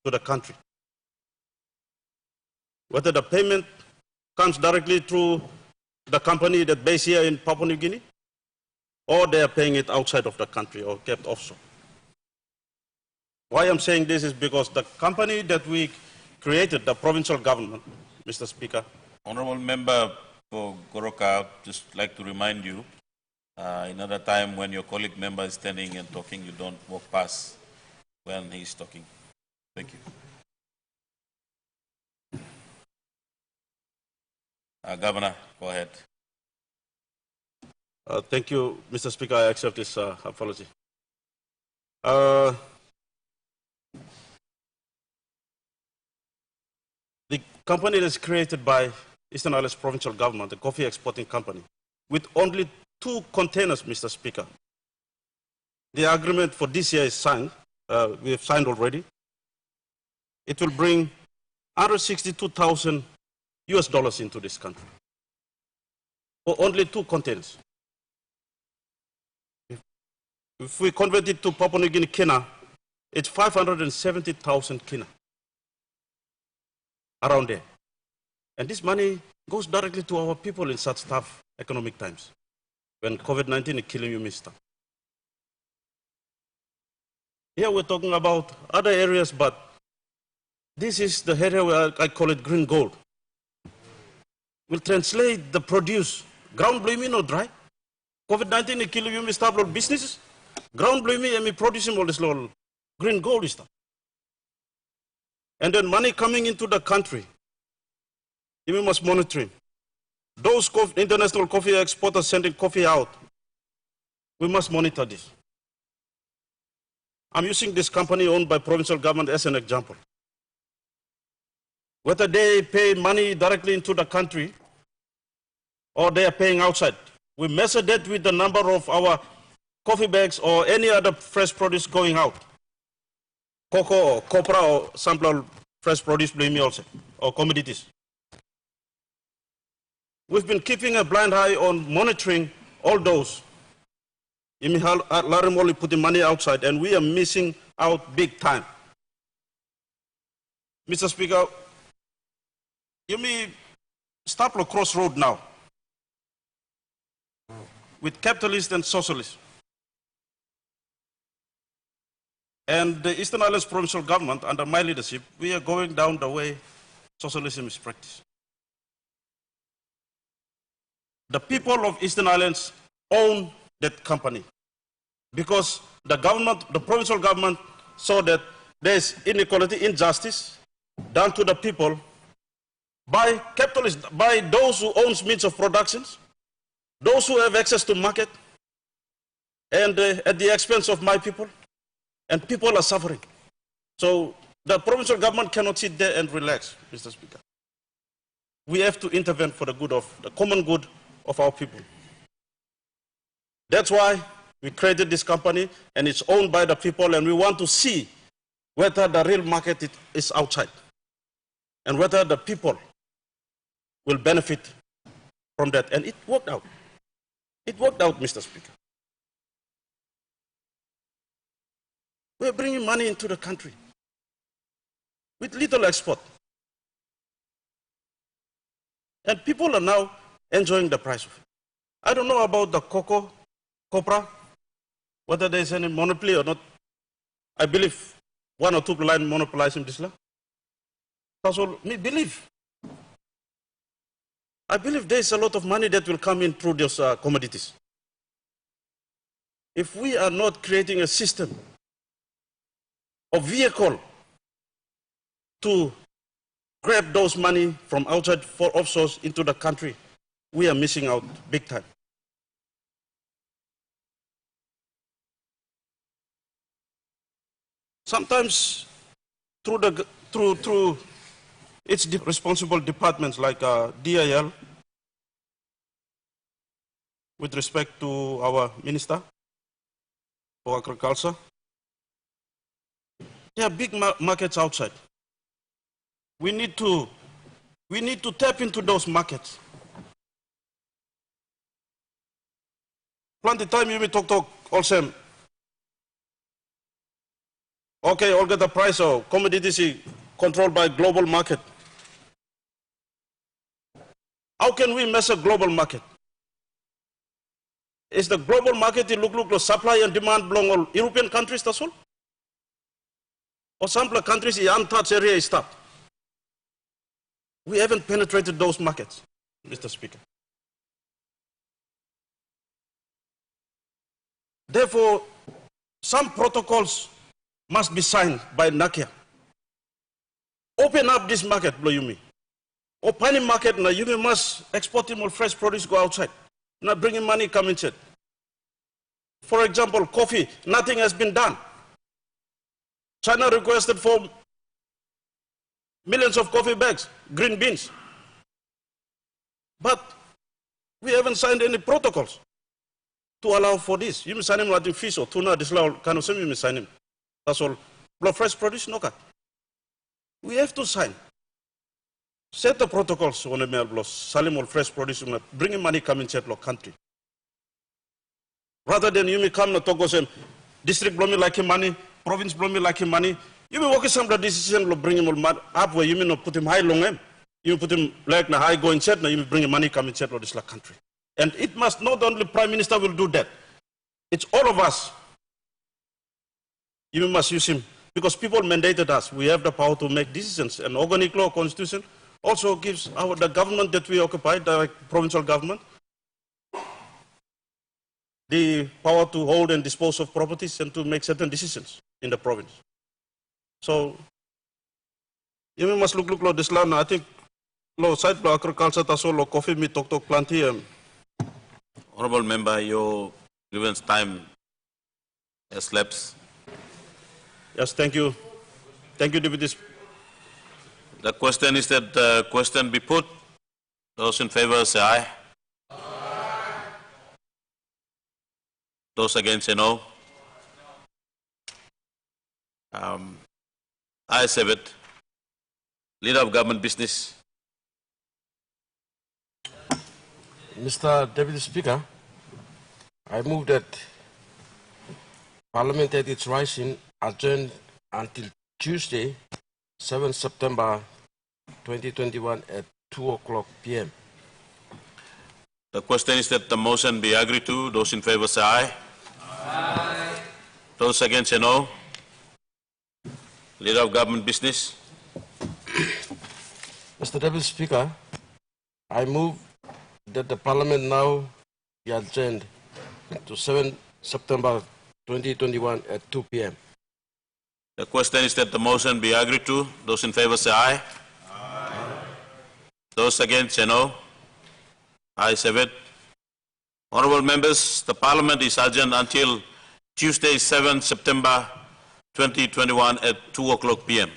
to the country. Whether the payment comes directly through the company that based here in Papua New Guinea, or they are paying it outside of the country or kept offshore. Why I'm saying this is because the company that we created, the provincial government, Mr. Speaker. Honorable Member for Goroka, just like to remind you, another time when your colleague member is standing and talking, you don't walk past when he's talking. Thank you. Governor, go ahead. Thank you, Mr. Speaker. I accept this apology. The company that's created by Eastern Islands Provincial Government, the coffee exporting company, with only 2 containers, Mr. Speaker. The agreement for this year is signed. We have signed already. It will bring $162,000 into this country for only 2 containers. If we convert it to Papua New Guinea kina, it's 570,000 kina around there. And this money goes directly to our people in such tough economic times when COVID-19 is killing you, mister. Here we're talking about other areas, but this is the area where I call it green gold. We'll translate the produce, ground blooming or dry. COVID-19 is killing you, mister, businesses. Ground blooming and me producing all this little green gold is stuff. And then money coming into the country. We must monitor it. Those international coffee exporters sending coffee out, we must monitor this. I'm using this company owned by provincial government as an example. Whether they pay money directly into the country or they are paying outside, we measure that with the number of our coffee bags or any other fresh produce going out. Cocoa or copra or sample fresh produce also, or commodities. We've been keeping a blind eye on monitoring all those. Larimoli putting money outside, and we are missing out big time. Mr. Speaker, you may stop the crossroad now with capitalists and socialists. And the Eastern Islands Provincial Government, under my leadership, we are going down the way socialism is practiced. The people of Eastern Islands own that company because the government, the provincial government, saw that there's inequality, injustice done to the people by capitalists, by those who own means of production, those who have access to market, and at the expense of my people, and people are suffering. So the provincial government cannot sit there and relax, Mr. Speaker. We have to intervene for the good of the common good of our people. That's why we created this company, and it's owned by the people, and we want to see whether the real market is outside and whether the people will benefit from that. And it worked out. It worked out, Mr. Speaker. We're bringing money into the country with little export. And people are now enjoying the price of it. I don't know about the cocoa, copra, whether there is any monopoly or not. I believe one or two lines monopolizing this land. That's all me believe. I believe there is a lot of money that will come in through those commodities. If we are not creating a system of vehicle to grab those money from outside for offshores into the country, we are missing out big time. Sometimes through its responsible departments like DIL, with respect to our Minister for Agriculture, there are big markets outside. We need to tap into those markets. Plenty time you may talk also. Okay, all get the price of commodities controlled by global market. How can we measure global market? Is the global market look the supply and demand belong all European countries, that's all? Or some countries in untouched area is stopped. We haven't penetrated those markets, Mr. Speaker. Therefore, some protocols must be signed by NACIA. Open up this market, Bloyumi. Open the market now, you must export more fresh produce go outside. Not bringing money come inside. For example, coffee, nothing has been done. China requested for millions of coffee bags, green beans. But we haven't signed any protocols to allow for this. You may sign him like fish or tuna, this kind of thing, you may sign him. That's all. Blood fresh produce, no cut. We have to sign. Set the protocols on the mail block, selling all fresh produce, bringing money come in the country. Rather than you may come to talk and district blow me like money, province blow me like money. You may work some of the decision bring him all up where you may not put him high long him. You put him like na high going set, now you may bring money come in this country. And it must not only Prime Minister will do that. It's all of us. You must use him because people mandated us. We have the power to make decisions. And organic law constitution also gives the government that we occupy, the provincial government, the power to hold and dispose of properties and to make certain decisions in the province. So you must look this land. I think law side agriculture taso law coffee me talk plenty. Honorable member, your grievance time has lapsed. Yes, thank you. Thank you, Deputy Speaker. The question is that the question be put. Those in favor say aye. Aye. Those against say no. Ayes have it. Leader of Government Business. Mr. Deputy Speaker, I move that Parliament at its rising adjourned until Tuesday, 7 September 2021 at 2:00 p.m. The question is that the motion be agreed to. Those in favor say aye. Aye. Those against say no. Leader of Government Business. Mr. Deputy Speaker, I move that the Parliament now be adjourned to 7 September 2021 at 2 p.m. The question is that the motion be agreed to. Those in favor say aye. Aye. Those against say no. Ayes have it. Honourable members, the Parliament is adjourned until Tuesday, 7 September 2021 at 2:00 p.m.